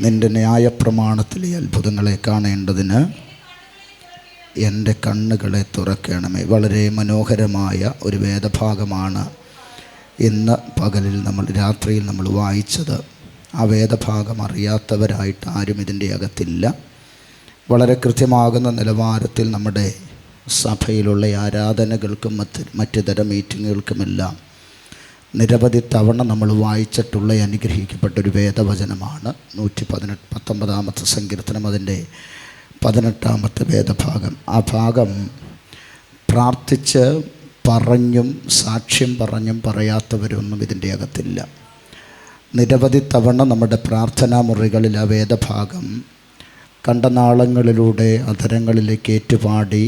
നിൻ്റെ ന്യായപ്രമാണത്തിലെ അത്ഭുതങ്ങളെ കാണേണ്ടതിന് എൻ്റെ കണ്ണുകളെ തുറക്കണമേ. വളരെ മനോഹരമായ ഒരു വേദഭാഗമാണ് ഇന്ന് പകലിൽ രാത്രിയിൽ നമ്മൾ വായിച്ചത്. ആ വേദഭാഗം അറിയാത്തവരായിട്ട് ആരും ഇതിൻ്റെ അകത്തില്ല. വളരെ കൃത്യമാകുന്ന നിലവാരത്തിൽ നമ്മുടെ സഭയിലുള്ള ആരാധനകൾക്കും മറ്റ് തരം മീറ്റിങ്ങുകൾക്കുമെല്ലാം നിരവധി തവണ നമ്മൾ വായിച്ചിട്ടുള്ള അനുഗ്രഹിക്കപ്പെട്ടൊരു വേദവചനമാണ് 119 സങ്കീർത്തനം, അതിൻ്റെ 18 വേദഭാഗം. ആ ഭാഗം പ്രാർത്ഥിച്ച് പറഞ്ഞും സാക്ഷ്യം പറഞ്ഞും പറയാത്തവരൊന്നും ഇതിൻ്റെ അകത്തില്ല. നിരവധി തവണ നമ്മുടെ പ്രാർത്ഥനാ മുറികളിൽ ആ വേദഭാഗം കണ്ടനാളങ്ങളിലൂടെ അധരങ്ങളിലേക്ക് ഏറ്റുപാടി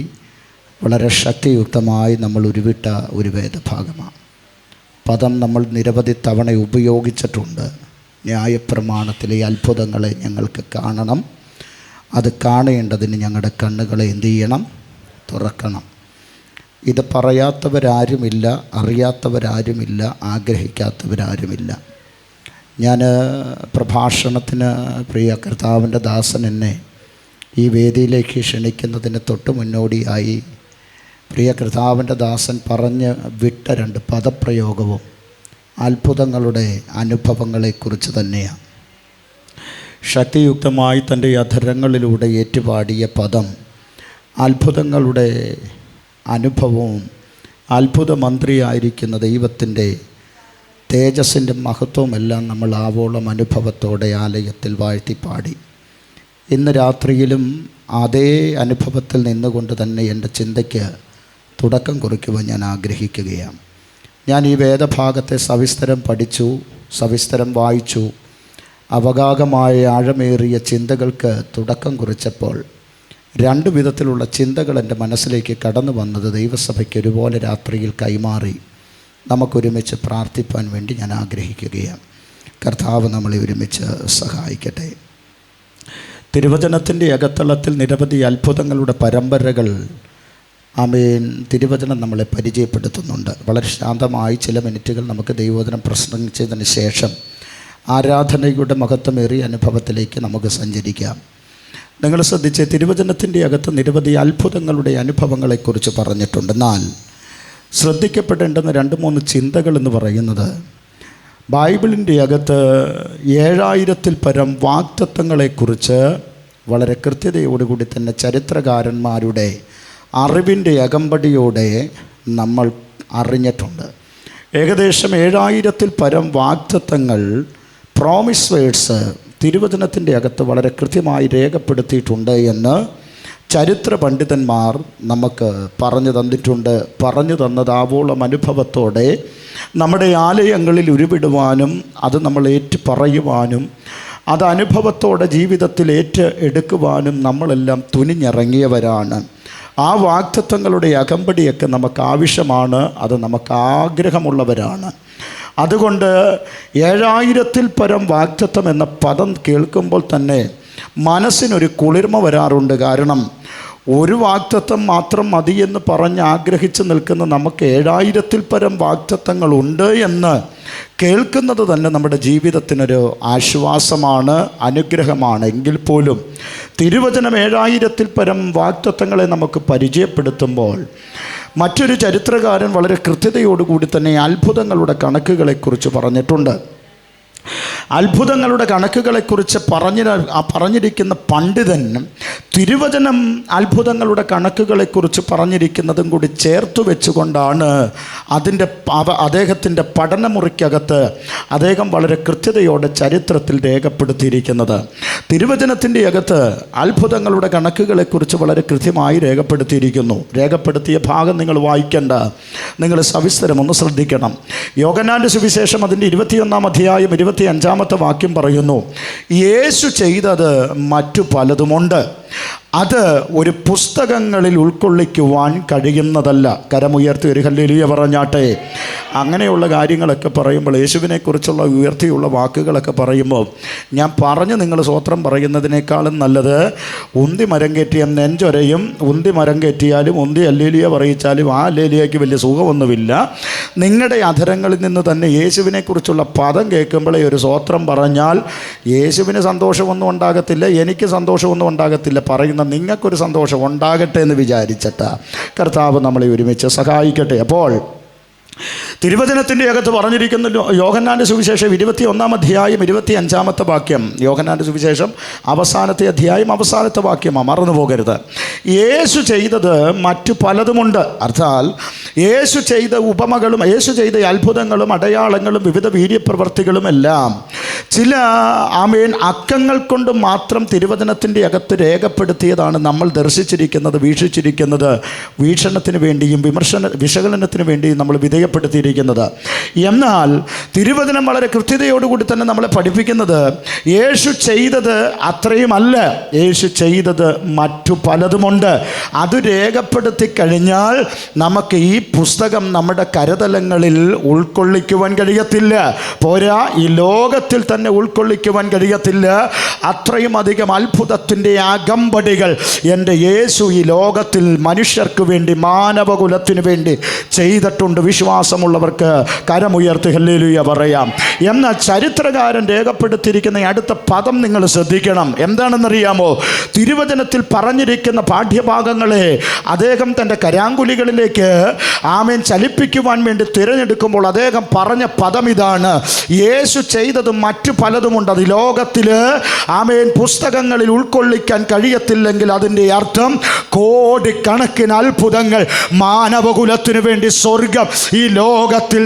വളരെ ശക്തിയുക്തമായി നമ്മൾ ഉരുവിട്ട ഒരു വേദഭാഗമാണ്. പദം നമ്മൾ നിരവധി തവണ ഉപയോഗിച്ചിട്ടുണ്ട്. ന്യായപ്രമാണത്തിലെ അത്ഭുതങ്ങളെ ഞങ്ങൾക്ക് കാണണം, അത് കാണേണ്ടതിന് ഞങ്ങളുടെ കണ്ണുകളെ എന്തു ചെയ്യണം? തുറക്കണം. ഇത് പറയാത്തവരാരുമില്ല, അറിയാത്തവരാരുമില്ല, ആഗ്രഹിക്കാത്തവരാരുമില്ല. ഞാൻ പ്രഭാഷണത്തിന് പ്രിയ കർത്താവിൻ്റെ ദാസൻ എന്നെ ഈ വേദിയിലേക്ക് ക്ഷണിക്കുന്നതിന് തൊട്ട് മുന്നോടിയായി പ്രിയ കർത്താവിൻ്റെ ദാസൻ പറഞ്ഞ് വിട്ട 2 പദപ്രയോഗവും അത്ഭുതങ്ങളുടെ അനുഭവങ്ങളെക്കുറിച്ച് തന്നെയാണ്. ശക്തിയുക്തമായി തൻ്റെ അധരങ്ങളിലൂടെ ഏറ്റുപാടിയ പദം അത്ഭുതങ്ങളുടെ അനുഭവവും അത്ഭുതമന്ത്രിയായിരിക്കുന്ന ദൈവത്തിൻ്റെ തേജസ്സിൻ്റെ മഹത്വമെല്ലാം നമ്മൾ ആവോളം അനുഭവത്തോടെ ആലയത്തിൽ വാഴ്ത്തിപ്പാടി. ഇന്ന് രാത്രിയിലും അതേ അനുഭവത്തിൽ നിന്നുകൊണ്ട് തന്നെ എൻ്റെ ചിന്തയ്ക്ക് തുടക്കം കുറിക്കുവാൻ ഞാൻ ആഗ്രഹിക്കുകയാണ്. ഞാൻ ഈ വേദഭാഗത്തെ സവിസ്തരം പഠിച്ചു, സവിസ്തരം വായിച്ചു. അവഗാഹമായ ആഴമേറിയ ചിന്തകൾക്ക് തുടക്കം കുറിച്ചപ്പോൾ 2 വിധത്തിലുള്ള ചിന്തകൾ എൻ്റെ മനസ്സിലേക്ക് കടന്നു വന്നത് ദൈവസഭയ്ക്ക് ഒരുപോലെ രാത്രിയിൽ കൈമാറി നമുക്കൊരുമിച്ച് പ്രാർത്ഥിപ്പാൻ വേണ്ടി ഞാൻ ആഗ്രഹിക്കുകയാണ്. കർത്താവ് നമ്മളെ ഒരുമിച്ച് സഹായിക്കട്ടെ. തിരുവചനത്തിൻ്റെ അകത്തളത്തിൽ നിരവധി അത്ഭുതങ്ങളുടെ പരമ്പരകൾ തിരുവചനം നമ്മളെ പരിചയപ്പെടുത്തുന്നുണ്ട്. വളരെ ശാന്തമായി ചില മിനിറ്റുകൾ നമുക്ക് ദൈവവചനം പ്രസംഗിച്ചതിന് ശേഷം ആരാധനയുടെ മഹത്വമേറിയ അനുഭവത്തിലേക്ക് നമുക്ക് സഞ്ചരിക്കാം. നിങ്ങൾ ശ്രദ്ധിച്ച്, തിരുവചനത്തിൻ്റെ അകത്ത് നിരവധി അത്ഭുതങ്ങളുടെ അനുഭവങ്ങളെക്കുറിച്ച് പറഞ്ഞിട്ടുണ്ട്. എന്നാൽ ശ്രദ്ധിക്കപ്പെടേണ്ടുന്ന 2-3 ചിന്തകൾ എന്ന് പറയുന്നത്, ബൈബിളിൻ്റെ അകത്ത് 7000-ൽ പരം വാഗ്ദത്തങ്ങളെക്കുറിച്ച് വളരെ കൃത്യതയോടുകൂടി തന്നെ ചരിത്രകാരന്മാരുടെ അറിവിൻ്റെ അകമ്പടിയോടെ നമ്മൾ അറിഞ്ഞിട്ടുണ്ട്. ഏകദേശം 7000-ൽ പരം വാഗ്ദത്തങ്ങൾ, പ്രോമിസ് വേർഡ്സ് തിരുവചനത്തിൻ്റെ അകത്ത് വളരെ കൃത്യമായി രേഖപ്പെടുത്തിയിട്ടുണ്ട് എന്ന് ചരിത്ര പണ്ഡിതന്മാർ നമുക്ക് പറഞ്ഞു തന്നിട്ടുണ്ട്. പറഞ്ഞു തന്നതാവോളം അനുഭവത്തോടെ നമ്മുടെ ആലയങ്ങളിൽ ഉരുവിടുവാനും അത് നമ്മൾ ഏറ്റു പറയുവാനും അത് അനുഭവത്തോടെ ജീവിതത്തിൽ എടുക്കുവാനും നമ്മളെല്ലാം തുനിഞ്ഞിറങ്ങിയവരാണ്. ആ വാഗ്ദത്തങ്ങളുടെ അകമ്പടിയൊക്കെ നമുക്ക് ആവശ്യമാണ്, അത് നമുക്ക് ആഗ്രഹമുള്ളവരാണ്. അതുകൊണ്ട് 7000-ൽ പരം വാഗ്ദത്തം എന്ന പദം കേൾക്കുമ്പോൾ തന്നെ മനസ്സിനൊരു കുളിർമ വരാറുണ്ട്. കാരണം ഒരു വാഗ്ദത്തം മാത്രം മതിയെന്ന് പറഞ്ഞ് ആഗ്രഹിച്ച് നിൽക്കുന്ന നമുക്ക് 7000-ൽ പരം വാഗ്ദത്തങ്ങളുണ്ട് എന്ന് കേൾക്കുന്നത് തന്നെ നമ്മുടെ ജീവിതത്തിനൊരു ആശ്വാസമാണ്, അനുഗ്രഹമാണ്. എങ്കിൽ പോലും തിരുവചനം 7000-ൽ പരം വാഗ്ദത്തങ്ങളെ നമുക്ക് പരിചയപ്പെടുത്തുമ്പോൾ മറ്റൊരു ചരിത്രകാരൻ വളരെ കൃത്യതയോടുകൂടി തന്നെ അത്ഭുതങ്ങളുടെ കണക്കുകളെക്കുറിച്ച് പറഞ്ഞിട്ടുണ്ട്. അത്ഭുതങ്ങളുടെ കണക്കുകളെക്കുറിച്ച് പറഞ്ഞിരിക്കുന്ന പണ്ഡിതൻ തിരുവചനം അത്ഭുതങ്ങളുടെ കണക്കുകളെക്കുറിച്ച് പറഞ്ഞിരിക്കുന്നതും കൂടി ചേർത്ത് വെച്ചുകൊണ്ടാണ് അദ്ദേഹത്തിൻ്റെ പഠനമുറിക്കകത്ത് അദ്ദേഹം വളരെ കൃത്യതയോടെ ചരിത്രത്തിൽ രേഖപ്പെടുത്തിയിരിക്കുന്നത്. തിരുവചനത്തിൻ്റെ അകത്ത് അത്ഭുതങ്ങളുടെ കണക്കുകളെക്കുറിച്ച് വളരെ കൃത്യമായി രേഖപ്പെടുത്തിയിരിക്കുന്നു. രേഖപ്പെടുത്തിയ ഭാഗം നിങ്ങൾ വായിക്കേണ്ട, നിങ്ങൾ സവിസ്തരം ഒന്ന് ശ്രദ്ധിക്കണം. യോഹന്നാൻ്റെ സുവിശേഷം അതിൻ്റെ 21-ാം അധ്യായം 25-ാമത്തെ വാക്യം പറയുന്നു, യേശു ചെയ്തത് മറ്റു പലതുമുണ്ട്, അത് ഒരു പുസ്തകങ്ങളിൽ ഉൾക്കൊള്ളിക്കുവാൻ കഴിയുന്നതല്ല. കരമുയർത്തി ഒരു ഹല്ലേലൂയ പറഞ്ഞാട്ടെ. അങ്ങനെയുള്ള കാര്യങ്ങളൊക്കെ പറയുമ്പോൾ, യേശുവിനെക്കുറിച്ചുള്ള ഉയർത്തിയുള്ള വാക്കുകളൊക്കെ പറയുമ്പോൾ, ഞാൻ പറഞ്ഞ് നിങ്ങൾ സ്വോത്രം പറയുന്നതിനേക്കാളും നല്ലത് ഉന്തി മരം കയറ്റിയ നെഞ്ചൊരയും, ഉന്തി മരം കയറ്റിയാലും ഉന്തി ഹല്ലേലൂയ പറയിച്ചാലും ആ ഹല്ലേലൂയയ്ക്ക് വലിയ സുഖമൊന്നുമില്ല. നിങ്ങളുടെ അധരങ്ങളിൽ നിന്ന് തന്നെ യേശുവിനെക്കുറിച്ചുള്ള പദം കേൾക്കുമ്പോഴേ ഒരു സ്വോത്രം പറഞ്ഞാൽ യേശുവിന് സന്തോഷമൊന്നും ഉണ്ടാകത്തില്ല, എനിക്ക് സന്തോഷമൊന്നും ഉണ്ടാകത്തില്ല. പറയുന്ന നിങ്ങൾക്കൊരു സന്തോഷം ഉണ്ടാകട്ടെ എന്ന് വിചാരിച്ചിട്ട് കർത്താവ് നമ്മളെ ഒരുമിച്ച് സഹായിക്കട്ടെ. അപ്പോൾ തിരുവചനത്തിൻ്റെ അകത്ത് പറഞ്ഞിരിക്കുന്ന യോഹന്നാൻ്റെ സുവിശേഷം 21-ാം അധ്യായം 25-ാമത്തെ വാക്യം. യോഹന്നാൻ്റെ സുവിശേഷം അവസാനത്തെ അധ്യായം അവസാനത്തെ വാക്യമാണ്, മറന്നു പോകരുത്. യേശു ചെയ്തത് മറ്റു പലതുമുണ്ട്. അർത്ഥാൽ യേശു ചെയ്ത ഉപമകളും യേശു ചെയ്ത അത്ഭുതങ്ങളും അടയാളങ്ങളും വിവിധ വീര്യപ്രവർത്തികളും എല്ലാം ചില അക്കങ്ങൾ കൊണ്ട് മാത്രം തിരുവചനത്തിൻ്റെ അകത്ത് രേഖപ്പെടുത്തിയതാണ് നമ്മൾ ദർശിച്ചിരിക്കുന്നത്, വീക്ഷിച്ചിരിക്കുന്നത്. വീക്ഷണത്തിന് വേണ്ടിയും വിശകലനത്തിന് വേണ്ടിയും നമ്മൾ വിധേയപ്പെടുത്തിയിരിക്കുന്നത്. എന്നാൽ തിരുവചനം വളരെ കൃത്യതയോടുകൂടി തന്നെ നമ്മളെ പഠിപ്പിക്കുന്നത് യേശു ചെയ്തത് അത്രയുമല്ല, യേശു ചെയ്തത് മറ്റു പലതുമുണ്ട്. അത് രേഖപ്പെടുത്തി കഴിഞ്ഞാൽ നമുക്ക് ഈ പുസ്തകം നമ്മുടെ കരതലങ്ങളിൽ ഉൾക്കൊള്ളിക്കുവാൻ കഴിയത്തില്ല. പോരാ, ഈ ലോകത്തിൽ തന്നെ ഉൾക്കൊള്ളിക്കുവാൻ കഴിയത്തില്ല. അത്രയും അധികം അത്ഭുതത്തിൻ്റെ അകമ്പടികൾ എൻ്റെ യേശു ഈ ലോകത്തിൽ മനുഷ്യർക്ക് വേണ്ടി, മാനവകുലത്തിന് വേണ്ടി ചെയ്തിട്ടുണ്ട്. വിശ്വാസമുള്ളവർക്ക് കരമുയർത്തി ഹല്ലേലൂയ പറയാം. എന്നാൽ ചരിത്രകാരൻ രേഖപ്പെടുത്തിയിരിക്കുന്ന അടുത്ത പദം നിങ്ങൾ ശ്രദ്ധിക്കണം. എന്താണെന്നറിയാമോ? തിരുവചനത്തിൽ പാഠ്യഭാഗങ്ങളെ അദ്ദേഹം തൻ്റെ കരാങ്കുലികളിലേക്ക് ചലിപ്പിക്കുവാൻ വേണ്ടി തിരഞ്ഞെടുക്കുമ്പോൾ അദ്ദേഹം പറഞ്ഞ പദം ഇതാണ്: യേശു ചെയ്തത് മറ്റു പലതുമുണ്ട്. അത് ലോകത്തിൽ പുസ്തകങ്ങളിൽ ഉൾക്കൊള്ളിക്കാൻ കഴിയത്തില്ലെങ്കിൽ അതിൻ്റെ അർത്ഥം കോടിക്കണക്കിന് അത്ഭുതങ്ങൾ മാനവകുലത്തിനു വേണ്ടി സ്വർഗം ഈ ലോകത്തിൽ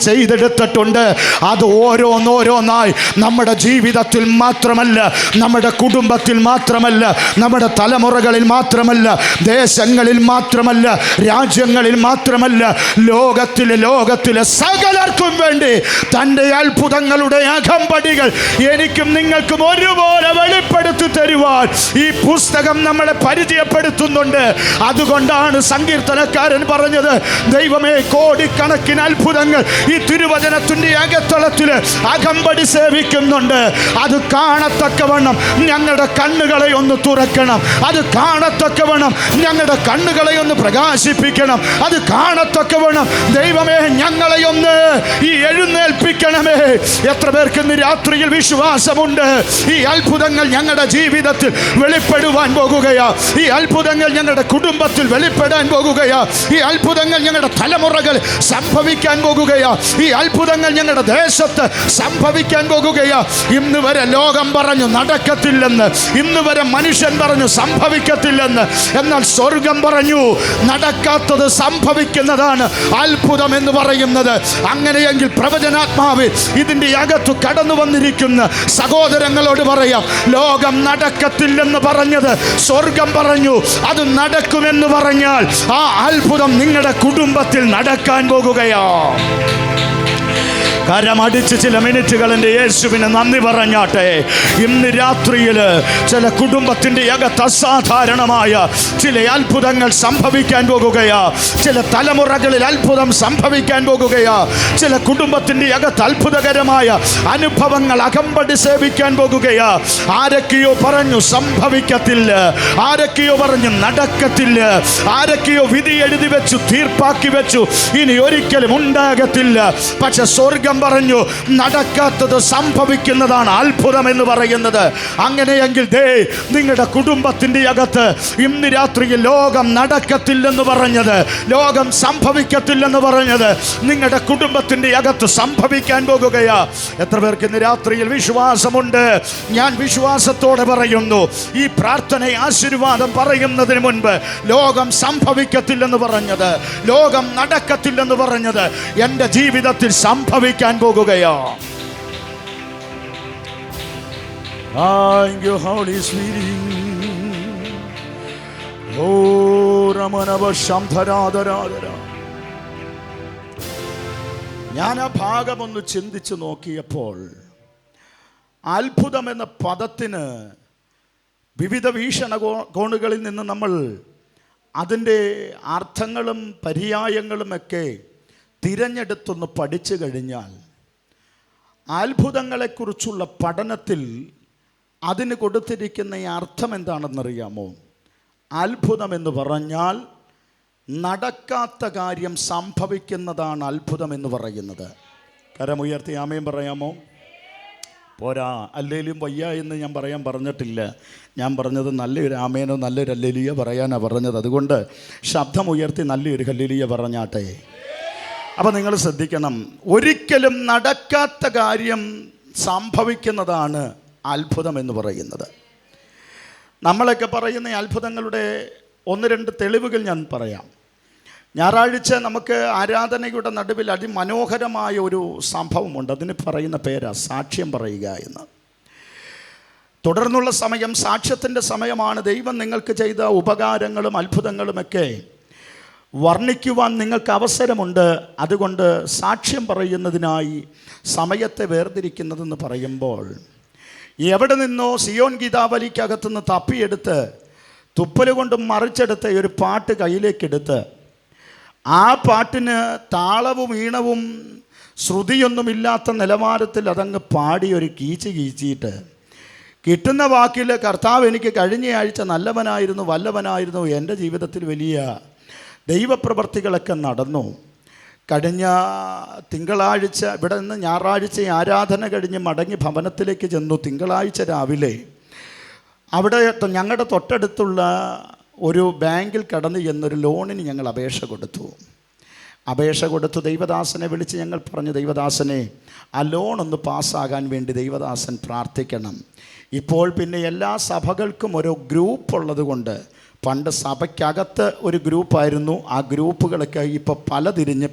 ചെയ്തെടുത്തിട്ടുണ്ട്. അത് ഓരോന്നോരോന്നായി നമ്മുടെ ജീവിതത്തിൽ മാത്രമല്ല, നമ്മുടെ കുടുംബത്തിൽ മാത്രമല്ല, നമ്മുടെ തലമുറകളിൽ മാത്രമല്ല, ദേശങ്ങളിൽ മാത്രമല്ല, രാജ്യങ്ങളിൽ മാത്രമല്ല, ലോകത്തിലെ സകലർക്കും വേണ്ടി തൻ്റെ അത്ഭുതങ്ങളുടെ അകമ്പടികൾ എനിക്കും നിങ്ങൾക്കും ഒരുപോലെ വെളിപ്പെടുത്തി തരുവാൻ ഈ പുസ്തകം നമ്മളെ പരിചയപ്പെടുത്തുന്നുണ്ട്. അതുകൊണ്ടാണ് സങ്കീർത്തനക്കാരൻ പറഞ്ഞത്, ദൈവമേ, കോടിക്കണക്കിന് അത്ഭുതങ്ങൾ ഈ തിരുവചനത്തിൻ്റെ അകത്തളത്തിൽ അകമ്പടി സേവിക്കുന്നുണ്ട്. അത് കാണത്തക്കവണ്ണം ഞങ്ങളുടെ കണ്ണുകളെ ഒന്ന് തുറക്കണം. അത് കാണത്തക്കവണ്ണം ഞങ്ങളുടെ കണ്ണുകളെ ഒന്ന് പ്രകാശിപ്പിക്കണം. അത് കാണത്തക്കവണ്ണം ദൈവമേ ഞങ്ങളെ ഒന്ന് ഈ എഴുന്നേൽപ്പിക്കണമേ. എത്ര പേർക്ക് ഇന്ന് രാത്രിയിൽ വിശ്വാസമുണ്ട് ഈ അത്ഭുതങ്ങൾ ഞങ്ങളുടെ ജീവിതത്തിൽ വെളിപ്പെടുവാൻ പോകുകയാ? ഈ അത്ഭുതങ്ങൾ ഞങ്ങളുടെ കുടുംബത്തിൽ വെളിപ്പെടാൻ പോകുകയാ? ഈ അത്ഭുതങ്ങൾ ഞങ്ങളുടെ തലമുറകൾ സംഭവിക്കാൻ പോകുകയാ? ഈ അത്ഭുതങ്ങൾ ഞങ്ങളുടെ ദേശത്ത് സംഭവിക്കാൻ പോകുകയാ? ഇന്ന് വരെ ലോകം പറഞ്ഞു നടക്കത്തില്ലെന്ന്, ഇന്ന് വരെ മനുഷ്യൻ പറഞ്ഞു സംഭവിക്കത്തില്ലെന്ന്. എന്നാൽ സ്വർഗം പറഞ്ഞു നടക്കാത്തത് സംഭവിക്കുന്നതാണ് അത്ഭുതം എന്ന് പറയുന്നത്. അങ്ങനെയെങ്കിൽ പ്രവചനാത്മാവ് ഇതിൻ്റെ അകത്ത് കടന്നു വന്നിരിക്കുന്ന സഹോദരങ്ങളോട് പറയാം, ലോകം നടക്കത്തില്ലെന്ന് പറഞ്ഞത് സ്വർഗം പറഞ്ഞു അത് നടക്കുമെന്ന് പറഞ്ഞാൽ ആ അത്ഭുതം നിങ്ങളുടെ കുടുംബത്തിൽ നടക്കാൻ പോകുകയോ? കരമടിച്ച് ചില മിനിറ്റുകൾ എൻ്റെ യേശുവിന് നന്ദി പറഞ്ഞാട്ടെ. ഇന്ന് രാത്രിയിൽ ചില കുടുംബത്തിൻ്റെ അകത്ത് അസാധാരണമായ ചില അത്ഭുതങ്ങൾ സംഭവിക്കാൻ പോകുകയാ. ചില തലമുറകളിൽ അത്ഭുതം സംഭവിക്കാൻ പോകുകയാ. ചില കുടുംബത്തിൻ്റെ അകത്ത് അത്ഭുതകരമായ അനുഭവങ്ങൾ അകമ്പടി സേവിക്കാൻ പോകുകയാ. ആരൊക്കെയോ പറഞ്ഞു സംഭവിക്കത്തില്ല, ആരൊക്കെയോ പറഞ്ഞു നടക്കത്തില്ല, ആരൊക്കെയോ വിധി എഴുതി വെച്ചു, തീർപ്പാക്കി വെച്ചു, ഇനി ഒരിക്കലും ഉണ്ടാകത്തില്ല. പക്ഷെ സ്വർഗം പറഞ്ഞു നടക്കാത്തത് സംഭവിക്കുന്നതാണ് അത്ഭുതം എന്ന് പറയുന്നത്. അങ്ങനെയെങ്കിൽ നിങ്ങളുടെ കുടുംബത്തിൻ്റെ അകത്ത് ഇന്ന് രാത്രിയിൽ ലോകം നടക്കത്തില്ലെന്ന് പറഞ്ഞത്, ലോകം സംഭവിക്കത്തില്ലെന്ന് പറഞ്ഞത് നിങ്ങളുടെ കുടുംബത്തിൻ്റെ അകത്ത് സംഭവിക്കാൻ പോകുകയാ. എത്ര പേർക്ക് ഇന്ന് രാത്രിയിൽ വിശ്വാസമുണ്ട്? ഞാൻ വിശ്വാസത്തോടെ പറയുന്നു, ഈ പ്രാർത്ഥന ആശീർവാദം പറയുന്നതിന് മുൻപ് ലോകം സംഭവിക്കത്തില്ലെന്ന് പറഞ്ഞത്, ലോകം നടക്കത്തില്ലെന്ന് പറഞ്ഞത് എൻ്റെ ജീവിതത്തിൽ സംഭവിക്കാൻ പോകുകയോ? Thank you, Holy Spirit. Oh, Ramanava Shamdharadharadhara. ഞാൻ ആ ഭാഗമൊന്ന് ചിന്തിച്ചു നോക്കിയപ്പോൾ അത്ഭുതം എന്ന പദത്തിന് വിവിധ വീക്ഷണകോണുകളിൽ നിന്ന് നമ്മൾ അതിൻ്റെ അർത്ഥങ്ങളും പര്യായങ്ങളുമൊക്കെ തിരഞ്ഞെടുത്തൊന്ന് പഠിച്ചു കഴിഞ്ഞാൽ അത്ഭുതങ്ങളെക്കുറിച്ചുള്ള പഠനത്തിൽ അതിന് കൊടുത്തിരിക്കുന്ന ഈ അർത്ഥം എന്താണെന്നറിയാമോ? അത്ഭുതം എന്ന് പറഞ്ഞാൽ നടക്കാത്ത കാര്യം സംഭവിക്കുന്നതാണ് അത്ഭുതം എന്ന് പറയുന്നത്. കരമുയർത്തി ആമേൻ പറയാമോ? പോരാ, അല്ലേലും വയ്യ എന്ന് ഞാൻ പറഞ്ഞിട്ടില്ല. ഞാൻ പറഞ്ഞത് നല്ലൊരു ആമേനോ നല്ലൊരു ഹല്ലേലൂയ പറയാനാണ് പറഞ്ഞത്. അതുകൊണ്ട് ശബ്ദമുയർത്തി നല്ലൊരു ഹല്ലേലൂയ പറഞ്ഞാട്ടെ. അപ്പം നിങ്ങൾ ശ്രദ്ധിക്കണം, ഒരിക്കലും നടക്കാത്ത കാര്യം സംഭവിക്കുന്നതാണ് അത്ഭുതം എന്ന് പറയുന്നത്. നമ്മളൊക്കെ പറയുന്ന അത്ഭുതങ്ങളുടെ 1-2 തെളിവുകൾ ഞാൻ പറയാം. ഞായറാഴ്ച നമുക്ക് ആരാധനയുടെ നടുവിൽ അതിമനോഹരമായ ഒരു സംഭവമുണ്ട്. അതിന് പറയുന്ന പേരാ സാക്ഷ്യം പറയുക എന്ന്. തുടർന്നുള്ള സമയം സാക്ഷ്യത്തിൻ്റെ സമയമാണ്. ദൈവം നിങ്ങൾക്ക് ചെയ്ത ഉപകാരങ്ങളും അത്ഭുതങ്ങളുമൊക്കെ വർണ്ണിക്കുവാൻ നിങ്ങൾക്ക് അവസരമുണ്ട്. അതുകൊണ്ട് സാക്ഷ്യം പറയുന്നതിനായി സമയത്തെ വേർതിരിക്കുന്നതെന്ന് പറയുമ്പോൾ എവിടെ നിന്നോ സിയോൻ ഗീതാവലിക്കകത്തുനിന്ന് തപ്പിയെടുത്ത് തുപ്പലുകൊണ്ട് മറിച്ചെടുത്ത ഒരു പാട്ട് കയ്യിലേക്കെടുത്ത് ആ പാട്ടിന് താളവും ഈണവും ശ്രുതിയൊന്നുമില്ലാത്ത നിലവാരത്തിൽ അതങ്ങ് പാടി ഒരു കീച്ചിട്ട് കിട്ടുന്ന വാക്കിൽ കർത്താവ് എനിക്ക് കഴിഞ്ഞ ആഴ്ച നല്ലവനായിരുന്നു, വല്ലവനായിരുന്നു, എൻ്റെ ജീവിതത്തിൽ വലിയ ദൈവപ്രവർത്തികളൊക്കെ നടന്നു. കഴിഞ്ഞ തിങ്കളാഴ്ച ഇവിടെ നിന്ന് ഞായറാഴ്ച ആരാധന കഴിഞ്ഞ് മടങ്ങി ഭവനത്തിലേക്ക് ചെന്നു. തിങ്കളാഴ്ച രാവിലെ അവിടെ ഞങ്ങളുടെ തൊട്ടടുത്തുള്ള ഒരു ബാങ്കിൽ കടന്ന് ചെന്നൊരു ലോണിന് ഞങ്ങൾ അപേക്ഷ കൊടുത്തു. ദൈവദാസനെ വിളിച്ച് ഞങ്ങൾ പറഞ്ഞു, ദൈവദാസനെ ആ ലോണൊന്ന് പാസ്സാകാൻ വേണ്ടി ദൈവദാസൻ പ്രാർത്ഥിക്കണം. ഇപ്പോൾ പിന്നെ എല്ലാ സഭകൾക്കും ഓരോ ഗ്രൂപ്പ് ഉള്ളത് കൊണ്ട്, പണ്ട് സഭയ്ക്കകത്ത് ഒരു ഗ്രൂപ്പായിരുന്നു, ആ ഗ്രൂപ്പുകളൊക്കെ ഇപ്പോൾ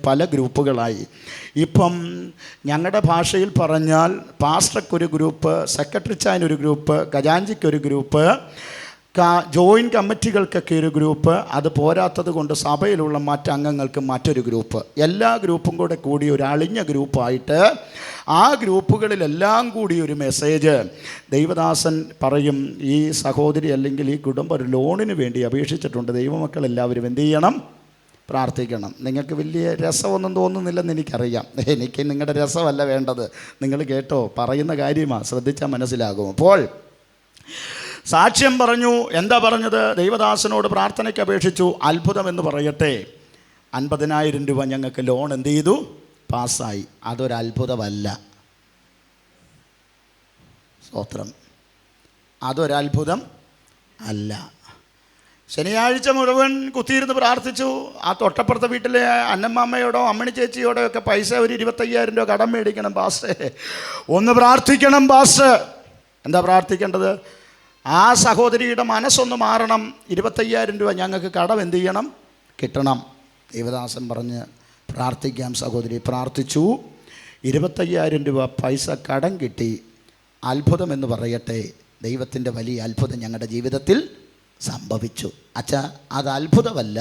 പല ഗ്രൂപ്പുകളായി. ഇപ്പം ഞങ്ങളുടെ ഭാഷയിൽ പറഞ്ഞാൽ പാസ്റ്റർക്കൊരു ഗ്രൂപ്പ്, സെക്രട്ടറി ചായനൊരു ഗ്രൂപ്പ്, ഖജാൻജിക്കൊരു ഗ്രൂപ്പ്, ജോയിൻറ്റ് കമ്മിറ്റികൾക്കൊക്കെ ഒരു ഗ്രൂപ്പ്, അത് പോരാത്തത് കൊണ്ട് സഭയിലുള്ള മറ്റംഗങ്ങൾക്ക് മറ്റൊരു ഗ്രൂപ്പ്, എല്ലാ ഗ്രൂപ്പും കൂടി ഒരു അളിഞ്ഞ ഗ്രൂപ്പായിട്ട് ആ ഗ്രൂപ്പുകളിലെല്ലാം കൂടി ഒരു മെസ്സേജ് ദൈവദാസൻ പറയും, ഈ സഹോദരി അല്ലെങ്കിൽ ഈ കുടുംബം ഒരു ലോണിന് വേണ്ടി അപേക്ഷിച്ചിട്ടുണ്ട്, ദൈവമക്കളെല്ലാവരും എന്ത് ചെയ്യണം? പ്രാർത്ഥിക്കണം. നിങ്ങൾക്ക് വലിയ രസമൊന്നും തോന്നുന്നില്ലെന്ന് എനിക്കറിയാം. എനിക്ക് നിങ്ങളുടെ രസമല്ല വേണ്ടത്, നിങ്ങൾ കേട്ടോ, പറയുന്ന കാര്യമാണ്, ശ്രദ്ധിച്ചാൽ മനസ്സിലാകും. അപ്പോൾ സാക്ഷ്യം പറഞ്ഞു. എന്താ പറഞ്ഞത്? ദൈവദാസനോട് പ്രാർത്ഥനയ്ക്ക് അപേക്ഷിച്ചു. അത്ഭുതം എന്ന് പറയട്ടെ, 50,000 രൂപ ഞങ്ങൾക്ക് ലോൺ എന്ത് ചെയ്തു? പാസ്സായി. അതൊരത്ഭുതമല്ല. സ്തോത്രം. അതൊരത്ഭുതം അല്ല. ശനിയാഴ്ച മുഴുവൻ കുത്തിയിരുന്ന് പ്രാർത്ഥിച്ചു. ആ തൊട്ടപ്പുറത്തെ വീട്ടിലെ അന്നമ്മയോടോ അമ്മണി ചേച്ചിയോടോ ഒക്കെ പൈസ ഒരു 25,000 രൂപ കടം മേടിക്കണം പാസ്റ്റേ, ഒന്ന് പ്രാർത്ഥിക്കണം പാസ്റ്റർ. എന്താ പ്രാർത്ഥിക്കേണ്ടത്? ആ സഹോദരിയുടെ മനസ്സൊന്ന് മാറണം. 25,000 രൂപ ഞങ്ങൾക്ക് കടം എന്ത് ചെയ്യണം? കിട്ടണം. ദൈവദാസൻ പറഞ്ഞ് പ്രാർത്ഥിക്കാം സഹോദരി. പ്രാർത്ഥിച്ചു. 25,000 രൂപ പൈസ കടം കിട്ടി. അത്ഭുതം എന്ന് പറയട്ടെ, ദൈവത്തിൻ്റെ വലിയ അത്ഭുതം ഞങ്ങളുടെ ജീവിതത്തിൽ സംഭവിച്ചു. അച്ഛാ, അത് അത്ഭുതമല്ല,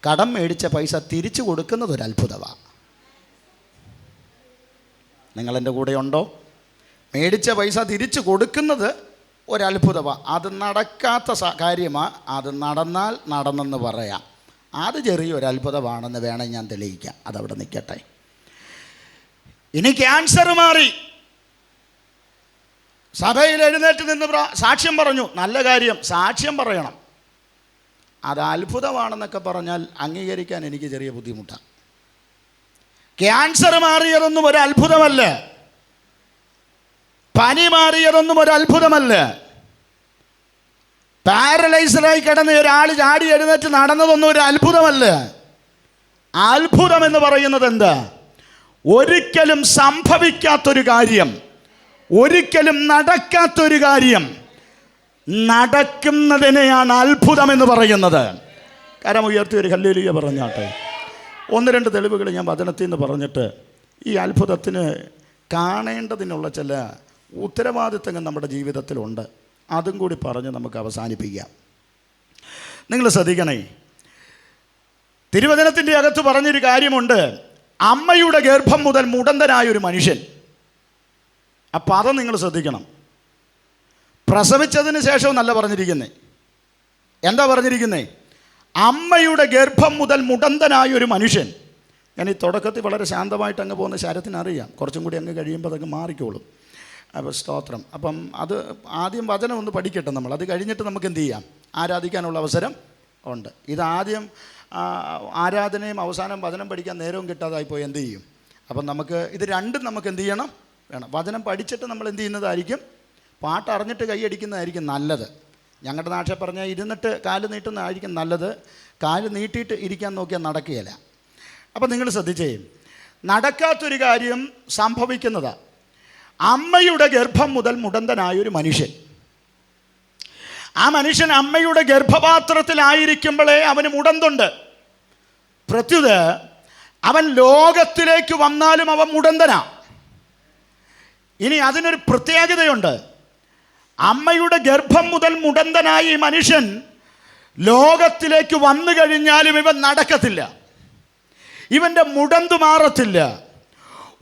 കടം മേടിച്ച പൈസ തിരിച്ചു കൊടുക്കുന്നത് ഒരു അത്ഭുതമാണ്. നിങ്ങളെൻ്റെ കൂടെ ഉണ്ടോ? മേടിച്ച പൈസ തിരിച്ചു കൊടുക്കുന്നത് ഒരത്ഭുതമാണ്. അത് നടക്കാത്ത കാര്യമാണ്. അത് നടന്നാൽ നടന്നെന്ന് പറയാം. അത് ചെറിയൊരു അത്ഭുതമാണെന്ന് വേണമെങ്കിൽ ഞാൻ തെളിയിക്കാം. അതവിടെ നിൽക്കട്ടെ. ഇനി ക്യാൻസർ മാറി, സഭയിൽ എഴുന്നേറ്റ് നിന്ന് സാക്ഷ്യം പറഞ്ഞു. നല്ല കാര്യം, സാക്ഷ്യം പറയണം. അത് അത്ഭുതമാണെന്നൊക്കെ പറഞ്ഞാൽ അംഗീകരിക്കാൻ എനിക്ക് ചെറിയ ബുദ്ധിമുട്ടാണ്. ക്യാൻസർ മാറിയതൊന്നും ഒരു അത്ഭുതമല്ല. പനി മാറിയതൊന്നും ഒരു അത്ഭുതമല്ല. പാരലൈസ്ഡായി കിടന്ന ഒരാൾ ചാടി എഴുന്നേറ്റ് നടന്നതൊന്നും ഒരു അത്ഭുതമല്ല. അത്ഭുതം എന്ന് പറയുന്നത് എന്താ? ഒരിക്കലും സംഭവിക്കാത്തൊരു കാര്യം, ഒരിക്കലും നടക്കാത്തൊരു കാര്യം നടക്കുന്നതിനെയാണ് അത്ഭുതം എന്ന് പറയുന്നത്. കരമുയർത്തി ഒരു ഹല്ലേലൂയ പറഞ്ഞാട്ടെ. 1-2 തെളിവുകൾ ഞാൻ വചനത്തിൽ നിന്ന് പറഞ്ഞിട്ട് ഈ അത്ഭുതത്തിന് കാണേണ്ടതിനുള്ള ചില ഉത്തരവാദിത്തങ്ങൾ നമ്മുടെ ജീവിതത്തിലുണ്ട്, അതും കൂടി പറഞ്ഞ് നമുക്ക് അവസാനിപ്പിക്കാം. നിങ്ങൾ ശ്രദ്ധിക്കണേ, തിരുവചനത്തിൻ്റെ അകത്ത് പറഞ്ഞൊരു കാര്യമുണ്ട്. അമ്മയുടെ ഗർഭം മുതൽ മുടന്തനായൊരു മനുഷ്യൻ. ആ പദം നിങ്ങൾ ശ്രദ്ധിക്കണം. പ്രസവിച്ചതിന് ശേഷവും നല്ല പറഞ്ഞിരിക്കുന്നേ. എന്താ പറഞ്ഞിരിക്കുന്നേ? അമ്മയുടെ ഗർഭം മുതൽ മുടന്തനായ ഒരു മനുഷ്യൻ. ഞാൻ ഈ തുടക്കത്തിൽ വളരെ ശാന്തമായിട്ട് അങ്ങ് പോകുന്ന ശരത്തിനറിയാം, കുറച്ചും കൂടി അങ്ങ് കഴിയുമ്പോൾ അതൊക്കെ മാറിക്കോളും. അപ്പോൾ സ്തോത്രം. അപ്പം അത് ആദ്യം വചനം ഒന്ന് പഠിക്കട്ടെ നമ്മൾ. അത് കഴിഞ്ഞിട്ട് നമുക്ക് എന്ത് ചെയ്യാം? ആരാധിക്കാനുള്ള അവസരം ഉണ്ട്. ഇതാദ്യം ആരാധനയും അവസാനം വചനം പഠിക്കാൻ നേരവും കിട്ടാതായിപ്പോയി എന്ത് ചെയ്യും? അപ്പം നമുക്ക് ഇത് രണ്ടും നമുക്ക് എന്ത് ചെയ്യണം? വേണം. വചനം പഠിച്ചിട്ട് നമ്മൾ എന്ത് ചെയ്യുന്നതായിരിക്കും? പാട്ട് അറിഞ്ഞിട്ട് കൈയടിക്കുന്നതായിരിക്കും നല്ലത്. ഞങ്ങളുടെ നാട്ടിൽ പറഞ്ഞാൽ ഇരുന്നിട്ട് കാല് നീട്ടുന്നതായിരിക്കും നല്ലത്. കാല് നീട്ടിയിട്ട് ഇരിക്കാൻ നോക്കിയാൽ നടക്കുകയില്ല. അപ്പം നിങ്ങൾ ശ്രദ്ധിച്ചേ, നടക്കാത്തൊരു കാര്യം സംഭവിക്കുന്നതാണ്. അമ്മയുടെ ഗർഭം മുതൽ മുടന്തനായൊരു മനുഷ്യൻ. ആ മനുഷ്യൻ അമ്മയുടെ ഗർഭപാത്രത്തിലായിരിക്കുമ്പോഴേ അവന് മുടന്തുണ്ട്. പ്രത്യുത അവൻ ലോകത്തിലേക്ക് വന്നാലും അവൻ മുടന്തനാ. ഇനി അതിനൊരു പ്രത്യേകതയുണ്ട്. അമ്മയുടെ ഗർഭം മുതൽ മുടന്തനായ ഈ മനുഷ്യൻ ലോകത്തിലേക്ക് വന്നു കഴിഞ്ഞാലും ഇവൻ നടക്കത്തില്ല. ഇവൻ്റെ മുടന്തു മാറത്തില്ല.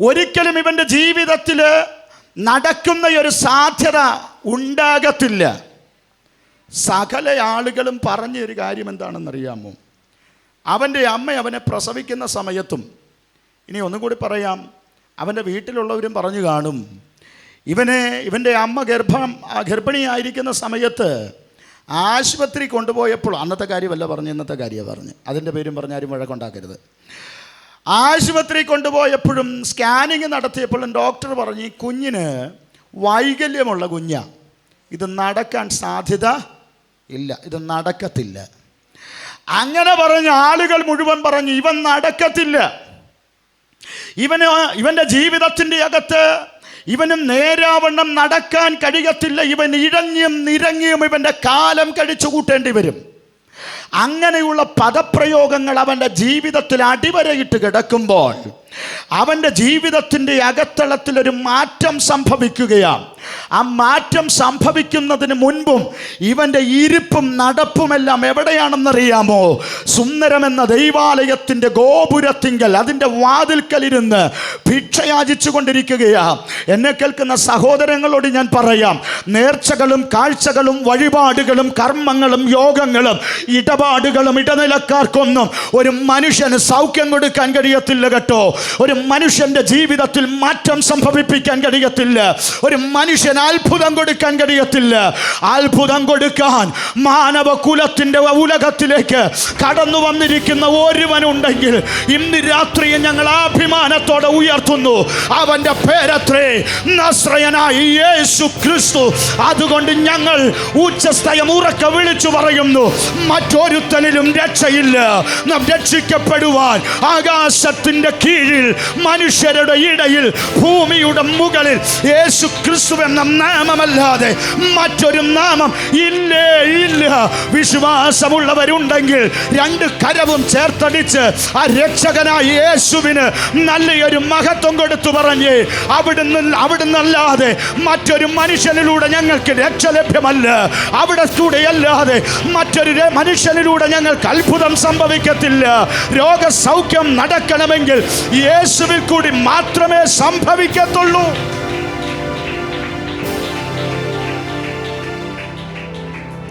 ഒരിക്കലും ഇവൻ്റെ ജീവിതത്തിൽ നടക്കുന്ന ഒരു സാധ്യത ഉണ്ടാകത്തില്ല. സകല ആളുകളും പറഞ്ഞൊരു കാര്യം എന്താണെന്നറിയാമോ? അവൻ്റെ അമ്മ അവനെ പ്രസവിക്കുന്ന സമയത്തും, ഇനി ഒന്നും കൂടി പറയാം, അവൻ്റെ വീട്ടിലുള്ളവരും പറഞ്ഞു കാണും, ഇവൻ്റെ അമ്മ ഗർഭിണിയായിരിക്കുന്ന സമയത്ത് ആശുപത്രി കൊണ്ടുപോയപ്പോൾ, അന്നത്തെ കാര്യമല്ല പറഞ്ഞു, ഇന്നത്തെ കാര്യമാണ് പറഞ്ഞു, അതിൻ്റെ പേരും പറഞ്ഞാലും വഴക്കുണ്ടാക്കരുത്. ആശുപത്രി കൊണ്ടുപോയപ്പോഴും സ്കാനിങ് നടത്തിയപ്പോഴും ഡോക്ടർ പറഞ്ഞു, ഈ കുഞ്ഞിന് വൈകല്യമുള്ള കുഞ്ഞാ, ഇത് നടക്കാൻ സാധ്യത ഇല്ല, ഇത് നടക്കത്തില്ല. അങ്ങനെ പറഞ്ഞ ആളുകൾ മുഴുവൻ പറഞ്ഞു, ഇവൻ നടക്കത്തില്ല. ഇവൻ്റെ ജീവിതത്തിൻ്റെ അകത്ത് ഇവന് നേരാവണ്ണം നടക്കാൻ കഴിയത്തില്ല. ഇവൻ ഇഴഞ്ഞും നിരങ്ങിയും ഇവൻ്റെ കാലം കഴിച്ചു കൂട്ടേണ്ടി വരും. അങ്ങനെയുള്ള പദപ്രയോഗങ്ങൾ അവൻ്റെ ജീവിതത്തിൽ അടിവരയിട്ട് കിടക്കുമ്പോൾ അവൻ്റെ ജീവിതത്തിൻ്റെ അകത്തളത്തിലൊരു മാറ്റം സംഭവിക്കുകയാണ്. ആ മാറ്റം സംഭവിക്കുന്നതിന് മുൻപും ഇവൻ്റെ ഇരിപ്പും നടപ്പുമെല്ലാം എവിടെയാണെന്നറിയാമോ? സുന്ദരമെന്ന ദൈവാലയത്തിൻ്റെ ഗോപുരത്തിങ്കൽ, അതിൻ്റെ വാതിൽക്കലിരുന്ന് ഭിക്ഷയാചിച്ചു കൊണ്ടിരിക്കുകയാണ്. എന്നെ കേൾക്കുന്ന സഹോദരങ്ങളോട് ഞാൻ പറയാം, നേർച്ചകളും കാഴ്ചകളും വഴിപാടുകളും കർമ്മങ്ങളും യോഗങ്ങളും ഇടപാടുകളും ഇടനിലക്കാർക്കൊന്നും ഒരു മനുഷ്യന് സൗഖ്യം കൊടുക്കാൻ കഴിയത്തില്ല കേട്ടോ. ഒരു മനുഷ്യൻ്റെ ജീവിതത്തിൽ മാറ്റം സംഭവിപ്പിക്കാൻ കഴിയത്തില്ല. ഒരു മനുഷ്യന് അത്ഭുതം കൊടുക്കാൻ കഴിയത്തില്ല. അത്ഭുതം കൊടുക്കാൻ മാനവ കുലത്തിൻ്റെ ഉലകത്തിലേക്ക് കടന്നു വന്നിരിക്കുന്ന ഒരുവനുണ്ടെങ്കിൽ ഇന്ന് രാത്രിയെ ഞങ്ങൾ അഭിമാനത്തോടെ ഉയർത്തുന്നു. അവൻ്റെ പേരത്രേ നസ്രയനായ യേശു ക്രിസ്തു. അതുകൊണ്ട് ഞങ്ങൾ ഉച്ചസ്ഥയം ഉറക്കെ വിളിച്ചു പറയുന്നു, മറ്റൊരുത്തനിലും രക്ഷയില്ല. നാം രക്ഷിക്കപ്പെടുവാൻ ആകാശത്തിൻ്റെ കീഴിൽ, മനുഷ്യരുടെ ഇടയിൽ, ഭൂമിയുടെ മുകളിൽ യേശു ക്രിസ്തു എന്ന നാമമല്ലാതെ മറ്റൊരു നാമം ഇല്ലേ ഇല്ല. വിശ്വാസമുള്ളവരുണ്ടെങ്കിൽ രണ്ട് കരവും ചേർത്തടിച്ച് ആ രക്ഷകനായ യേശുവിന് നല്ലൊരു മഹത്വം കൊടുത്തു പറഞ്ഞ്, അവിടുന്നല്ലാതെ മറ്റൊരു മനുഷ്യനിലൂടെ ഞങ്ങൾക്ക് രക്ഷ ലഭ്യമല്ല. അവിടെ കൂടെയല്ലാതെ മറ്റൊരു മനുഷ്യനിലൂടെ ഞങ്ങൾക്ക് അത്ഭുതം സംഭവിക്കത്തില്ല. രോഗസൗഖ്യം നടക്കണമെങ്കിൽ യേശുവിൽ കൂടി മാത്രമേ സംഭവിക്കത്തുള്ളൂ.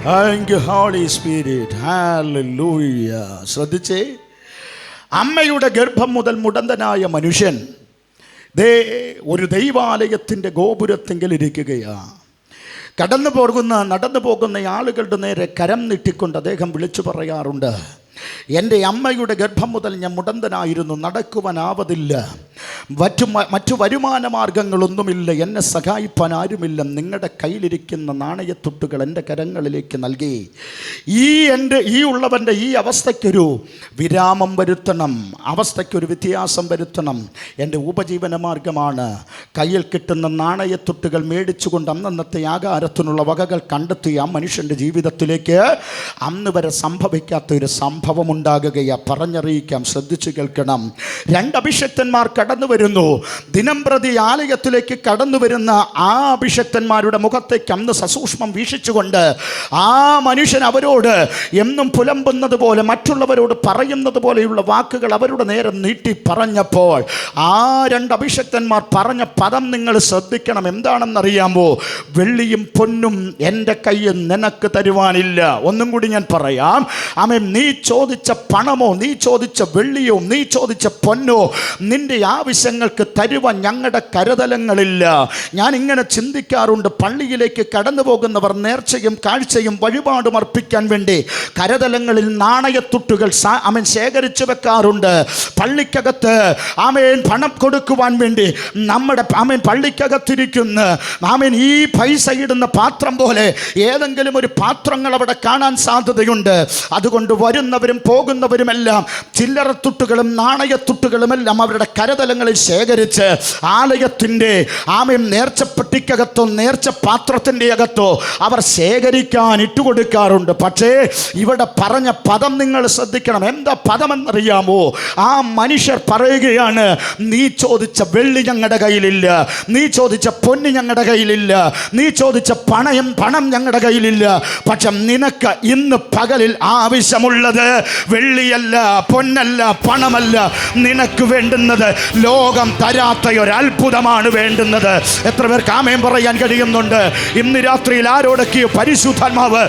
Thank you, Holy Spirit. Hallelujah. ശ്രദ്ധിച്ചേ, അമ്മയുടെ ഗർഭം മുതൽ മുടന്തനായ മനുഷ്യൻ ഒരു ദൈവാലയത്തിൻ്റെ ഗോപുരത്തെങ്കിൽ ഇരിക്കുകയാണ്. നടന്നു പോകുന്ന ആളുകളുടെ നേരെ കരം നീട്ടിക്കൊണ്ട് അദ്ദേഹം വിളിച്ചു പറയാറുണ്ട്, എൻ്റെ അമ്മയുടെ ഗർഭം മുതൽ ഞാൻ മുടന്തനായിരുന്നു, നടക്കുവാനാവതില്ല, മറ്റു വരുമാന മാർഗങ്ങളൊന്നുമില്ല, എന്നെ സഹായിപ്പാൻ ആരുമില്ല. നിങ്ങളുടെ കയ്യിലിരിക്കുന്ന നാണയത്തുട്ടുകൾ എൻ്റെ കരങ്ങളിലേക്ക് നൽകി ഈ ഉള്ളവൻ്റെ ഈ അവസ്ഥയ്ക്കൊരു വിരാമം വരുത്തണം, അവസ്ഥയ്ക്കൊരു വ്യത്യാസം വരുത്തണം. എൻ്റെ ഉപജീവന മാർഗമാണ്. കയ്യിൽ കിട്ടുന്ന നാണയത്തുട്ടുകൾ മേടിച്ചുകൊണ്ട് അന്നത്തെ ആകാരത്തിനുള്ള വകകൾ കണ്ടെത്തി ആ മനുഷ്യൻ്റെ ജീവിതത്തിലേക്ക് അന്ന് വരെ സംഭവിക്കാത്തൊരു സംഭവം ഉണ്ടാകുകയാണ്. പറഞ്ഞറിയിക്കാം, ശ്രദ്ധിച്ചു കേൾക്കണം. രണ്ട് അഭിഷക്തന്മാർ കടന്നു വരുന്നു. ദിനംപ്രതി ആലയത്തിലേക്ക് കടന്നു വരുന്ന ആ അഭിഷക്തന്മാരുടെ മുഖത്തേക്ക് അന്ന് സസൂക്ഷ്മം വീക്ഷിച്ചുകൊണ്ട് ആ മനുഷ്യൻ അവരോട് എന്നും പുലമ്പുന്നത് പോലെ, മറ്റുള്ളവരോട് പറയുന്നത് പോലെയുള്ള വാക്കുകൾ അവരുടെ നേരെ നീട്ടി പറഞ്ഞപ്പോൾ ആ രണ്ട് അഭിഷക്തന്മാർ പറഞ്ഞ പദം നിങ്ങൾ ശ്രദ്ധിക്കണം. എന്താണെന്നറിയാമോ? വെള്ളിയും പൊന്നും എൻ്റെ കയ്യിൽ നിനക്ക് തരുവാനില്ല. ഒന്നും കൂടി ഞാൻ പറയാം. ആമേൻ. നീ ചോദിച്ച പണമോ, നീ ചോദിച്ച വെള്ളിയോ, നീ ചോദിച്ച പൊന്നോ നിന്റെ ആവശ്യങ്ങൾക്ക് തരുവാൻ ഞങ്ങളുടെ കരുതലങ്ങളില്ല. ഞാൻ ഇങ്ങനെ ചിന്തിക്കാറുണ്ട്. പള്ളിയിലേക്ക് കടന്നു പോകുന്നവർ നേർച്ചയും കാഴ്ചയും വഴിപാടും അർപ്പിക്കാൻ വേണ്ടി കരതലങ്ങളിൽ നാണയത്തുട്ടുകൾ ശേഖരിച്ചു വെക്കാറുണ്ട്. പള്ളിക്കകത്ത് പണം കൊടുക്കുവാൻ വേണ്ടി നമ്മുടെ പള്ളിക്കകത്തിരിക്കുന്ന ഈ പൈസ ഇടുന്ന പാത്രം പോലെ ഏതെങ്കിലും ഒരു പാത്രങ്ങൾ അവിടെ കാണാൻ സാധ്യതയുണ്ട്. അതുകൊണ്ട് വരുന്നവരും പോകുന്നവരുമെല്ലാം ചില്ലറത്തുട്ടുകളും നാണയത്തുട്ടുകളുമെല്ലാം അവരുടെ കരതലങ്ങളിൽ ശേഖരിച്ച് ആലയത്തിൻ്റെ നേർച്ചപ്പെട്ടിക്കകത്തോ നേർച്ച പാത്രത്തിൻ്റെ അകത്തോ അവർ ശേഖരിക്കാൻ ഇട്ടുകൊടുക്കാറുണ്ട്. പക്ഷേ ഇവിടെ പറഞ്ഞ പദം നിങ്ങൾ ശ്രദ്ധിക്കണം. എന്താ പദമെന്നറിയാമോ? ആ മനുഷ്യർ പറയുകയാണ്, നീ ചോദിച്ച വെള്ളി ഞങ്ങളുടെ കയ്യിലില്ല, നീ ചോദിച്ച പൊന്ന് ഞങ്ങളുടെ കയ്യിലില്ല, നീ ചോദിച്ച പണം ഞങ്ങളുടെ കയ്യിലില്ല. പക്ഷെ നിനക്ക് ഇന്ന് പകലിൽ ആവശ്യമുള്ളത് വെള്ളിയല്ല, പൊന്നല്ല, പണമല്ല. നിനക്ക് വേണ്ടുന്നത് ലോകം തരാത്ത ഒരു അത്ഭുതമാണ് വേണ്ടുന്നത്. എത്ര പേർക്ക് ആമേൻ പറയാൻ കഴിയുന്നുണ്ട്? ഇന്ന് രാത്രിയിൽ ആരോടൊക്കെയോ പരിശുദ്ധാത്മാവ്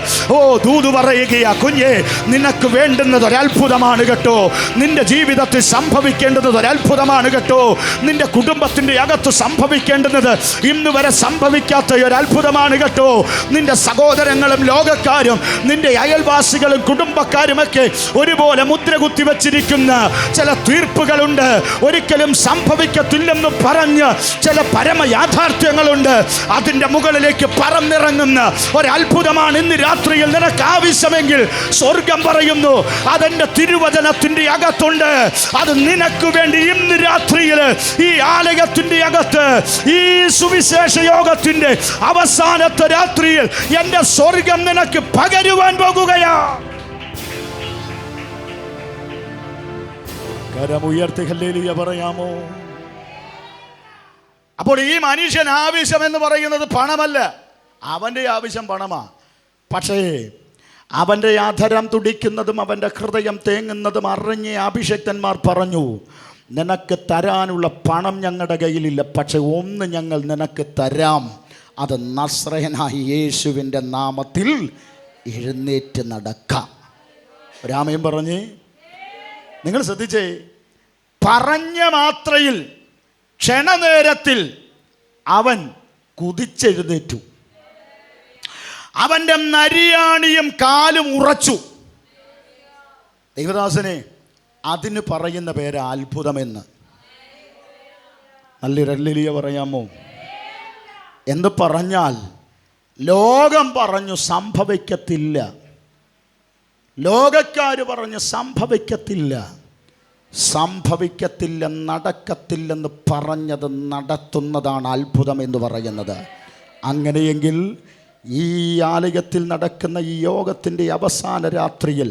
ദൂത് പറയുകയാ, കുഞ്ഞേ നിനക്ക് വേണ്ടുന്നത് ഒരത്ഭുതമാണ് കേട്ടോ. നിന്റെ ജീവിതത്തിൽ സംഭവിക്കേണ്ടുന്നത് ഒരത്ഭുതമാണ് കേട്ടോ. നിന്റെ കുടുംബത്തിൻ്റെ അകത്ത് സംഭവിക്കേണ്ടുന്നത് ഇന്ന് വരെ സംഭവിക്കാത്ത ഒരു അത്ഭുതമാണ് കേട്ടോ. നിന്റെ സഹോദരങ്ങളും ലോകക്കാരും നിന്റെ അയൽവാസികളും കുടുംബക്കാരുമൊക്കെ ഒരുപോലെ മുദ്ര കുത്തി വച്ചിരിക്കുന്ന ചില തീർപ്പുകളുണ്ട്. ഒരിക്കലും സംഭവിക്കത്തില്ലെന്ന് പറഞ്ഞ് ചില പരമ യാഥാർത്ഥ്യങ്ങളുണ്ട്. അതിൻ്റെ മുകളിലേക്ക് പറന്നിറങ്ങുന്ന ഒരത്ഭുതമാണ് ഇന്ന് രാത്രിയിൽ നിനക്ക് ആവശ്യമെങ്കിൽ സ്വർഗം പറയുന്നു അതെൻ്റെ തിരുവചനത്തിൻ്റെ അകത്തുണ്ട്. അത് നിനക്ക് വേണ്ടി ഇന്ന് രാത്രിയിൽ ഈ ആലയത്തിൻ്റെ അകത്ത് ഈ സുവിശേഷ യോഗത്തിൻ്റെ അവസാനത്തെ രാത്രിയിൽ എൻ്റെ സ്വർഗം നിനക്ക് പകരുവാൻ പോകുകയാ. കരമുയർത്തി ഹല്ലേലൂയ പറയാമോ? അപ്പോൾ ഈ മനുഷ്യൻ ആവശ്യം എന്ന് പറയുന്നത് പണമല്ല, അവൻ്റെ ആവശ്യം പണമാ. പക്ഷേ അവൻ്റെ അധരം തുടിക്കുന്നതും അവൻ്റെ ഹൃദയം തേങ്ങുന്നതും അറിഞ്ഞ അഭിഷക്തന്മാർ പറഞ്ഞു, നിനക്ക് തരാനുള്ള പണം ഞങ്ങളുടെ കയ്യിലില്ല, പക്ഷെ ഒന്ന് ഞങ്ങൾ നിനക്ക് തരാം. അത് നസ്രയനായ യേശുവിൻ്റെ നാമത്തിൽ എഴുന്നേറ്റ് നടക്കാം. രാമയും പറഞ്ഞ്, നിങ്ങൾ ശ്രദ്ധിച്ചേ, പറഞ്ഞ മാത്രയിൽ ക്ഷണനേരത്തിൽ അവൻ കുതിച്ചെഴുന്നേറ്റു. അവൻ്റെ നരിയാണിയും കാലും ഉറച്ചു. ദൈവദാസനെ, അതിന് പറയുന്ന പേര് അത്ഭുതമെന്ന്. നല്ലൊരു ഹല്ലേലൂയ പറയാമോ? എന്ന് പറഞ്ഞാൽ ലോകം പറഞ്ഞു സംഭവിക്കത്തില്ല, ലോകക്കാർ പറഞ്ഞു സംഭവിക്കത്തില്ല, സംഭവിക്കത്തില്ല, നടക്കത്തില്ലെന്ന് പറഞ്ഞത് നടത്തുന്നതാണ് അത്ഭുതം എന്ന് പറയുന്നത്. അങ്ങനെയെങ്കിൽ ഈ ആലയത്തിൽ നടക്കുന്ന ഈ യോഗത്തിൻ്റെ അവസാന രാത്രിയിൽ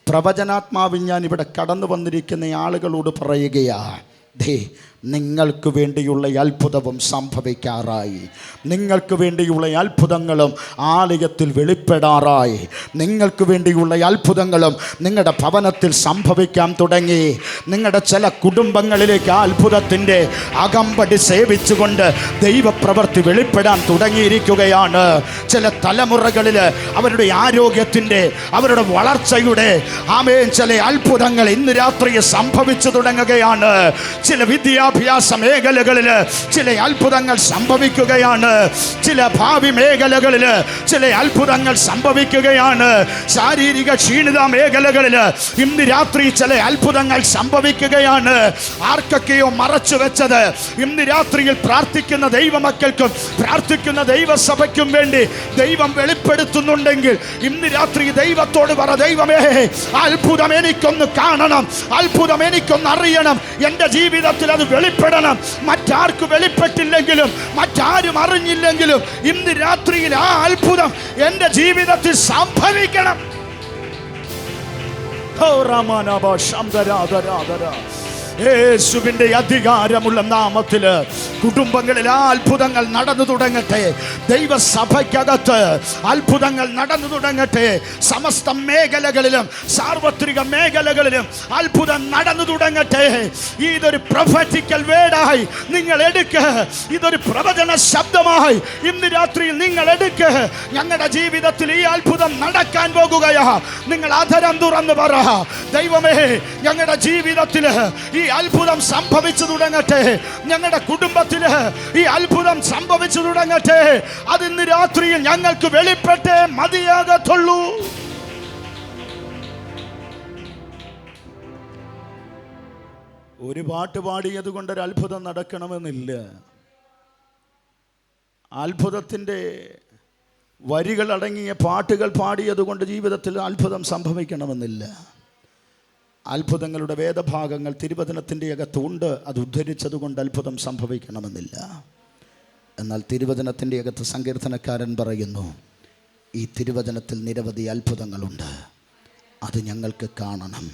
പ്രവചനാത്മാവിൽ ഞാൻ ഇവിടെ കടന്നു വന്നിരിക്കുന്ന ആളുകളോട് പറയുകയാണ്, ദേ നിങ്ങൾക്ക് വേണ്ടിയുള്ള അത്ഭുതവും സംഭവിക്കാറായി. നിങ്ങൾക്ക് വേണ്ടിയുള്ള അത്ഭുതങ്ങളും ആലയത്തിൽ വെളിപ്പെടാറായി. നിങ്ങൾക്ക് വേണ്ടിയുള്ള അത്ഭുതങ്ങളും നിങ്ങളുടെ ഭവനത്തിൽ സംഭവിക്കാൻ തുടങ്ങി. നിങ്ങളുടെ ചില കുടുംബങ്ങളിലേക്ക് ആ അത്ഭുതത്തിൻ്റെ അകമ്പടി സേവിച്ചുകൊണ്ട് ദൈവപ്രവൃത്തി വെളിപ്പെടാൻ തുടങ്ങിയിരിക്കുകയാണ്. ചില തലമുറകളിൽ അവരുടെ ആരോഗ്യത്തിൻ്റെ, അവരുടെ വളർച്ചയുടെ ചില അത്ഭുതങ്ങൾ ഇന്ന് രാത്രി സംഭവിച്ചു തുടങ്ങുകയാണ്. ചില വിദ്യാഭ്യാസ മേഖലകളിൽ ചില അത്ഭുതങ്ങൾ സംഭവിക്കുകയാണ്. ചില ഭാവി മേഖലകളിൽ ചില അത്ഭുതങ്ങൾ സംഭവിക്കുകയാണ്. ശാരീരിക ക്ഷീണിത മേഖലകളിൽ ഇന്ന് രാത്രി ചില അത്ഭുതങ്ങൾ സംഭവിക്കുകയാണ്. ആർക്കൊക്കെയോ മറച്ചു വെച്ചത് ഇന്ന് രാത്രിയിൽ പ്രാർത്ഥിക്കുന്ന ദൈവമക്കൾക്കും പ്രാർത്ഥിക്കുന്ന ദൈവസഭയ്ക്കും വേണ്ടി ദൈവം വെളിപ്പെടുത്തുന്നുണ്ടെങ്കിൽ ഇന്ന് രാത്രി ദൈവത്തോട് പറ, ദൈവമേ അത്ഭുതം എനിക്കൊന്ന് കാണണം, അത്ഭുതം എനിക്കൊന്ന് അറിയണം, എൻ്റെ ജീവിതത്തിൽ അത് വെളിപ്പെടണം. മറ്റാർക്ക് വെളിപ്പെട്ടില്ലെങ്കിലും മറ്റാരും അറിഞ്ഞില്ലെങ്കിലും ഇന്ന് രാത്രിയിൽ ആ അത്ഭുതം എൻ്റെ ജീവിതത്തിൽ സംഭവിക്കണം. യേശുവിൻ്റെ അധികാരമുള്ള നാമത്തിൽ കുടുംബങ്ങളിൽ അത്ഭുതങ്ങൾ നടന്നു തുടങ്ങട്ടെ. ദൈവസഭയ്ക്കകത്ത് അത്ഭുതങ്ങൾ നടന്നു തുടങ്ങട്ടെ. സമസ്ത മേഖലകളിലും സാർവത്രിക മേഖലകളിലും അത്ഭുതം നടന്നു തുടങ്ങട്ടെ. ഇതൊരു പ്രൊഫറ്റിക്കൽ വേർഡായി നിങ്ങൾ എടുക്കുക. ഇതൊരു പ്രവചന ശബ്ദമായി ഇന്ന് രാത്രിയിൽ നിങ്ങൾ എടുക്കുക. ഞങ്ങളുടെ ജീവിതത്തിൽ ഈ അത്ഭുതം നടക്കാൻ പോകുകയാ. നിങ്ങൾ അധരം തുറന്ന് പറ, ദൈവമേ, ഞങ്ങളുടെ ജീവിതത്തിൽ ഈ അത്ഭുതം സംഭവിച്ചു തുടങ്ങട്ടെ. ഞങ്ങളുടെ കുടുംബത്തിൽ ഈ അത്ഭുതം സംഭവിച്ചു തുടങ്ങട്ടെ. അതിന്ന് രാത്രിയിൽ ഞങ്ങൾക്ക് വെളിപ്പെട്ടേ മതിയാകത്തുള്ളൂ. ഒരു പാട്ട് പാടിയത് കൊണ്ടൊരു അത്ഭുതം നടക്കണമെന്നില്ല. അത്ഭുതത്തിൻ്റെ വരികൾ അടങ്ങിയ പാട്ടുകൾ പാടിയത് കൊണ്ട് ജീവിതത്തിൽ അത്ഭുതം സംഭവിക്കണമെന്നില്ല. അത്ഭുതങ്ങളുടെ വേദഭാഗങ്ങൾ തിരുവചനത്തിൻ്റെ അകത്തുണ്ട്. അത് ഉദ്ധരിച്ചതുകൊണ്ട് അത്ഭുതം സംഭവിക്കണമെന്നില്ല. എന്നാൽ തിരുവചനത്തിൻ്റെ അകത്ത് സങ്കീർത്തനക്കാരൻ പറയുന്നു, ഈ തിരുവചനത്തിൽ നിരവധി അത്ഭുതങ്ങളുണ്ട്. അത് ഞങ്ങൾക്ക് കാണണം,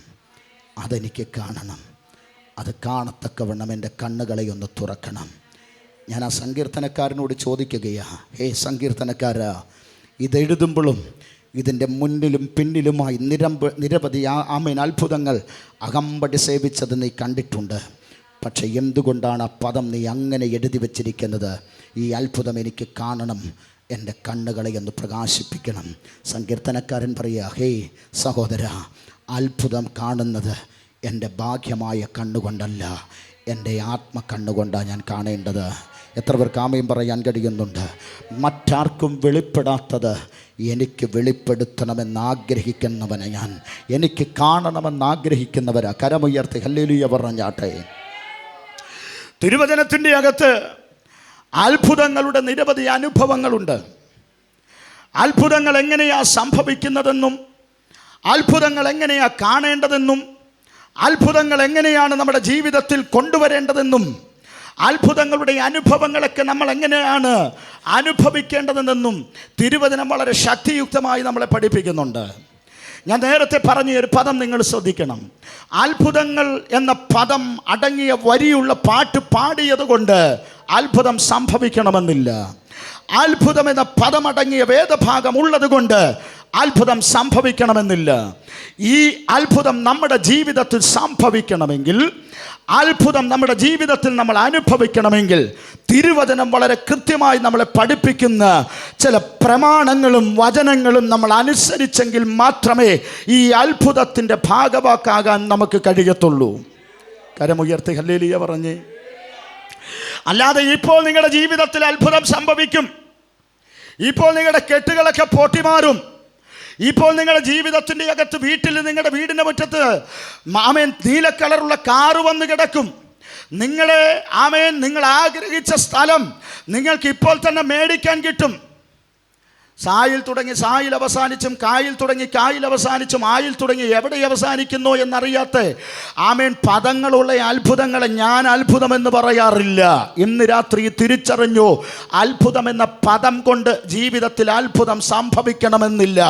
അതെനിക്ക് കാണണം. അത് കാണത്തക്കവണ്ണം എൻ്റെ കണ്ണുകളെ ഒന്ന് തുറക്കണം. ഞാൻ ആ സങ്കീർത്തനക്കാരനോട് ചോദിക്കുകയാ, ഹേ സങ്കീർത്തനക്കാരാ, ഇതെഴുതുമ്പോഴും ഇതിൻ്റെ മുന്നിലും പിന്നിലുമായി നിരവധി അത്ഭുതങ്ങൾ അകമ്പടി സേവിച്ചത് നീ കണ്ടിട്ടുണ്ട്. പക്ഷെ എന്തുകൊണ്ടാണ് ആ പദം നീ അങ്ങനെ എഴുതി വച്ചിരിക്കുന്നത്? ഈ അത്ഭുതം എനിക്ക് കാണണം, എൻ്റെ കണ്ണുകളെ ഒന്ന് പ്രകാശിപ്പിക്കണം. സങ്കീർത്തനക്കാരൻ പറയുക, ഹേ സഹോദര, അത്ഭുതം കാണുന്നത് എൻ്റെ ഭാഗ്യമായ കണ്ണുകൊണ്ടല്ല, എൻ്റെ ആത്മകണ്ണുകൊണ്ടാണ് ഞാൻ കാണേണ്ടത്. എത്ര പേർക്ക് ആമയും പറയാൻ കഴിയുന്നുണ്ട്? മറ്റാർക്കും വെളിപ്പെടാത്തത് എനിക്ക് വെളിപ്പെടുത്തണമെന്ന് ആഗ്രഹിക്കുന്നവനെ ഞാൻ, എനിക്ക് കാണണമെന്ന് ആഗ്രഹിക്കുന്നവരാ. കരമുയർത്തി ഹല്ലേലൂയ പറഞ്ഞാട്ടെ. തിരുവചനത്തിൻ്റെ അകത്ത് അത്ഭുതങ്ങളുടെ നിരവധി അനുഭവങ്ങളുണ്ട്. അത്ഭുതങ്ങൾ എങ്ങനെയാ സംഭവിക്കുന്നതെന്നും അത്ഭുതങ്ങൾ എങ്ങനെയാ കാണേണ്ടതെന്നും അത്ഭുതങ്ങൾ എങ്ങനെയാണ് നമ്മുടെ ജീവിതത്തിൽ കൊണ്ടുവരേണ്ടതെന്നും അത്ഭുതങ്ങളുടെ അനുഭവങ്ങളൊക്കെ നമ്മൾ എങ്ങനെയാണ് അനുഭവിക്കേണ്ടതെന്നും തിരുവചനം വളരെ ശക്തിയുക്തമായി നമ്മളെ പഠിപ്പിക്കുന്നുണ്ട്. ഞാൻ നേരത്തെ പറഞ്ഞ ഒരു പദം നിങ്ങൾ ശ്രദ്ധിക്കണം. അത്ഭുതങ്ങൾ എന്ന പദം അടങ്ങിയ വരിയുള്ള പാട്ട് പാടിയത് കൊണ്ട് അത്ഭുതം സംഭവിക്കണമെന്നില്ല. അത്ഭുതം എന്ന പദമടങ്ങിയ വേദഭാഗം ഉള്ളത് കൊണ്ട് അത്ഭുതം സംഭവിക്കണമെന്നില്ല. ഈ അത്ഭുതം നമ്മുടെ ജീവിതത്തിൽ സംഭവിക്കണമെങ്കിൽ, അത്ഭുതം നമ്മുടെ ജീവിതത്തിൽ നമ്മൾ അനുഭവിക്കണമെങ്കിൽ തിരുവചനം വളരെ കൃത്യമായി നമ്മളെ പഠിപ്പിക്കുന്ന ചില പ്രമാണങ്ങളും വചനങ്ങളും നമ്മൾ അനുസരിച്ചെങ്കിൽ മാത്രമേ ഈ അത്ഭുതത്തിൻ്റെ ഭാഗവാക്കാകാൻ നമുക്ക് കഴിയത്തുള്ളൂ. കരമുയർത്തി ഹല്ലേലൂയ പറഞ്ഞേ. അല്ലാതെ ഇപ്പോൾ നിങ്ങളുടെ ജീവിതത്തിൽ അത്ഭുതം സംഭവിക്കും, ഇപ്പോൾ നിങ്ങളുടെ കെട്ടുകളൊക്കെ പൊട്ടിമാറും, ഇപ്പോൾ നിങ്ങളുടെ ജീവിതത്തിൻ്റെ അകത്ത് വീട്ടിൽ നിങ്ങളുടെ വീടിൻ്റെ മുറ്റത്ത് നീല കളറുള്ള കാറ് വന്ന് കിടക്കും. നിങ്ങൾ ആഗ്രഹിച്ച സ്ഥലം നിങ്ങൾക്ക് ഇപ്പോൾ തന്നെ മേടിക്കാൻ കിട്ടും. സായിൽ തുടങ്ങി സായിൽ അവസാനിച്ചും കായിൽ തുടങ്ങി കായിൽ അവസാനിച്ചും ആയിൽ തുടങ്ങി എവിടെ അവസാനിക്കുന്നു എന്നറിയാത്ത പദങ്ങളുള്ള അത്ഭുതങ്ങളെ ഞാൻ അത്ഭുതമെന്ന് പറയാറില്ല. ഇന്ന് രാത്രി തിരിച്ചറിഞ്ഞു, അത്ഭുതം എന്ന പദം കൊണ്ട് ജീവിതത്തിൽ അത്ഭുതം സംഭവിക്കണമെന്നില്ല.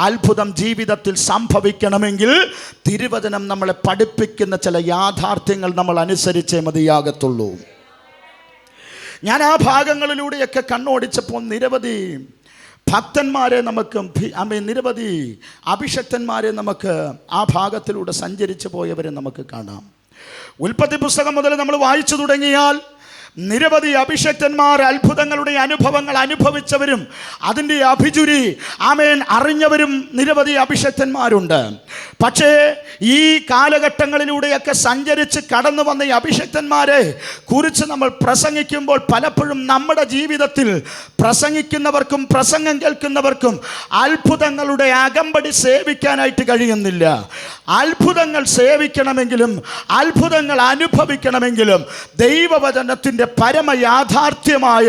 അത്ഭുതം ജീവിതത്തിൽ സംഭവിക്കണമെങ്കിൽ തിരുവചനം നമ്മളെ പഠിപ്പിക്കുന്ന ചില യാഥാർത്ഥ്യങ്ങൾ നമ്മൾ അനുസരിച്ചേ മതിയാകത്തുള്ളൂ. ഞാൻ ആ ഭാഗങ്ങളിലൂടെയൊക്കെ കണ്ണോടിച്ചപ്പോൾ നിരവധി ഭക്തന്മാരെ നമുക്ക് നിരവധി അഭിഷക്തന്മാരെ നമുക്ക് ആ ഭാഗത്തിലൂടെ സഞ്ചരിച്ചു പോയവരെ നമുക്ക് കാണാം. ഉൽപ്പത്തി പുസ്തകം മുതൽ നമ്മൾ വായിച്ചു തുടങ്ങിയാൽ നിരവധി അഭിഷക്തന്മാർ അത്ഭുതങ്ങളുടെ അനുഭവങ്ങൾ അനുഭവിച്ചവരും അതിൻ്റെ അഭിചുരി അറിഞ്ഞവരും നിരവധി അഭിഷക്തന്മാരുണ്ട്. പക്ഷേ ഈ കാലഘട്ടങ്ങളിലൂടെയൊക്കെ സഞ്ചരിച്ച് കടന്നു വന്ന ഈ അഭിഷക്തന്മാരെ കുറിച്ച് നമ്മൾ പ്രസംഗിക്കുമ്പോൾ പലപ്പോഴും നമ്മുടെ ജീവിതത്തിൽ പ്രസംഗിക്കുന്നവർക്കും പ്രസംഗം കേൾക്കുന്നവർക്കും അത്ഭുതങ്ങളുടെ അകമ്പടി സേവിക്കാനായിട്ട് കഴിയുന്നില്ല. അത്ഭുതങ്ങൾ സേവിക്കണമെങ്കിലും അത്ഭുതങ്ങൾ അനുഭവിക്കണമെങ്കിലും ദൈവവചനത്തിൻ്റെ പരമയാഥാർത്ഥ്യമായ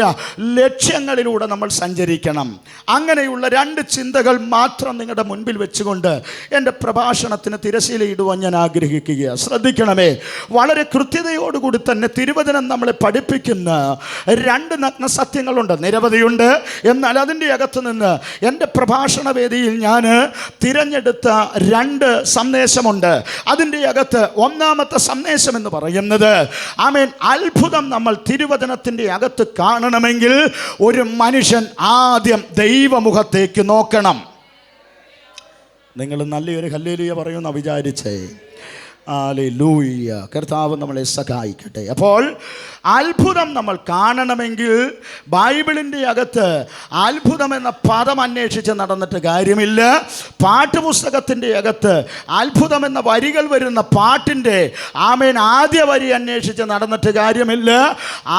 ലക്ഷ്യങ്ങളിലൂടെ നമ്മൾ സഞ്ചരിക്കണം. അങ്ങനെയുള്ള രണ്ട് ചിന്തകൾ മാത്രം നിങ്ങളുടെ മുൻപിൽ വെച്ചുകൊണ്ട് എൻ്റെ പ്രഭാഷണത്തിന് തിരശീല തിരശ്ശീലയിടുവാൻ ഞാൻ ആഗ്രഹിക്കുക. ശ്രദ്ധിക്കണമേ, വളരെ കൃത്യതയോടുകൂടി തന്നെ തിരുവചനം നമ്മളെ പഠിപ്പിക്കുന്ന രണ്ട് നഗ്ന സത്യങ്ങളുണ്ട്, നിരവധിയുണ്ട്. എന്നാൽ അതിൻ്റെ അകത്ത് നിന്ന് എൻ്റെ പ്രഭാഷണ വേദിയിൽ ഞാൻ തിരഞ്ഞെടുത്ത രണ്ട് സന്ദേശമുണ്ട്. അതിൻ്റെ അകത്ത് ഒന്നാമത്തെ സന്ദേശം എന്ന് പറയുന്നത്, ആമേൻ, അത്ഭുതം നമ്മൾ തിരുവചനത്തിൻ്റെ അകത്ത് കാണണമെങ്കിൽ ഒരു മനുഷ്യൻ ആദ്യം ദൈവമുഖത്തേക്ക് നോക്കണം. നിങ്ങൾ നല്ലൊരു ഹല്ലേലൂയ പറയുമെന്ന് വിചാരിച്ചേ. ഹല്ലേലൂയ. കർത്താവ് നമ്മളെ സഹായിക്കട്ടെ. അപ്പോൾ അത്ഭുതം നമ്മൾ കാണണമെങ്കിൽ ബൈബിളിൻ്റെ അകത്ത് അത്ഭുതം എന്ന പദം അന്വേഷിച്ച് നടന്നിട്ട് കാര്യമില്ല. പാട്ടുപുസ്തകത്തിൻ്റെ അകത്ത് അത്ഭുതം എന്ന വരികൾ വരുന്ന പാട്ടിൻ്റെ ആമേൻ ആദ്യ വരി അന്വേഷിച്ച് നടന്നിട്ട് കാര്യമില്ല.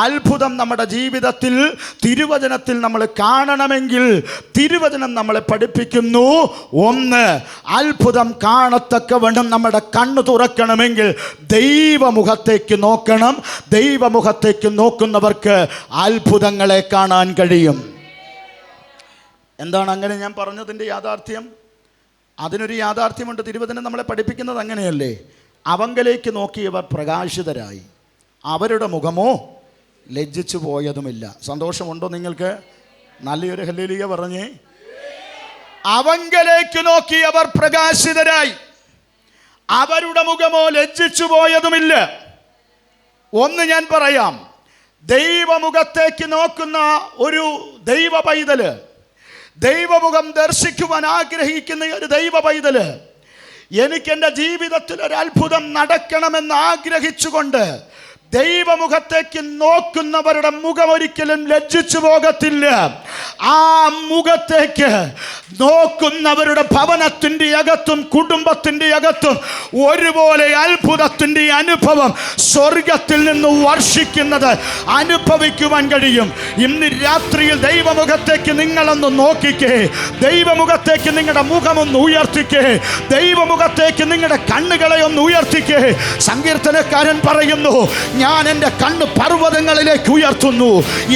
അത്ഭുതം നമ്മുടെ ജീവിതത്തിൽ തിരുവചനത്തിൽ നമ്മൾ കാണണമെങ്കിൽ തിരുവചനം നമ്മളെ പഠിപ്പിക്കുന്നു, ഒന്ന്, അത്ഭുതം കാണത്തക്കവണ്ണം നമ്മുടെ കണ്ണ് തുറക്കണമെങ്കിൽ ദൈവമുഖത്തേക്ക് നോക്കണം. ദൈവമുഖത്തേക്ക് നോക്കുന്നവർക്ക് അത്ഭുതങ്ങളെ കാണാൻ കഴിയും. എന്താണ് അങ്ങനെ ഞാൻ പറഞ്ഞതിൻ്റെ യാഥാർത്ഥ്യം? അതിനൊരു യാഥാർത്ഥ്യമുണ്ട്. തിരുവചനം നമ്മളെ പഠിപ്പിക്കുന്നത് അങ്ങനെയല്ലേ? അവങ്കലേക്ക് നോക്കിയവർ പ്രകാശിതരായി, അവരുടെ മുഖമോ ലജ്ജിച്ചു പോയതുമില്ല. സന്തോഷമുണ്ടോ നിങ്ങൾക്ക്? നല്ലൊരു ഹല്ലേലൂയ പറഞ്ഞേ. അവങ്കലേക്ക് നോക്കിയവർ പ്രകാശിതരായി, അവരുടെ മുഖമോ ലജ്ജിച്ചു പോയതുമില്ല. ഒന്ന് ഞാൻ പറയാം, ദൈവമുഖത്തേക്ക് നോക്കുന്ന ഒരു ദൈവ പൈതല്, ദൈവമുഖം ദർശിക്കുവാൻ ആഗ്രഹിക്കുന്ന ഒരു ദൈവ പൈതല്, എനിക്കെൻ്റെ ജീവിതത്തിൽ ഒരു അത്ഭുതം നടക്കണമെന്ന് ആഗ്രഹിച്ചുകൊണ്ട് ദൈവമുഖത്തേക്ക് നോക്കുന്നവരുടെ മുഖം ഒരിക്കലും ലജ്ജിച്ചു പോകത്തില്ല. ആ മുഖത്തേക്ക് നോക്കുന്നവരുടെ ഭവനത്തിൻ്റെ അകത്തും കുടുംബത്തിൻ്റെ അകത്തും ഒരുപോലെ അത്ഭുതത്തിൻ്റെ അനുഭവം സ്വർഗത്തിൽ നിന്ന് വർഷിക്കുന്നത് അനുഭവിക്കുവാൻ കഴിയും. ഇന്ന് രാത്രിയിൽ ദൈവമുഖത്തേക്ക് നിങ്ങളൊന്ന് നോക്കിക്കേ. ദൈവമുഖത്തേക്ക് നിങ്ങളുടെ മുഖമൊന്ന് ഉയർത്തിക്കേ. ദൈവമുഖത്തേക്ക് നിങ്ങളുടെ കണ്ണുകളെ ഒന്ന് ഉയർത്തിക്കേ. സങ്കീർത്തനക്കാരൻ പറയുന്നു, ഞാൻ എൻ്റെ കണ്ണ് പർവ്വതങ്ങളിലേക്ക് ഉയർത്തുന്നു,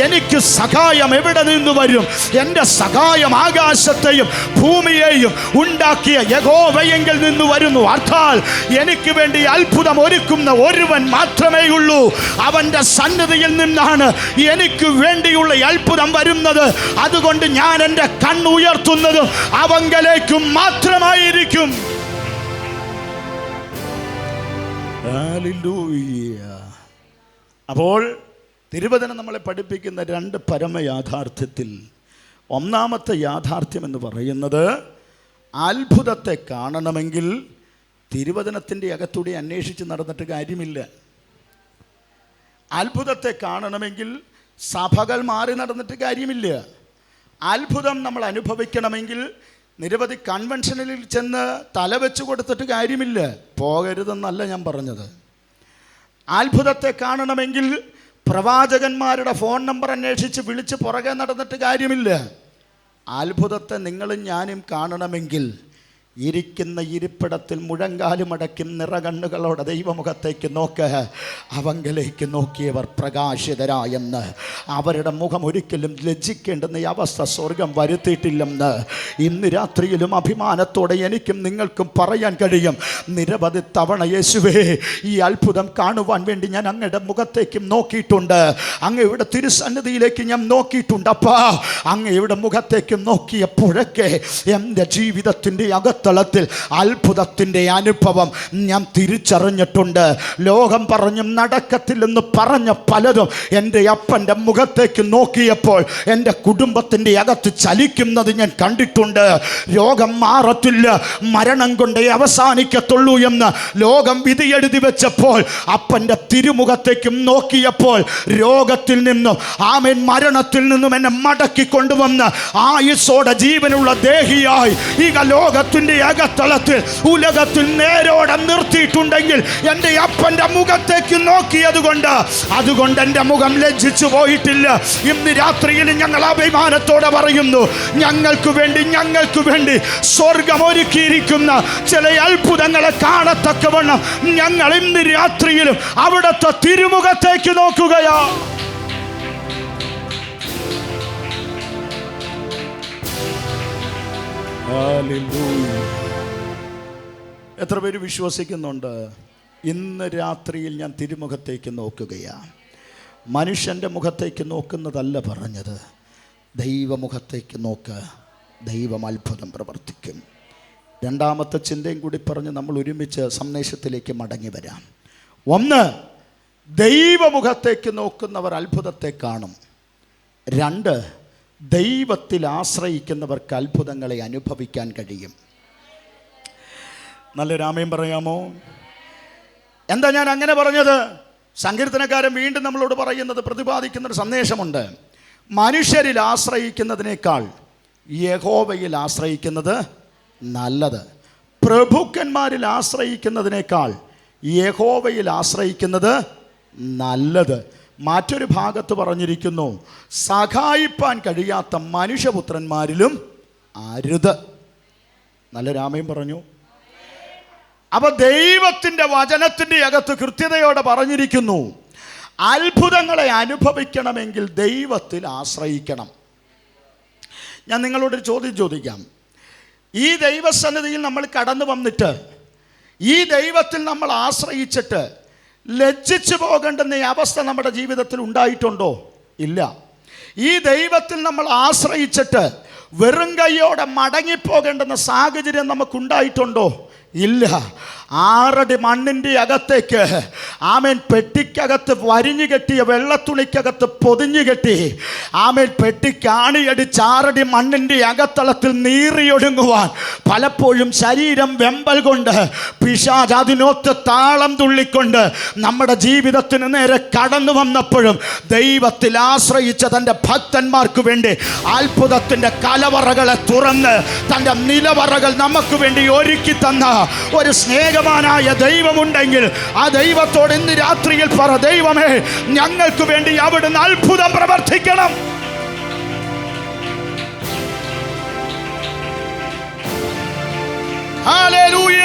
എനിക്ക് സഹായം എവിടെ നിന്ന് വരും? എൻ്റെ സഹായം ആകാശത്തെയും ഭൂമിയെയും ഉണ്ടാക്കിയ യഹോവയെങ്കിൽ നിന്ന് വരുന്നു. അർത്ഥാൽ എനിക്ക് വേണ്ടി അത്ഭുതം ഒരുക്കുന്ന ഒരുവൻ മാത്രമേ ഉള്ളൂ. അവൻ്റെ സന്നിധിയിൽ നിന്നാണ് എനിക്ക് വേണ്ടിയുള്ള അത്ഭുതം വരുന്നത്. അതുകൊണ്ട് ഞാൻ എൻ്റെ കണ്ണ് ഉയർത്തുന്നതും അവങ്കലേക്കും മാത്രമായിരിക്കും. ഹല്ലേലൂയ. അപ്പോൾ തിരുവചനം നമ്മളെ പഠിപ്പിക്കുന്ന രണ്ട് പരമയാഥാർത്ഥ്യത്തിൽ ഒന്നാമത്തെ യാഥാർത്ഥ്യം എന്ന് പറയുന്നത്, അത്ഭുതത്തെ കാണണമെങ്കിൽ തിരുവചനത്തിൻ്റെ അകത്തൂടെ അന്വേഷിച്ച് നടന്നിട്ട് കാര്യമില്ല. അത്ഭുതത്തെ കാണണമെങ്കിൽ സഭകൾ മാറി നടന്നിട്ട് കാര്യമില്ല. അത്ഭുതം നമ്മൾ അനുഭവിക്കണമെങ്കിൽ നിരവധി കൺവെൻഷനിൽ ചെന്ന് തലവെച്ച് കൊടുത്തിട്ട് കാര്യമില്ല. പോകരുതെന്നല്ല ഞാൻ പറഞ്ഞത്. അത്ഭുതത്തെ കാണണമെങ്കിൽ പ്രവാചകന്മാരുടെ ഫോൺ നമ്പർ അന്വേഷിച്ച് വിളിച്ച് പുറകെ നടന്നിട്ട് കാര്യമില്ല. അത്ഭുതത്തെ നിങ്ങളും ഞാനും കാണണമെങ്കിൽ ഇരിക്കുന്ന ഇരിപ്പിടത്തിൽ മുഴങ്കാലുമടക്കും നിറകണ്ണുകളോടെ ദൈവമുഖത്തേക്ക് നോക്ക്. അവങ്കലേക്ക് നോക്കിയവർ പ്രകാശിതരായെന്ന്, അവരുടെ മുഖം ഒരിക്കലും ലജ്ജിക്കേണ്ടെന്ന ഈ അവസ്ഥ സ്വർഗം വരുത്തിയിട്ടില്ലെന്ന് ഇന്ന് രാത്രിയിലും അഭിമാനത്തോടെ എനിക്കും നിങ്ങൾക്കും പറയാൻ കഴിയും. നിരവധി തവണ യേശുവേ, ഈ അത്ഭുതം കാണുവാൻ വേണ്ടി ഞാൻ അങ്ങയുടെ മുഖത്തേക്കും നോക്കിയിട്ടുണ്ട്. അങ്ങയുടെ തിരുസന്നിധിയിലേക്ക് ഞാൻ നോക്കിയിട്ടുണ്ട്. അപ്പാ, അങ്ങയുടെ മുഖത്തേക്കും നോക്കിയപ്പോഴൊക്കെ എൻ്റെ ജീവിതത്തിൻ്റെ തലത്തിൽ അത്ഭുതത്തിൻ്റെ അനുഭവം ഞാൻ തിരിച്ചറിഞ്ഞിട്ടുണ്ട്. ലോകം പറഞ്ഞും നടക്കത്തില്ലെന്ന് പറഞ്ഞ പലതും എൻ്റെ അപ്പൻ്റെ മുഖത്തേക്ക് നോക്കിയപ്പോൾ എൻ്റെ കുടുംബത്തിൻ്റെ അകത്ത് ചലിക്കുന്നത് ഞാൻ കണ്ടിട്ടുണ്ട്. രോഗം മാറത്തില്ല, മരണം കൊണ്ടേ അവസാനിക്കത്തുള്ളൂ എന്ന് ലോകം വിധിയെഴുതി വെച്ചപ്പോൾ അപ്പൻ്റെ തിരുമുഖത്തേക്കും നോക്കിയപ്പോൾ രോഗത്തിൽ നിന്നും ആമേൻ മരണത്തിൽ നിന്നും എന്നെ മടക്കി കൊണ്ടുവന്ന് ആയുസ്സോടെ ജീവനുള്ള ദേഹിയായി ഈ ലോകത്തിൻ്റെ അകത്തളത്തിൽ ഉലകത്തിൽ നേരോടെ നിർത്തിയിട്ടുണ്ടെങ്കിൽ എൻ്റെ അപ്പൻ്റെ മുഖത്തേക്ക് അതുകൊണ്ട് എൻ്റെ മുഖം ലജ്ജിച്ചു പോയിട്ടില്ല. ഇന്ന് രാത്രിയിൽ ഞങ്ങൾ അഭിമാനത്തോടെ പറയുന്നു, ഞങ്ങൾക്ക് വേണ്ടി സ്വർഗം ഒരുക്കിയിരിക്കുന്ന ചില അത്ഭുതങ്ങളെ കാണത്തക്കവണ്ണം ഞങ്ങൾ ഇന്ന് രാത്രിയിലും അവിടുത്തെ തിരുമുഖത്തേക്ക് നോക്കുകയാ. എത്ര പേര് വിശ്വസിക്കുന്നുണ്ട്? ഇന്ന് രാത്രിയിൽ ഞാൻ തിരുമുഖത്തേക്ക് നോക്കുകയാണ്. മനുഷ്യൻ്റെ മുഖത്തേക്ക് നോക്കുന്നതല്ല പറഞ്ഞത്, ദൈവമുഖത്തേക്ക് നോക്ക്, ദൈവം അത്ഭുതം പ്രവർത്തിക്കും. രണ്ടാമത്തെ ചിന്തയും കൂടി പറഞ്ഞ് നമ്മൾ ഒരുമിച്ച് സന്ദേശത്തിലേക്ക് മടങ്ങി വരാം. ഒന്ന്, ദൈവമുഖത്തേക്ക് നോക്കുന്നവർ അത്ഭുതത്തെ കാണും. രണ്ട്, ദൈവത്തിൽ ആശ്രയിക്കുന്നവർക്ക് അത്ഭുതങ്ങളെ അനുഭവിക്കാൻ കഴിയും. നല്ലൊരു ആമേൻ പറയാമോ? എന്താ ഞാൻ അങ്ങനെ പറഞ്ഞത്? സങ്കീർത്തനക്കാരൻ വീണ്ടും നമ്മളോട് പറയുന്നത്, പ്രതിപാദിക്കുന്നൊരു സന്ദേശമുണ്ട്. മനുഷ്യരിൽ ആശ്രയിക്കുന്നതിനേക്കാൾ യഹോവയിൽ ആശ്രയിക്കുന്നത് നല്ലത്. പ്രഭുക്കന്മാരിൽ ആശ്രയിക്കുന്നതിനേക്കാൾ യഹോവയിൽ ആശ്രയിക്കുന്നത് നല്ലത്. മറ്റൊരു ഭാഗത്ത് പറഞ്ഞിരിക്കുന്നു, സഹായിപ്പാൻ കഴിയാത്ത മനുഷ്യപുത്രന്മാരിലും അരുത്. നല്ല രാമയും പറഞ്ഞു. അപ്പൊ ദൈവത്തിൻ്റെ വചനത്തിൻ്റെ അകത്ത് കൃത്യതയോടെ പറഞ്ഞിരിക്കുന്നു, അത്ഭുതങ്ങളെ അനുഭവിക്കണമെങ്കിൽ ദൈവത്തിൽ ആശ്രയിക്കണം. ഞാൻ നിങ്ങളോടൊരു ചോദ്യം ചോദിക്കാം. ഈ ദൈവസന്നിധിയിൽ നമ്മൾ കടന്നു വന്നിട്ട് ഈ ദൈവത്തിൽ നമ്മൾ ആശ്രയിച്ചിട്ട് ലജ്ജിച്ചു പോകേണ്ടുന്ന ഈ അവസ്ഥ നമ്മുടെ ജീവിതത്തിൽ ഉണ്ടായിട്ടുണ്ടോ? ഇല്ല. ഈ ദൈവത്തിൽ നമ്മൾ ആശ്രയിച്ചിട്ട് വെറും കൈയോടെ മടങ്ങിപ്പോകേണ്ടുന്ന സാഹചര്യം നമുക്കുണ്ടായിട്ടുണ്ടോ? ഇല്ല. 6 അടി മണ്ണിൻ്റെ അകത്തേക്ക് ആമേൻ പെട്ടിക്കകത്ത് വരിഞ്ഞു കെട്ടിയ വെള്ളത്തുണിക്കകത്ത് പൊതിഞ്ഞു കെട്ടി ആമേൻ പെട്ടിക്ക് ആണിയടിച്ച് 6 അടി മണ്ണിൻ്റെ അകത്തളത്തിൽ നീറിയൊടുങ്ങുവാൻ പലപ്പോഴും ശരീരം വെമ്പൽ കൊണ്ട് പിശാച് അതിനൊത്ത് താളം തുള്ളിക്കൊണ്ട് നമ്മുടെ ജീവിതത്തിന് നേരെ കടന്നു വന്നപ്പോഴും ദൈവത്തിൽ ആശ്രയിച്ച തൻ്റെ ഭക്തന്മാർക്ക് വേണ്ടി അത്ഭുതത്തിൻ്റെ കലവറകളെ തുറന്ന് തൻ്റെ നിലവറകൾ നമുക്ക് വേണ്ടി ഒരുക്കി തന്ന ഒരു സ്നേഹവാനായ ദൈവമുണ്ടെങ്കിൽ ആ ദൈവത്തോട് ഇന്ന് രാത്രിയിൽ പറ, ദൈവമേ, ഞങ്ങൾക്ക് വേണ്ടി അവിടുന്ന് അത്ഭുതം പ്രവർത്തിക്കണം. ഹല്ലേലൂയ.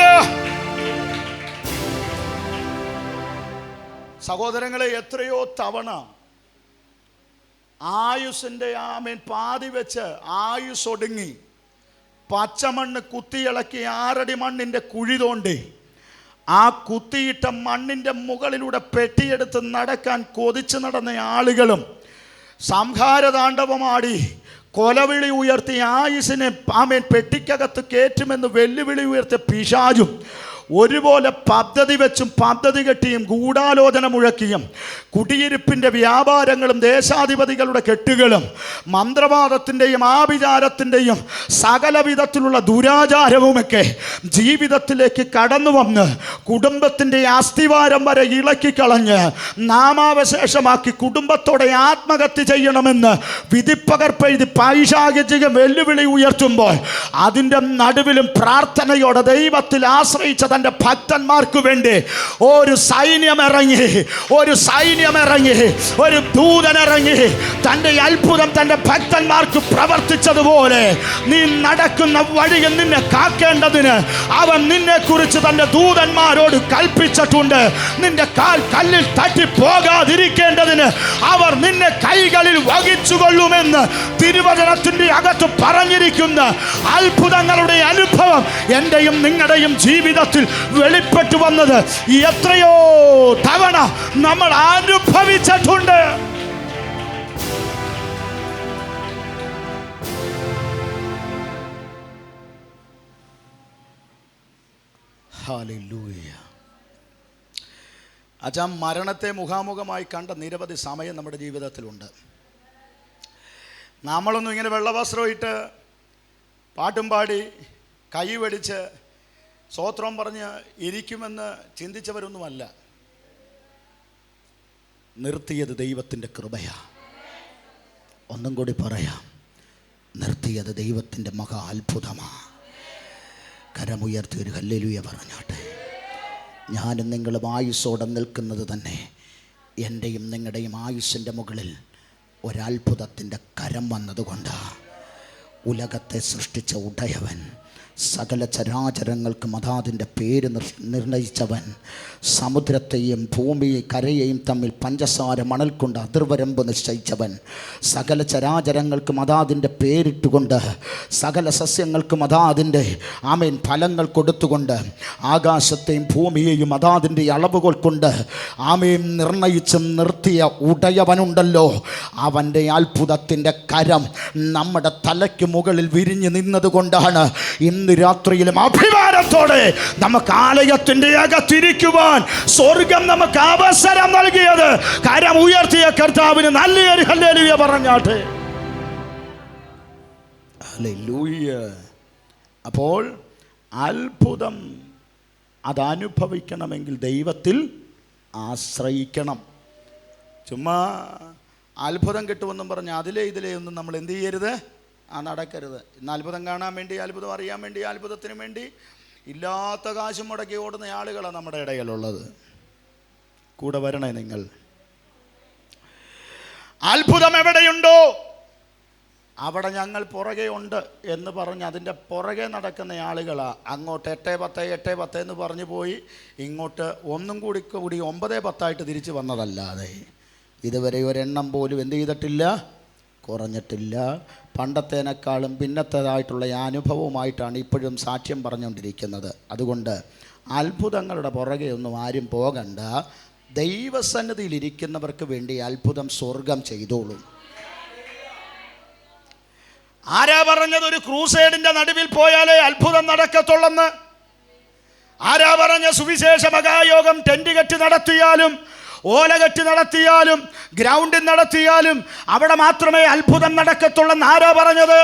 സഹോദരങ്ങളെ, എത്രയോ തവണ ആയുസിൻ്റെ ആമേൻ പാതി വെച്ച് ആയുസ് ഒടുങ്ങി പച്ചമണ്ണ് കുത്തിയിളക്കി 6 അടി മണ്ണിൻ്റെ കുഴി തോണ്ടി ആ കുത്തിയിട്ട മണ്ണിൻ്റെ മുകളിലൂടെ പെട്ടിയെടുത്ത് നടക്കാൻ കൊതിച്ച് നടന്ന ആളുകളും സംഹാരതാണ്ഡവമാടി കൊലവിളി ഉയർത്തി ആയുസിനെ ആമേൻ പെട്ടിക്കകത്ത് കയറ്റുമെന്ന് വെല്ലുവിളി ഉയർത്തിയ പിശാചും ഒരുപോലെ പദ്ധതി വെച്ചും പദ്ധതി കെട്ടിയും ഗൂഢാലോചന മുഴക്കിയും കുടിയിരിപ്പിൻ്റെ വ്യാപാരങ്ങളും ദേശാധിപതികളുടെ കെട്ടുകളും മന്ത്രവാദത്തിൻ്റെയും ആഭിചാരത്തിൻ്റെയും സകല വിധത്തിലുള്ള ദുരാചാരവുമൊക്കെ ജീവിതത്തിലേക്ക് കടന്നു വന്ന് കുടുംബത്തിൻ്റെ അസ്ഥിവാരം വരെ ഇളക്കിക്കളഞ്ഞ് നാമാവശേഷമാക്കി കുടുംബത്തോടെ ആത്മഹത്യ ചെയ്യണമെന്ന് വിധിപ്പകർപ്പെഴുതി പൈശാചിക വെല്ലുവിളി ഉയർത്തുമ്പോൾ അതിൻ്റെ നടുവിലും പ്രാർത്ഥനയോടെ ദൈവത്തിൽ ആശ്രയിച്ച തൻ്റെ ഭക്തന്മാർക്ക് വേണ്ടി ഒരു സൈന്യമിറങ്ങി, ഒരു ദൂതനിറങ്ങി തൻ്റെ അത്ഭുതം തൻ്റെ ഭക്തന്മാർക്ക് പ്രവർത്തിച്ചതുപോലെ നീ നടക്കുന്ന വഴിയിൽ നിന്നെ കാക്കേണ്ടതിന് അവൻ നിന്നെക്കുറിച്ച് തൻ്റെ ദൂതന്മാരോട് കൽപ്പിച്ചിട്ടുണ്ട്. നിന്റെ കാൽ കല്ലിൽ തട്ടി പോകാതിരിക്കേണ്ടതിന് അവർ നിന്നെ കൈകളിൽ വഹിച്ചുകൊള്ളുമെന്ന് തിരുവചനത്തിൻ്റെ അകത്ത് പറഞ്ഞിരിക്കുന്ന അത്ഭുതങ്ങളുടെ അനുഭവം എൻ്റെയും നിങ്ങളുടെയും ജീവിതത്തിൽ വെളിപ്പെട്ടു വന്നത് എത്രയോ തവണ നമ്മൾ അനുഭവിച്ചിട്ടുണ്ട്. ഹല്ലേലൂയ. അച്ഛാ, മരണത്തെ മുഖാമുഖമായി കണ്ട നിരവധി സമയം നമ്മുടെ ജീവിതത്തിലുണ്ട്. നമ്മളൊന്നും ഇങ്ങനെ വെള്ളവസ്ത്രം ഇട്ട് പാട്ടും പാടി കൈ വെടിച്ച് സ്തോത്രം പറഞ്ഞ് ഇരിക്കുമെന്ന് ചിന്തിച്ചവരൊന്നുമല്ല. നിർത്തിയത് ദൈവത്തിൻ്റെ കൃപയാ. ഒന്നും കൂടി പറയാം, നിർത്തിയത് ദൈവത്തിൻ്റെ മഹാ അത്ഭുതമാ. കരമുയർത്തി ഒരു ഹല്ലേലൂയ പറഞ്ഞാട്ടെ. ഞാനും നിങ്ങളും ആയുസ്സോടെ നിൽക്കുന്നത് തന്നെ എൻ്റെയും നിങ്ങളുടെയും ആയുസ്സിൻ്റെ മുകളിൽ ഒരത്ഭുതത്തിൻ്റെ കരം വന്നതുകൊണ്ടാണ്. ഉലകത്തെ സൃഷ്ടിച്ച ഉടയവൻ, സകല ചരാചരങ്ങൾക്കും അതാതിൻ്റെ പേര് നിർണയിച്ചവൻ, സമുദ്രത്തെയും ഭൂമിയെയും കരയെയും തമ്മിൽ പഞ്ചസാര മണൽ കൊണ്ട് അതിർവരമ്പ് നിശ്ചയിച്ചവൻ, സകല ചരാചരങ്ങൾക്കും അതാതിൻ്റെ പേരിട്ടുകൊണ്ട് സകല സസ്യങ്ങൾക്കും അതാതിൻ്റെ ഫലങ്ങൾ കൊടുത്തുകൊണ്ട് ആകാശത്തെയും ഭൂമിയെയും അതാതിൻ്റെ അളവുകൾ കൊണ്ട് നിർണയിച്ചും നിർത്തിയ ഉടയവനുണ്ടല്ലോ, അവൻ്റെ അത്ഭുതത്തിൻ്റെ കരം നമ്മുടെ തലയ്ക്ക് മുകളിൽ വിരിഞ്ഞു നിന്നതുകൊണ്ടാണ് ഇന്ന് രാത്രിയിലും അഭിമാനത്തോടെ നമുക്ക് ആലയത്തിൻ്റെ അകത്തിരിക്കുവാൻ സ്വർഗം നമുക്ക് അവസരം നൽകിയത്. കരം ഉയർത്തിയ കർത്താവിന് നല്ലൊരു ഹല്ലേലൂയ പറഞ്ഞാട്ടെ. ഹല്ലേലൂയ. അപ്പോൾ അത്ഭുതം അതനുഭവിക്കണമെങ്കിൽ ദൈവത്തിൽ ആശ്രയിക്കണം. ചുമ്മാ അത്ഭുതം കിട്ടുമെന്നും പറഞ്ഞ് അതിലേ ഇതിലേ ഒന്നും നമ്മൾ എന്ത് ചെയ്യരുത്, നടക്കരുത്. ഇന്ന് അത്ഭുതം കാണാൻ വേണ്ടി, അത്ഭുതം അറിയാൻ വേണ്ടി, അത്ഭുതത്തിന് വേണ്ടി ഇല്ലാത്ത കാശും മുടക്കി ഓടുന്ന ആളുകളാണ് നമ്മുടെ ഇടയിലുള്ളത്. കൂടെ വരണേ നിങ്ങൾ. അത്ഭുതം എവിടെയുണ്ടോ അവിടെ ഞങ്ങൾ പുറകെ ഉണ്ട് എന്ന് പറഞ്ഞ് അതിൻ്റെ പുറകെ നടക്കുന്ന ആളുകളാണ്. അങ്ങോട്ട് 8-10 എന്ന് പറഞ്ഞു പോയി ഇങ്ങോട്ട് ഒന്നും കൂടി 9-10 തിരിച്ച് വന്നതല്ലാതെ ഇതുവരെ ഒരെണ്ണം പോലും എന്ത് ചെയ്തിട്ടില്ല, കുറഞ്ഞിട്ടില്ല. പണ്ടത്തേനേക്കാളും പിന്നത്തേതായിട്ടുള്ള അനുഭവവുമായിട്ടാണ് ഇപ്പോഴും സാക്ഷ്യം പറഞ്ഞുകൊണ്ടിരിക്കുന്നത്. അതുകൊണ്ട് അത്ഭുതങ്ങളുടെ പുറകെ ഒന്നും ആരും പോകണ്ട. ദൈവസന്നിധിയിലിരിക്കുന്നവർക്ക് വേണ്ടി അത്ഭുതം സ്വർഗം ചെയ്തോളും. ആരാ പറഞ്ഞത് ഒരു ക്രൂസേഡിൻ്റെ നടുവിൽ പോയാലേ അത്ഭുതം നടക്കത്തുള്ളെന്ന്? ആരാ പറഞ്ഞ സുവിശേഷ മഹായോഗം ടെൻറ്റ് കെട്ടി നടത്തിയാലും ഓല കെട്ടി നടത്തിയാലും ഗ്രൗണ്ടിൽ നടത്തിയാലും അവിടെ മാത്രമേ അത്ഭുതം നടക്കത്തുള്ളെന്ന് ആരാ പറഞ്ഞത്?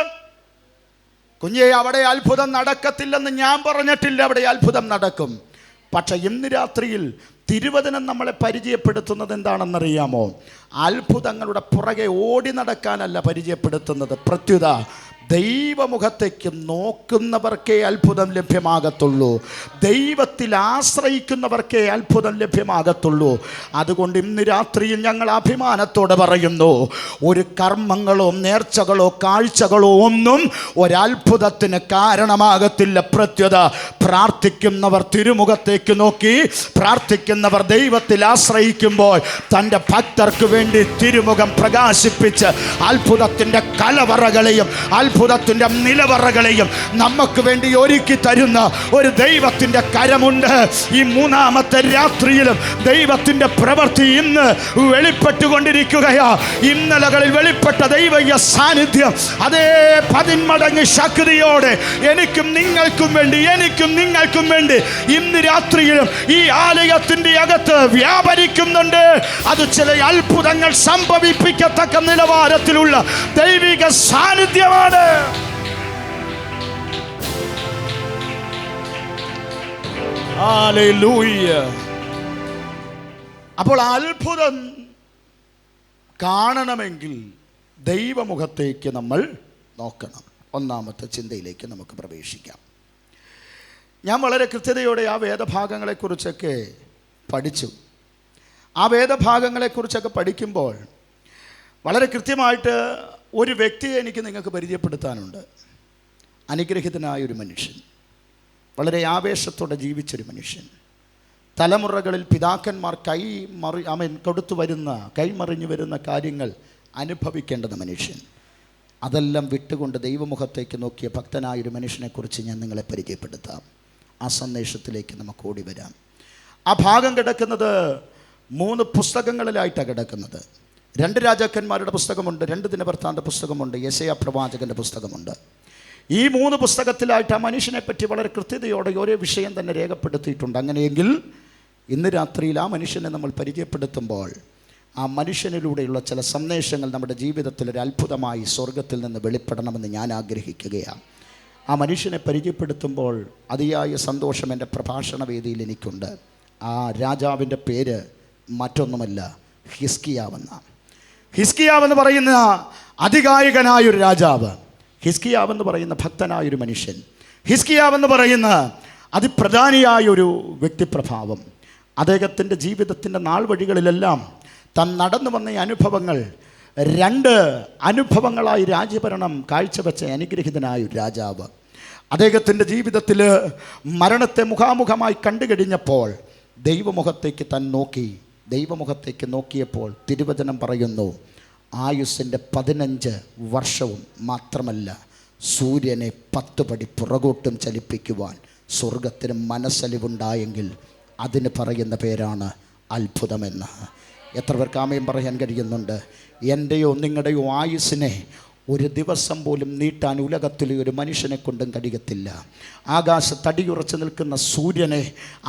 കുഞ്ഞേ, അവിടെ അത്ഭുതം നടക്കത്തില്ലെന്ന് ഞാൻ പറഞ്ഞിട്ടില്ല. അവിടെ അത്ഭുതം നടക്കും. പക്ഷെ ഇന്ന് രാത്രിയിൽ തിരുവചനം നമ്മളെ പരിചയപ്പെടുത്തുന്നത് എന്താണെന്നറിയാമോ? അത്ഭുതങ്ങളുടെ പുറകെ ഓടി നടക്കാനല്ല പരിചയപ്പെടുത്തുന്നത്. പ്രത്യുത ദൈവമുഖത്തേക്ക് നോക്കുന്നവർക്കേ അത്ഭുതം ലഭ്യമാകത്തുള്ളൂ. ദൈവത്തിൽ ആശ്രയിക്കുന്നവർക്കേ അത്ഭുതം ലഭ്യമാകത്തുള്ളൂ. അതുകൊണ്ട് ഇന്ന് രാത്രിയിൽ ഞങ്ങൾ അഭിമാനത്തോടെ പറയുന്നു, ഒരു കർമ്മങ്ങളോ നേർച്ചകളോ കാഴ്ചകളോ ഒന്നും ഒരത്ഭുതത്തിന് കാരണമാകത്തില്ല. പ്രത്യുത പ്രാർത്ഥിക്കുന്നവർ തിരുമുഖത്തേക്ക് നോക്കി, പ്രാർത്ഥിക്കുന്നവർ ദൈവത്തിൽ ആശ്രയിക്കുമ്പോൾ തൻ്റെ ഭക്തർക്ക് വേണ്ടി തിരുമുഖം പ്രകാശിപ്പിച്ച് അത്ഭുതത്തിൻ്റെ കലവറകളെയും അത്ഭുതത്തിൻ്റെ നിലവറകളെയും നമുക്ക് വേണ്ടി ഒരുക്കി തരുന്ന ഒരു ദൈവത്തിൻ്റെ കരമുണ്ട്. ഈ മൂന്നാമത്തെ രാത്രിയിലും ദൈവത്തിൻ്റെ പ്രവൃത്തി ഇന്ന് വെളിപ്പെട്ടുകൊണ്ടിരിക്കുകയാ. ഇന്നലകളിൽ വെളിപ്പെട്ട ദൈവീയ സാന്നിധ്യം അതേ 10 മടങ്ങ് ശക്തിയോടെ എനിക്കും നിങ്ങൾക്കും വേണ്ടി ഇന്ന് രാത്രിയിലും ഈ ആലയത്തിൻ്റെ അകത്ത് വ്യാപരിക്കുന്നുണ്ട്. അത് ചില അത്ഭുതങ്ങൾ സംഭവിപ്പിക്കത്തക്ക നിലവാരത്തിലുള്ള ദൈവിക സാന്നിധ്യമാണ്. ഹല്ലേലൂയ. അപ്പോൾ അത്ഭുതം കാണണമെങ്കിൽ ദൈവമുഖത്തേക്ക് നമ്മൾ നോക്കണം. ഒന്നാമത്തെ ചിന്തയിലേക്ക് നമുക്ക് പ്രവേശിക്കാം. ഞാൻ വളരെ കൃത്യതയോടെ ആ വേദഭാഗങ്ങളെക്കുറിച്ചൊക്കെ പഠിച്ചു. ആ വേദഭാഗങ്ങളെക്കുറിച്ചൊക്കെ പഠിക്കുമ്പോൾ വളരെ കൃത്യമായിട്ട് ഒരു വ്യക്തിയെ എനിക്ക് നിങ്ങൾക്ക് പരിചയപ്പെടുത്താനുണ്ട്. അനുഗ്രഹിതനായൊരു മനുഷ്യൻ, വളരെ ആവേശത്തോടെ ജീവിച്ചൊരു മനുഷ്യൻ, തലമുറകളിൽ പിതാക്കന്മാർ കൈമറിഞ്ഞു വരുന്ന കാര്യങ്ങൾ അനുഭവിക്കേണ്ടുന്ന മനുഷ്യൻ. അതെല്ലാം വിട്ടുകൊണ്ട് ദൈവമുഖത്തേക്ക് നോക്കിയ ഭക്തനായൊരു മനുഷ്യനെക്കുറിച്ച് ഞാൻ നിങ്ങളെ പരിചയപ്പെടുത്താം. ആ സന്ദേശത്തിലേക്ക് നമുക്ക് ഓടി വരാം. ആ ഭാഗം കിടക്കുന്നത് 3 പുസ്തകങ്ങളിലായിട്ടാണ് കിടക്കുന്നത്. 2 രാജാക്കന്മാരുടെ പുസ്തകമുണ്ട്, 2 ദിനവൃത്താന്ത പുസ്തകമുണ്ട്, യെശയ്യാ പ്രവാചകൻ്റെ പുസ്തകമുണ്ട്. ഈ 3 പുസ്തകത്തിലായിട്ട് ആ മനുഷ്യനെ പറ്റി വളരെ കൃത്യതയോടെ ഒരേ വിഷയം തന്നെ രേഖപ്പെടുത്തിയിട്ടുണ്ട്. അങ്ങനെയെങ്കിൽ ഇന്ന് രാത്രിയിൽ ആ മനുഷ്യനെ നമ്മൾ പരിചയപ്പെടുത്തുമ്പോൾ ആ മനുഷ്യനിലൂടെയുള്ള ചില സന്ദേശങ്ങൾ നമ്മുടെ ജീവിതത്തിൽ ഒരു അത്ഭുതമായി സ്വർഗത്തിൽ നിന്ന് വെളിപ്പെടണമെന്ന് ഞാൻ ആഗ്രഹിക്കുകയാണ്. ആ മനുഷ്യനെ പരിചയപ്പെടുത്തുമ്പോൾ അതിയായ സന്തോഷം എൻ്റെ പ്രഭാഷണ വേദിയിൽ എനിക്കുണ്ട്. ആ രാജാവിൻ്റെ പേര് മറ്റൊന്നുമല്ല, ഹിസ്കിയാവെന്നാണ്. ഹിസ്കിയാവെന്ന് പറയുന്ന അതികായകനായൊരു രാജാവ്, ഹിസ്കിയാവെന്ന് പറയുന്ന ഭക്തനായൊരു മനുഷ്യൻ, ഹിസ്കിയാവെന്ന് പറയുന്ന അതിപ്രധാനിയായൊരു വ്യക്തിപ്രഭാവം. അദ്ദേഹത്തിൻ്റെ ജീവിതത്തിൻ്റെ നാൾ വഴികളിലെല്ലാം താൻ നടന്നു വന്ന അനുഭവങ്ങൾ 2 അനുഭവങ്ങളായി രാജ്യഭരണം കാഴ്ചവെച്ച അനുഗ്രഹീതനായൊരു രാജാവ്. അദ്ദേഹത്തിൻ്റെ ജീവിതത്തിൽ മരണത്തെ മുഖാമുഖമായി കണ്ടു കഴിഞ്ഞപ്പോൾ ദൈവമുഖത്തേക്ക് താൻ നോക്കി. ദൈവമുഖത്തേക്ക് നോക്കിയപ്പോൾ തിരുവചനം പറയുന്നു, ആയുസ്സിൻ്റെ 15 വർഷവും മാത്രമല്ല, സൂര്യനെ 10 പടി പുറകോട്ടും ചലിപ്പിക്കുവാൻ സ്വർഗത്തിന് മനസ്സലിവുണ്ടായെങ്കിൽ അതിന് പറയുന്ന പേരാണ് അത്ഭുതമെന്ന്. എത്ര പേർക്ക് ആമേൻ പറയാൻ കഴിയുന്നുണ്ട്? എൻ്റെയോ നിങ്ങളുടെയോ ആയുസ്സിനെ ഒരു ദിവസം പോലും നീട്ടാൻ ഉലകത്തിലെ ഒരു മനുഷ്യനെ കൊണ്ടും കഴിയത്തില്ല. ആകാശത്തടിയുറച്ച് നിൽക്കുന്ന സൂര്യനെ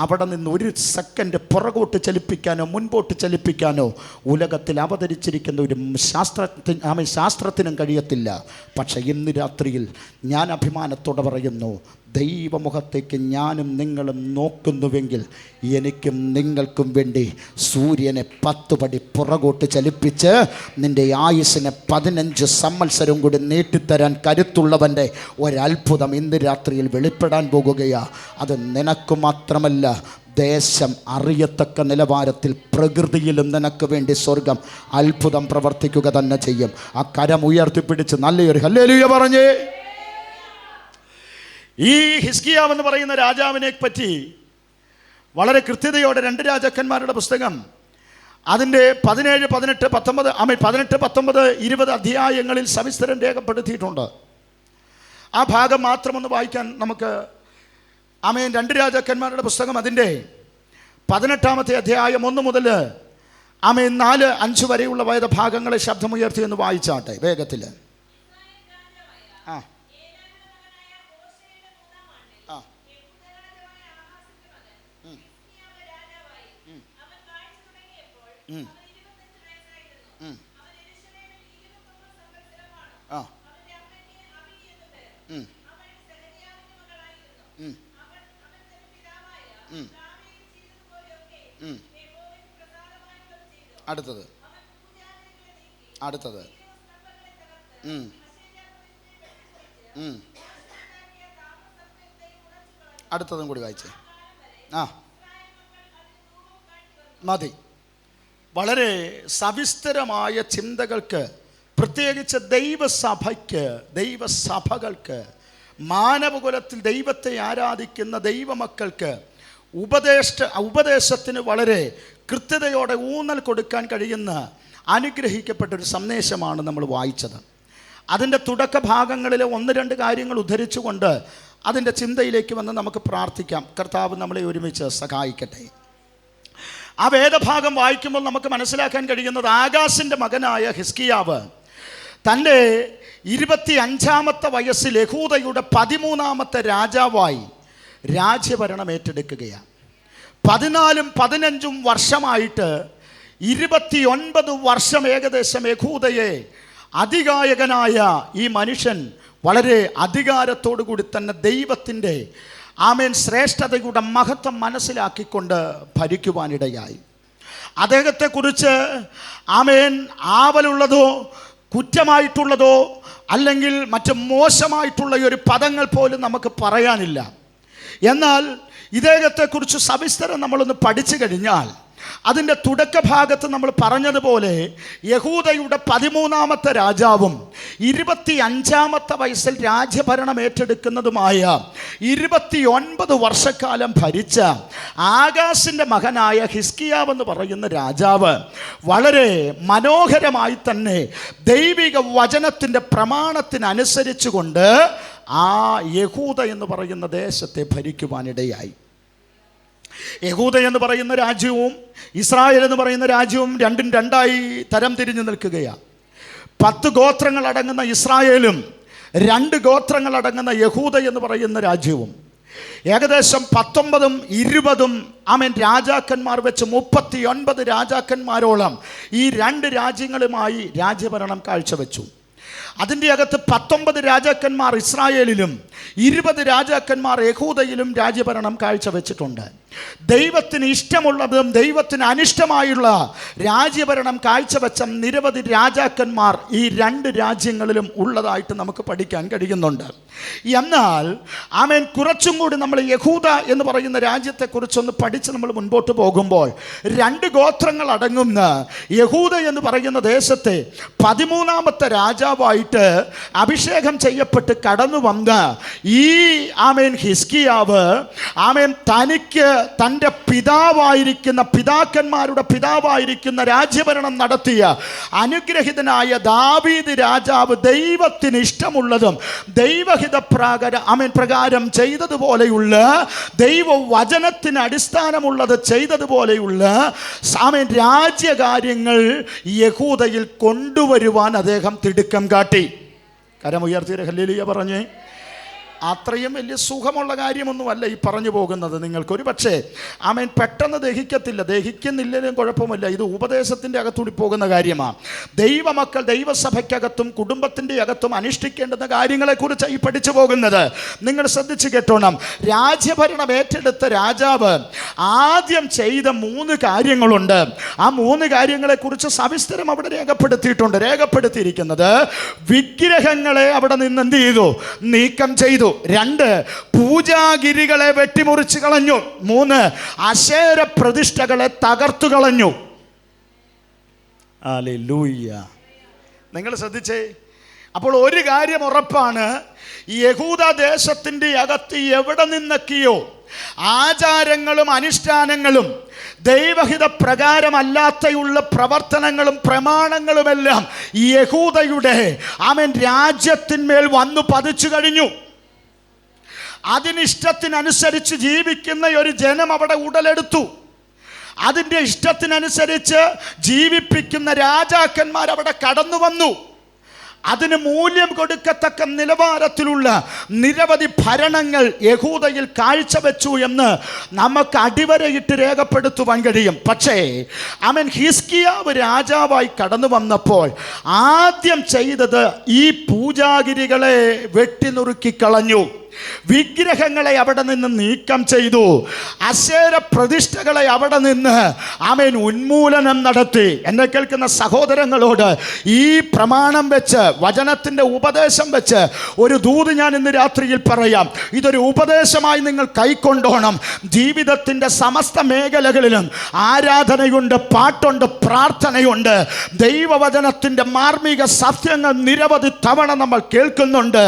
അവിടെ നിന്ന് ഒരു സെക്കൻഡ് പുറകോട്ട് ചലിപ്പിക്കാനോ മുൻപോട്ട് ചലിപ്പിക്കാനോ ഉലകത്തിൽ അവതരിച്ചിരിക്കുന്ന ഒരു ശാസ്ത്രത്തിനും കഴിയത്തില്ല. പക്ഷേ ഇന്ന് രാത്രിയിൽ ഞാൻ അഭിമാനത്തോടെ പറയുന്നു, ദൈവമുഖത്തേക്ക് ഞാനും നിങ്ങളും നോക്കുന്നുവെങ്കിൽ എനിക്കും നിങ്ങൾക്കും വേണ്ടി സൂര്യനെ 10 പടി പുറകോട്ട് ചലിപ്പിച്ച് നിൻ്റെ ആയുസ്സിനെ 15 സംവത്സരം കൂടി നീട്ടിത്തരാൻ കരുത്തുള്ളവൻ്റെ ഒരത്ഭുതം ഇന്ന് രാത്രിയിൽ വെളിപ്പെടാൻ പോകുകയാണ്. അത് നിനക്ക് മാത്രമല്ല, ദേശം അറിയത്തക്ക നിലവാരത്തിൽ പ്രകൃതിയിലും നിനക്ക് വേണ്ടി സ്വർഗം അത്ഭുതം പ്രവർത്തിക്കുക തന്നെ ചെയ്യും. ആ കരം ഉയർത്തിപ്പിടിച്ച് നല്ലൊരു ഹല്ലേലൂയ പറഞ്ഞേ. ഈ ഹിസ്കിയാവ് എന്ന് പറയുന്ന രാജാവിനെ പറ്റി വളരെ കൃത്യതയോടെ 2 രാജാക്കന്മാരുടെ പുസ്തകം അതിൻ്റെ 17, 18, 19, 20 അധ്യായങ്ങളിൽ സവിസ്തരം രേഖപ്പെടുത്തിയിട്ടുണ്ട്. ആ ഭാഗം മാത്രമൊന്ന് വായിക്കാൻ നമുക്ക് 2 രാജാക്കന്മാരുടെ പുസ്തകം അതിൻ്റെ 18-ാമത്തെ അധ്യായം 1 മുതൽ 4, 5 വരെയുള്ള വേദഭാഗങ്ങളെ ശബ്ദമുയർത്തി എന്ന് വായിച്ചാട്ടെ വേഗത്തിൽ. അടുത്തത് അടുത്തതും കൂടി വായിച്ചേ. മതി. വളരെ സവിസ്തരമായ ചിന്തകൾക്ക്, പ്രത്യേകിച്ച് ദൈവസഭകൾക്ക്, മാനവകുലത്തിൽ ദൈവത്തെ ആരാധിക്കുന്ന ദൈവമക്കൾക്ക് ഉപദേശത്തിന് വളരെ കൃത്യതയോടെ ഊന്നൽ കൊടുക്കാൻ കഴിയുന്ന അനുഗ്രഹിക്കപ്പെട്ടൊരു സന്ദേശമാണ് നമ്മൾ വായിച്ചത്. അതിൻ്റെ തുടക്ക ഭാഗങ്ങളിൽ 1-2 കാര്യങ്ങൾ ഉദ്ധരിച്ചുകൊണ്ട് അതിൻ്റെ ചിന്തയിലേക്ക് വന്ന് നമുക്ക് പ്രാർത്ഥിക്കാം. കർത്താവ് നമ്മളെ ഒരുമിച്ച് സഹായിക്കട്ടെ. ആ വേദഭാഗം വായിക്കുമ്പോൾ നമുക്ക് മനസ്സിലാക്കാൻ കഴിയുന്നത്, ആഗാസിൻ്റെ മകനായ ഹിസ്കിയാവ് തൻ്റെ 25-ാമത്തെ വയസ്സിൽ യഹൂദയുടെ 13-ാമത്തെ രാജാവായി രാജ്യഭരണം ഏറ്റെടുക്കുകയാണ്. 14ഉം 15ഉം വർഷമായിട്ട് 29 വർഷം ഏകദേശം യഹൂദയെ അധികായകനായ ഈ മനുഷ്യൻ വളരെ അധികാരത്തോടു കൂടി തന്നെ ദൈവത്തിൻ്റെ ശ്രേഷ്ഠതയുടെ മഹത്വം മനസ്സിലാക്കിക്കൊണ്ട് ഭരിക്കുവാനിടയായി. അദ്ദേഹത്തെക്കുറിച്ച് ആവലുള്ളതോ കുറ്റമായിട്ടുള്ളതോ അല്ലെങ്കിൽ മറ്റ് മോശമായിട്ടുള്ള ഒരു പദങ്ങൾ പോലും നമുക്ക് പറയാനില്ല. എന്നാൽ ഇദ്ദേഹത്തെക്കുറിച്ച് സവിസ്തരം നമ്മളൊന്ന് പഠിച്ചു കഴിഞ്ഞാൽ അതിൻ്റെ തുടക്ക ഭാഗത്ത് നമ്മൾ പറഞ്ഞതുപോലെ യഹൂദയുടെ 13-ാമത്തെ രാജാവും 25-ാമത്തെ വയസ്സിൽ രാജ്യഭരണം ഏറ്റെടുക്കുന്നതുമായ 29 വർഷക്കാലം ഭരിച്ച ആഗാസിൻ്റെ മകനായ ഹിസ്കിയാവ് എന്ന് പറയുന്ന രാജാവ് വളരെ മനോഹരമായി തന്നെ ദൈവിക വചനത്തിൻ്റെ പ്രമാണത്തിനനുസരിച്ചുകൊണ്ട് ആ യഹൂദ എന്ന് പറയുന്ന ദേശത്തെ ഭരിക്കുവാനിടയായി. യഹൂദ എന്ന് പറയുന്ന രാജ്യവും ഇസ്രായേൽ എന്ന് പറയുന്ന രാജ്യവും രണ്ടും രണ്ടായി തരം തിരിഞ്ഞു നിൽക്കുകയാണ്. 10 ഗോത്രങ്ങൾ അടങ്ങുന്ന ഇസ്രായേലും 2 ഗോത്രങ്ങൾ അടങ്ങുന്ന യഹൂദ എന്ന് പറയുന്ന രാജ്യവും ഏകദേശം 19ഉം 20ഉം രാജാക്കന്മാർ വെച്ച് 39 രാജാക്കന്മാരോളം ഈ 2 രാജ്യങ്ങളുമായി രാജ്യഭരണം കാഴ്ചവെച്ചു. അതിൻ്റെ അകത്ത് 19 രാജാക്കന്മാർ ഇസ്രായേലിലും 20 രാജാക്കന്മാർ യഹൂദയിലും രാജ്യഭരണം കാഴ്ചവെച്ചിട്ടുണ്ട്. ദൈവത്തിന് ഇഷ്ടമുള്ളതും ദൈവത്തിന് അനിഷ്ടമായുള്ള രാജ്യഭരണം കാഴ്ചവെച്ച നിരവധി രാജാക്കന്മാർ ഈ രണ്ട് രാജ്യങ്ങളിലും ഉള്ളതായിട്ട് നമുക്ക് പഠിക്കാൻ കഴിയുന്നുണ്ട്. എന്നാൽ ആമേൻ, കുറച്ചും കൂടി നമ്മൾ യഹൂദ എന്ന് പറയുന്ന രാജ്യത്തെക്കുറിച്ചൊന്ന് പഠിച്ച് നമ്മൾ മുൻപോട്ട് പോകുമ്പോൾ 2 ഗോത്രങ്ങൾ അടങ്ങുന്ന യഹൂദ എന്ന് പറയുന്ന ദേശത്തെ 13ാമത്തെ രാജാവായിട്ട് അഭിഷേകം ചെയ്യപ്പെട്ട് കടന്നു വന്ന ഈ ആമേൻ ഹിസ്കിയാവ് ആമേൻ തനിക്ക് തൻ്റെ പിതാവായിരിക്കുന്ന പിതാക്കന്മാരുടെ പിതാവായിരിക്കുന്ന രാജ്യഭരണം നടത്തിയ അനുഗ്രഹിതനായ ദാവീദ് രാജാവ് ദൈവത്തിന് ഇഷ്ടമുള്ളതും ദൈവഹിത പ്രകാരം ചെയ്തതുപോലെയുള്ള ദൈവവചനത്തിന് അടിസ്ഥാനമുള്ളത് ചെയ്തതുപോലെയുള്ള ആമേൻ രാജ്യകാര്യങ്ങൾ യഹൂദയിൽ കൊണ്ടുവരുവാൻ അദ്ദേഹം തിടുക്കം കാട്ടി. കരമുയർത്തി ഹല്ലേലൂയ പറഞ്ഞേ. അത്രയും വലിയ സുഖമുള്ള കാര്യമൊന്നുമല്ല ഈ പറഞ്ഞു പോകുന്നത്. നിങ്ങൾക്കൊരു പക്ഷേ ആമേൻ പെട്ടെന്ന് ദഹിക്കുന്നില്ലെങ്കിലും കുഴപ്പമില്ല. ഇത് ഉപദേശത്തിൻ്റെ അകത്തൂടി പോകുന്ന കാര്യമാണ്. ദൈവമക്കൾ ദൈവസഭയ്ക്കകത്തും കുടുംബത്തിൻ്റെ അകത്തും അനുഷ്ഠിക്കേണ്ടുന്ന കാര്യങ്ങളെക്കുറിച്ച് ഈ പഠിച്ചു പോകുന്നത്. നിങ്ങൾ ശ്രദ്ധിച്ച് കേട്ടോണം. രാജ്യഭരണം ഏറ്റെടുത്ത രാജാവ് ആദ്യം ചെയ്ത 3 കാര്യങ്ങളുണ്ട്. ആ 3 കാര്യങ്ങളെക്കുറിച്ച് സവിസ്തരം അവിടെ രേഖപ്പെടുത്തിയിരിക്കുന്നത് വിഗ്രഹങ്ങളെ അവിടെ നിന്ന് എന്ത് ചെയ്തു? നീക്കം ചെയ്തു. 2 പൂജാഗിരികളെ വെട്ടിമുറിച്ച് കളഞ്ഞു. 3 അശേര പ്രതിഷ്ഠകളെ തകർത്തു കളഞ്ഞു. ഹല്ലേലൂയ. നിങ്ങൾ ശ്രദ്ധിച്ചേ. അപ്പോൾ ഒരു കാര്യം ഉറപ്പാണ്, യഹൂദ ദേശത്തിൻ്റെ അകത്ത് എവിടെ നിന്നൊക്കെയോ ആചാരങ്ങളും അനുഷ്ഠാനങ്ങളും ദൈവഹിത പ്രകാരമല്ലാത്തയുള്ള പ്രവർത്തനങ്ങളും പ്രമാണങ്ങളുമെല്ലാം യഹൂദയുടെ ആമേൻ രാജ്യത്തിന്മേൽ വന്നു പതിച്ചു കഴിഞ്ഞു. അതിനിഷ്ടത്തിനനുസരിച്ച് ജീവിക്കുന്ന ഒരു ജനം അവിടെ ഉടലെടുത്തു. അതിൻ്റെ ഇഷ്ടത്തിനനുസരിച്ച് ജീവിപ്പിക്കുന്ന രാജാക്കന്മാർ അവിടെ കടന്നു വന്നു. അതിന് മൂല്യം കൊടുക്കത്തക്ക നിലവാരത്തിലുള്ള നിരവധി ഭരണങ്ങൾ യഹൂദയിൽ കാഴ്ചവെച്ചു എന്ന് നമുക്ക് അടിവരയിട്ട് രേഖപ്പെടുത്തുവാൻ കഴിയും. പക്ഷേ ആമേൻ, ഹിസ്കിയാവ് രാജാവായി കടന്നു വന്നപ്പോൾ ആദ്യം ചെയ്തത് ഈ പൂജാഗിരികളെ വെട്ടിനുറുക്കി കളഞ്ഞു. വിഗ്രഹങ്ങളെ അവിടെ നിന്ന് നീക്കം ചെയ്തു. അശേര പ്രതിഷ്ഠകളെ അവിടെ നിന്ന് ആമേൻ ഉന്മൂലനം നടത്തി. എന്നെ കേൾക്കുന്ന സഹോദരങ്ങളോട് ഈ പ്രമാണം വെച്ച്, വചനത്തിൻ്റെ ഉപദേശം വെച്ച് ഒരു ദൂത് ഞാൻ ഇന്ന് രാത്രിയിൽ പറയാം. ഇതൊരു ഉപദേശമായി നിങ്ങൾ കൈക്കൊണ്ടോണം. ജീവിതത്തിൻ്റെ സമസ്ത മേഖലകളിലും ആരാധനയുണ്ട്, പാട്ടുണ്ട്, പ്രാർത്ഥനയുണ്ട്. ദൈവവചനത്തിൻ്റെ മാർമിക സത്യങ്ങൾ നിരവധി തവണ നമ്മൾ കേൾക്കുന്നുണ്ട്.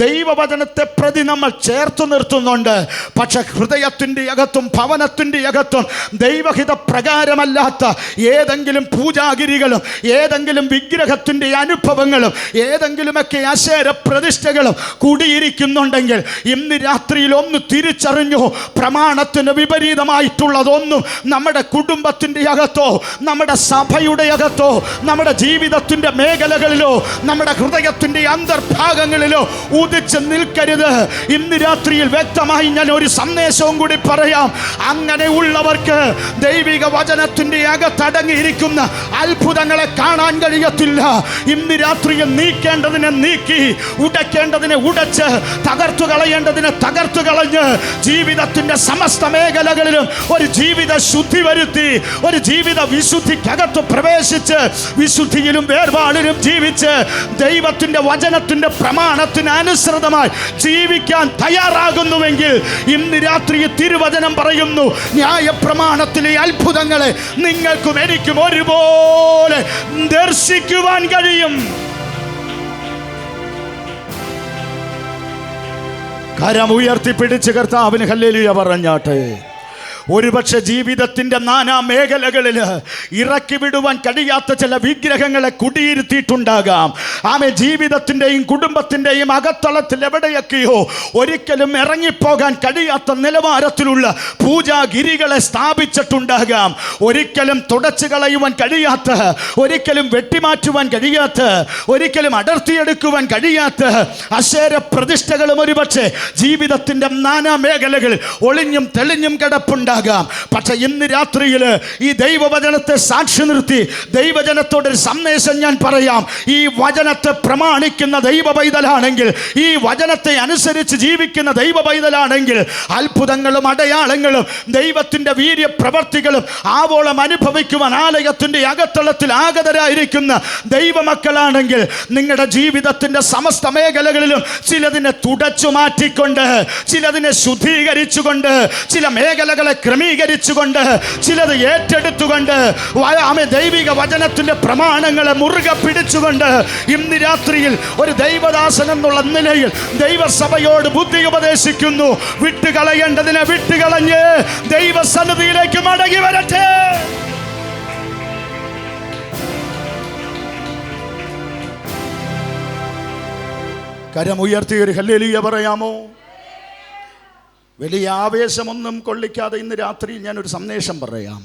ദൈവവചനത്തെ പ്രതി നമ്മൾ ചേർത്ത് നിർത്തുന്നുണ്ട്. പക്ഷെ ഹൃദയത്തിൻ്റെ അകത്തും ഭവനത്തിൻ്റെ അകത്തും ദൈവഹിത പ്രകാരമല്ലാത്ത ഏതെങ്കിലും പൂജാഗിരികളും ഏതെങ്കിലും വിഗ്രഹത്തിൻ്റെ അനുഭവങ്ങളും ഏതെങ്കിലുമൊക്കെ അശേര പ്രതിഷ്ഠകളും കൂടിയിരിക്കുന്നുണ്ടെങ്കിൽ ഇന്ന് രാത്രിയിൽ ഒന്ന് തിരിച്ചറിഞ്ഞു. പ്രമാണത്തിന് വിപരീതമായിട്ടുള്ളതൊന്നും നമ്മുടെ കുടുംബത്തിൻ്റെ അകത്തോ നമ്മുടെ സഭയുടെ അകത്തോ നമ്മുടെ ജീവിതത്തിൻ്റെ മേഖലകളിലോ നമ്മുടെ ഹൃദയത്തിൻ്റെ അന്തർഭാഗങ്ങളിലോ ഉദിച്ച് നിൽക്കരുത്. ഇന്ന് രാത്രിയിൽ വ്യക്തമായി ഞാൻ ഒരു സന്ദേശവും കൂടി പറയാം. അങ്ങനെയുള്ളവർക്ക് ദൈവിക വചനത്തിൻ്റെ അകത്തടങ്ങിയിരിക്കുന്ന അത്ഭുതങ്ങളെ കാണാൻ കഴിയത്തില്ല. ഇന്ന് രാത്രിയിൽ നീക്കേണ്ടതിനെ നീക്കി, ഉടയ്ക്കേണ്ടതിനെ ഉടച്ച്, തകർത്തു കളയേണ്ടതിനെ തകർത്തു കളഞ്ഞ് ജീവിതത്തിൻ്റെ സമസ്ത മേഖലകളിലും ഒരു ജീവിത ശുദ്ധി വരുത്തി, ഒരു ജീവിത വിശുദ്ധിക്കകത്ത് പ്രവേശിച്ച് വിശുദ്ധിയിലും വേർപാടിലും ജീവിച്ച് ദൈവത്തിൻ്റെ വചനത്തിൻ്റെ പ്രമാണത്തിന് അനുസൃതമായി ജീവിക്കാൻ തയ്യാറാകുന്നുവെങ്കിൽ ഇന്ന് രാത്രി തിരുവചനം പറയുന്നു, ന്യായപ്രമാണത്തിലെ അത്ഭുതങ്ങളെ നിങ്ങൾക്കും എനിക്കും ഒരുപോലെ ദർശിക്കുവാൻ കഴിയും. കരം ഉയർത്തിപ്പിടിച്ച് കർത്താവിന് ഹല്ലേലൂയ പറഞ്ഞാട്ടെ. ഒരുപക്ഷെ ജീവിതത്തിൻ്റെ നാനാ മേഖലകളിൽ ഇറക്കി വിടുവാൻ കഴിയാത്ത ചില വിഗ്രഹങ്ങളെ കുടിയിരുത്തിയിട്ടുണ്ടാകാം. ആമേ, ജീവിതത്തിൻ്റെയും കുടുംബത്തിൻ്റെയും അകത്തളത്തിൽ എവിടെയൊക്കെയോ ഒരിക്കലും ഇറങ്ങിപ്പോകാൻ കഴിയാത്ത നിലവാരത്തിലുള്ള പൂജാഗിരികളെ സ്ഥാപിച്ചിട്ടുണ്ടാകാം. ഒരിക്കലും തുടച്ചു കളയുവാൻ കഴിയാത്ത, ഒരിക്കലും വെട്ടിമാറ്റുവാൻ കഴിയാത്ത, ഒരിക്കലും അടർത്തിയെടുക്കുവാൻ കഴിയാത്ത അശേര പ്രതിഷ്ഠകളും ഒരുപക്ഷെ ജീവിതത്തിൻ്റെ നാനാ മേഖലകളിൽ ഒളിഞ്ഞും തെളിഞ്ഞും കിടപ്പുണ്ട്. ഉണ്ടാകാം. പക്ഷെ ഇന്ന് രാത്രിയിൽ ഈ ദൈവവചനത്തെ സാക്ഷി നിർത്തി ദൈവജനത്തോടൊരു സന്ദേശം ഞാൻ പറയാം. ഈ വചനത്തെ പ്രമാണിക്കുന്ന ദൈവ പൈതലാണെങ്കിൽ, ഈ വചനത്തെ അനുസരിച്ച് ജീവിക്കുന്ന ദൈവ പൈതലാണെങ്കിൽ, അത്ഭുതങ്ങളും അടയാളങ്ങളും ദൈവത്തിൻ്റെ വീര്യപ്രവർത്തികളും ആവോളം അനുഭവിക്കുവാൻ ആലയത്തിൻ്റെ അകത്തളത്തിൽ ആഗതരായിരിക്കുന്ന ദൈവമക്കളാണെങ്കിൽ, നിങ്ങളുടെ ജീവിതത്തിൻ്റെ സമസ്ത മേഖലകളിലും ചിലതിനെ തുടച്ചു മാറ്റിക്കൊണ്ട്, ചിലതിനെ ശുദ്ധീകരിച്ചുകൊണ്ട്, ചില മേഖലകളെ ക്രമീകരിച്ചുകൊണ്ട്, ചിലത് ഏറ്റെടുത്തുകൊണ്ട്, ദൈവിക വചനത്തിൻ്റെ പ്രമാണങ്ങളെ മുറുകെ പിടിച്ചുകൊണ്ട് ഇന്ന് രാത്രിയിൽ ഒരു ദൈവദാസൻ എന്നുള്ള നിലയിൽ ദൈവസഭയോട് ബുദ്ധി ഉപദേശിക്കുന്നു. വിട്ടുകളയേണ്ടതിനെ വിട്ടുകളഞ്ഞ് ദൈവസന്നിധിയിലേക്ക് മടങ്ങി വരട്ടെ. കരമുയർത്തി ഒരു ഹല്ലേലൂയ പറയാമോ? വലിയ ആവേശമൊന്നും കൊള്ളിക്കാതെ ഇന്ന് രാത്രിയിൽ ഞാനൊരു സന്ദേശം പറയാം.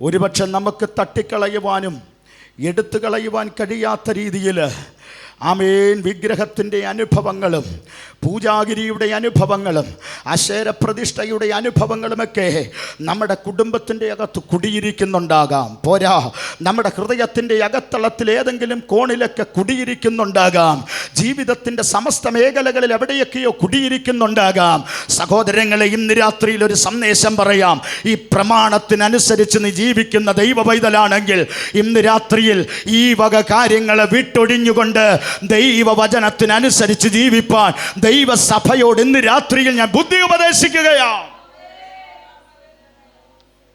ഒരുപക്ഷെ നമുക്ക് തട്ടിക്കളയുവാനും എടുത്തു കളയുവാൻ കഴിയാത്ത രീതിയിൽ ആമേൻ വിഗ്രഹത്തിൻ്റെ അനുഭവങ്ങളും പൂജാഗിരിയുടെ അനുഭവങ്ങളും അശേര പ്രതിഷ്ഠയുടെ അനുഭവങ്ങളുമൊക്കെ നമ്മുടെ കുടുംബത്തിൻ്റെ അകത്ത് കുടിയിരിക്കുന്നുണ്ടാകാം. പോരാ, നമ്മുടെ ഹൃദയത്തിൻ്റെ അകത്തളത്തിൽ ഏതെങ്കിലും കോണിലൊക്കെ കുടിയിരിക്കുന്നുണ്ടാകാം. ജീവിതത്തിൻ്റെ സമസ്ത മേഖലകളിൽ എവിടെയൊക്കെയോ കുടിയിരിക്കുന്നുണ്ടാകാം. സഹോദരങ്ങളെ, ഇന്ന് രാത്രിയിൽ ഒരു സന്ദേശം പറയാം. ഈ പ്രമാണത്തിനനുസരിച്ച് നീ ജീവിക്കുന്ന ദൈവ പൈതലാണെങ്കിൽ ഇന്ന് രാത്രിയിൽ ഈ വക കാര്യങ്ങളെ വിട്ടൊഴിഞ്ഞുകൊണ്ട് ദൈവവചനത്തിനനുസരിച്ച് ജീവിപ്പാൻ ദൈവസഭയോട് ഇന്ന് രാത്രിയിൽ ഞാൻ ബുദ്ധി ഉപദേശിക്കുകയാണ്.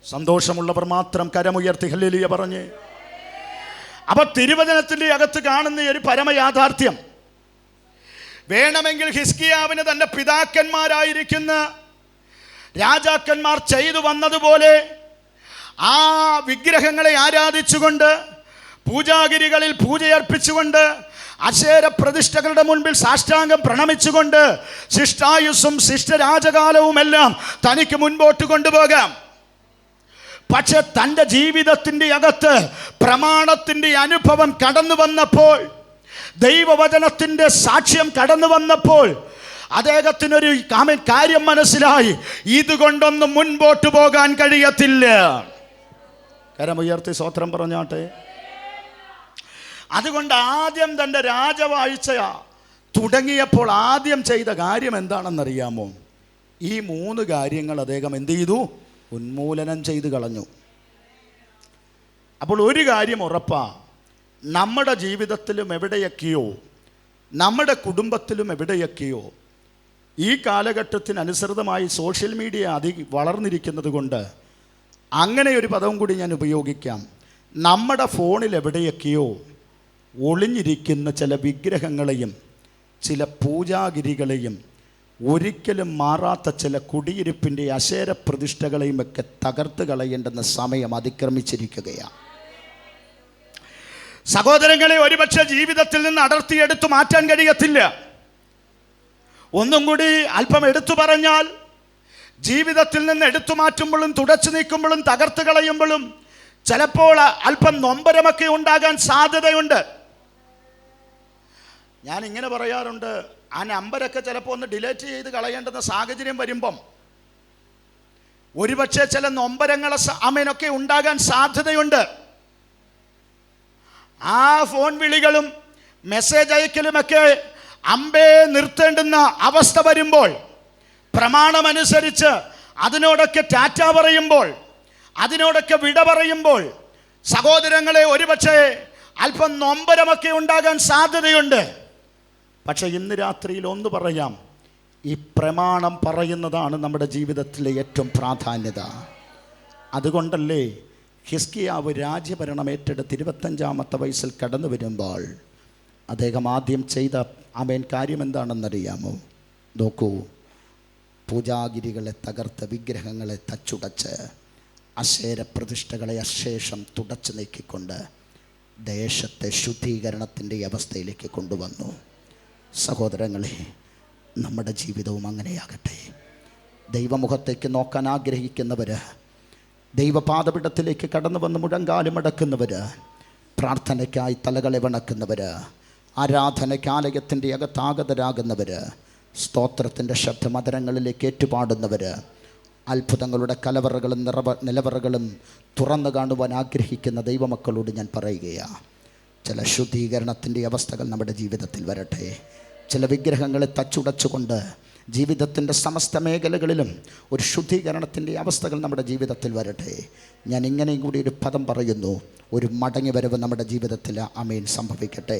സന്തോഷമുള്ളവർ മാത്രം കരമുയർത്തി ഹല്ലേലൂയ പറഞ്ഞ്. അപ്പൊ തിരുവചനത്തിന്റെ അകത്ത് കാണുന്ന ഒരു പരമയാഥാർത്ഥ്യം, വേണമെങ്കിൽ ഹിസ്കിയാവിന് തന്റെ പിതാക്കന്മാരായിരിക്കുന്ന രാജാക്കന്മാർ ചെയ്തു വന്നതുപോലെ ആ വിഗ്രഹങ്ങളെ ആരാധിച്ചുകൊണ്ട്, പൂജാഗിരികളിൽ പൂജയർപ്പിച്ചുകൊണ്ട്, അശേര പ്രതിഷ്ഠകളുടെ മുൻപിൽ സാഷ്ടാംഗം പ്രണമിച്ചുകൊണ്ട് ശിഷ്ടായുസ്സും ശിഷ്ടരാജകാലവുമെല്ലാം തനിക്ക് മുൻപോട്ട് കൊണ്ടുപോകാം. പക്ഷെ തൻ്റെ ജീവിതത്തിൻ്റെ അകത്ത് പ്രമാണത്തിൻ്റെ അനുഭവം കടന്നു വന്നപ്പോൾ, ദൈവവചനത്തിൻ്റെ സാക്ഷ്യം കടന്നു വന്നപ്പോൾ അദ്ദേഹത്തിനൊരു കാര്യം മനസ്സിലായി. ഇതുകൊണ്ടൊന്നും മുൻപോട്ട് പോകാൻ കഴിയത്തില്ല. കരമുയർത്തി സ്തോത്രം പറഞ്ഞാട്ടെ. അതുകൊണ്ട് ആദ്യം തൻ്റെ രാജവാഴ്ച തുടങ്ങിയപ്പോൾ ആദ്യം ചെയ്ത കാര്യം എന്താണെന്നറിയാമോ? ഈ 3 കാര്യങ്ങൾ അദ്ദേഹം എന്ത് ചെയ്തു? ഉന്മൂലനം ചെയ്തു കളഞ്ഞു. അപ്പോൾ ഒരു കാര്യം ഉറപ്പാ, നമ്മുടെ ജീവിതത്തിലും എവിടെയൊക്കെയോ, നമ്മുടെ കുടുംബത്തിലും എവിടെയൊക്കെയോ ഈ കാലഘട്ടത്തിനനുസൃതമായി സോഷ്യൽ മീഡിയ വളർന്നിരിക്കുന്നത് കൊണ്ട് അങ്ങനെ ഒരു പദവും കൂടി ഞാൻ ഉപയോഗിക്കാം. നമ്മുടെ ഫോണിൽ എവിടെയൊക്കെയോ ഒളിഞ്ഞിരിക്കുന്ന ചില വിഗ്രഹങ്ങളെയും ചില പൂജാഗിരികളെയും ഒരിക്കലും മാറാത്ത ചില കുടിയിരിപ്പിൻ്റെ അശേര പ്രതിഷ്ഠകളെയും ഒക്കെ തകർത്ത് കളയേണ്ടുന്ന സമയം അതിക്രമിച്ചിരിക്കുകയാണ്. സഹോദരങ്ങളെ, ഒരുപക്ഷെ ജീവിതത്തിൽ നിന്ന് അടർത്തിയെടുത്തു മാറ്റാൻ കഴിയത്തില്ല. ഒന്നും കൂടി അല്പം എടുത്തു പറഞ്ഞാൽ, ജീവിതത്തിൽ നിന്ന് എടുത്തു മാറ്റുമ്പോഴും തുടച്ചു നീക്കുമ്പോഴും തകർത്ത് കളയുമ്പോഴും ചിലപ്പോൾ അല്പം നൊമ്പരമൊക്കെ ഉണ്ടാകാൻ സാധ്യതയുണ്ട്. ഞാൻ ഇങ്ങനെ പറയാറുണ്ട്, ആ നമ്പരൊക്കെ ചിലപ്പോൾ ഒന്ന് ഡിലീറ്റ് ചെയ്ത് കളയേണ്ടുന്ന സാഹചര്യം വരുമ്പം ഒരുപക്ഷെ ചില നൊമ്പരങ്ങളെ അമ്മേനൊക്കെ ഉണ്ടാകാൻ സാധ്യതയുണ്ട്. ആ ഫോൺ വിളികളും മെസ്സേജ് അയക്കലുമൊക്കെ അമ്പേ നിർത്തേണ്ടുന്ന അവസ്ഥ വരുമ്പോൾ, പ്രമാണമനുസരിച്ച് അതിനോടൊക്കെ ടാറ്റ പറയുമ്പോൾ, അതിനോടൊക്കെ വിട പറയുമ്പോൾ, സഹോദരങ്ങളെ, ഒരുപക്ഷെ അല്പം നൊമ്പരമൊക്കെ ഉണ്ടാകാൻ സാധ്യതയുണ്ട്. പക്ഷെ ഇന്ന് രാത്രിയിൽ ഒന്ന് പറയാം, ഈ പ്രമാണം പറയുന്നതാണ് നമ്മുടെ ജീവിതത്തിലെ ഏറ്റവും പ്രാധാന്യത. അതുകൊണ്ടല്ലേ ഹിസ്കിയാവ് രാജ്യഭരണം ഏറ്റെടുത്ത് 25-ാമത്തെ വയസ്സിൽ കടന്നു വരുമ്പോൾ അദ്ദേഹം ആദ്യം ചെയ്ത കാര്യം എന്താണെന്നറിയാമോ? നോക്കൂ, പൂജാഗിരികളെ തകർത്ത് വിഗ്രഹങ്ങളെ തച്ചുടച്ച് അശേര പ്രതിഷ്ഠകളെ അശേഷം തുടച്ചു നീക്കിക്കൊണ്ട് ദേശത്തെ ശുദ്ധീകരണത്തിൻ്റെ അവസ്ഥയിലേക്ക് കൊണ്ടുവന്നു. സഹോദരങ്ങളെ, നമ്മുടെ ജീവിതവും അങ്ങനെയാകട്ടെ. ദൈവമുഖത്തേക്ക് നോക്കാൻ ആഗ്രഹിക്കുന്നവർ, ദൈവപാദപീഠത്തിലേക്ക് കടന്നു വന്ന് മുഴങ്കാലും അടക്കുന്നവർ, പ്രാർത്ഥനയ്ക്കായി തലകളെ വണക്കുന്നവർ, ആരാധനയ്ക്ക് ആലയത്തിൻ്റെ അകത്താഗതരാകുന്നവർ, സ്തോത്രത്തിൻ്റെ ശബ്ദമധരങ്ങളിലേക്ക് ഏറ്റുപാടുന്നവർ, അത്ഭുതങ്ങളുടെ കലവറകളും നിലവറകളും തുറന്നു കാണുവാൻ ആഗ്രഹിക്കുന്ന ദൈവമക്കളോട് ഞാൻ പറയുകയാണ്, ചില ശുദ്ധീകരണത്തിൻ്റെ അവസ്ഥകൾ നമ്മുടെ ജീവിതത്തിൽ വരട്ടെ. ചില വിഗ്രഹങ്ങളെ തച്ചുടച്ചുകൊണ്ട് ജീവിതത്തിൻ്റെ സമസ്ത മേഖലകളിലും ഒരു ശുദ്ധീകരണത്തിൻ്റെ അവസ്ഥകൾ നമ്മുടെ ജീവിതത്തിൽ വരട്ടെ. ഞാൻ ഇങ്ങനെയും കൂടി ഒരു പദം പറയുന്നു, ഒരു മടങ്ങിവരവ് നമ്മുടെ ജീവിതത്തിൽ ആമേൻ സംഭവിക്കട്ടെ.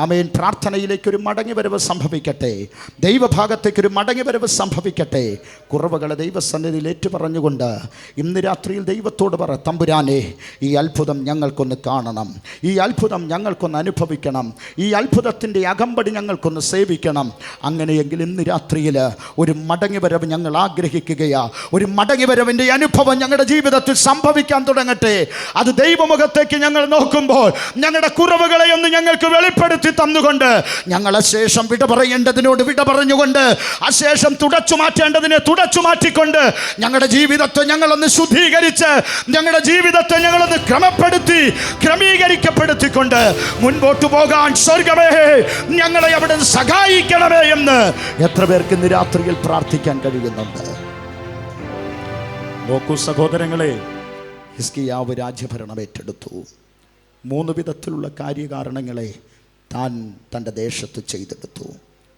ആമേൻ. പ്രാർത്ഥനയിലേക്കൊരു മടങ്ങിവരവ് സംഭവിക്കട്ടെ. ദൈവഭാഗത്തേക്കൊരു മടങ്ങിവരവ് സംഭവിക്കട്ടെ. കുറവുകളെ ദൈവസന്നിധിയിൽ ഏറ്റുപറഞ്ഞുകൊണ്ട് ഇന്ന് രാത്രിയിൽ ദൈവത്തോട് പറ, തമ്പുരാനെ, ഈ അത്ഭുതം ഞങ്ങൾക്കൊന്ന് കാണണം, ഈ അത്ഭുതം ഞങ്ങൾക്കൊന്ന് അനുഭവിക്കണം, ഈ അത്ഭുതത്തിൻ്റെ അകമ്പടി ഞങ്ങൾക്കൊന്ന് സേവിക്കണം. അങ്ങനെയെങ്കിൽ ഇന്ന് രാത്രിയിൽ ഒരു മടങ്ങിവരവ് ഞങ്ങൾ ആഗ്രഹിക്കുകയാണ്. ഒരു മടങ്ങിവരവിൻ്റെ അനുഭവം ഞങ്ങളുടെ ജീവിതത്തിൽ സംഭവിക്കാൻ തുടങ്ങട്ടെ. അത് ദൈവമുഖത്തേക്ക് ഞങ്ങൾ നോക്കുമ്പോൾ ഞങ്ങളുടെ കുറവുകളെ ഒന്ന് ഞങ്ങൾക്ക് വെളിപ്പെടുത്തി തന്നുകൊണ്ട്, ഞങ്ങളെ ശേഷം വിട പറയേണ്ടതിനോട് വിട പറഞ്ഞുകൊണ്ട്, അശേഷം തുടച്ചു മാറ്റേണ്ടതിനെ തുടച്ചു മാറ്റിക്കൊണ്ട്, ഞങ്ങളുടെ ജീവിതത്തെ ഞങ്ങളൊന്ന് ശുദ്ധീകരിച്ച്, ഞങ്ങളുടെ ജീവിതത്തെ ഞങ്ങളൊന്ന് ക്രമീകരിക്കപ്പെടുത്തിക്കൊണ്ട് മുൻപോട്ട് പോകാൻ സ്വർഗ്ഗമേ ഞങ്ങളെ അവിടെ സഹായിക്കണമേ എന്ന് എത്ര പേർക്ക് ഇന്ന് രാത്രിയിൽ പ്രാർത്ഥിക്കാൻ കഴിയുന്നുണ്ട്? നോക്കൂ സഹോദരങ്ങളെ, ഹിസ്കിയാവ് രാജ്യഭരണം ഏറ്റെടുത്തു. 3 വിധത്തിലുള്ള കാര്യകാരണങ്ങളെ താൻ തൻ്റെ ദേശത്ത് ചെയ്തെടുത്തു.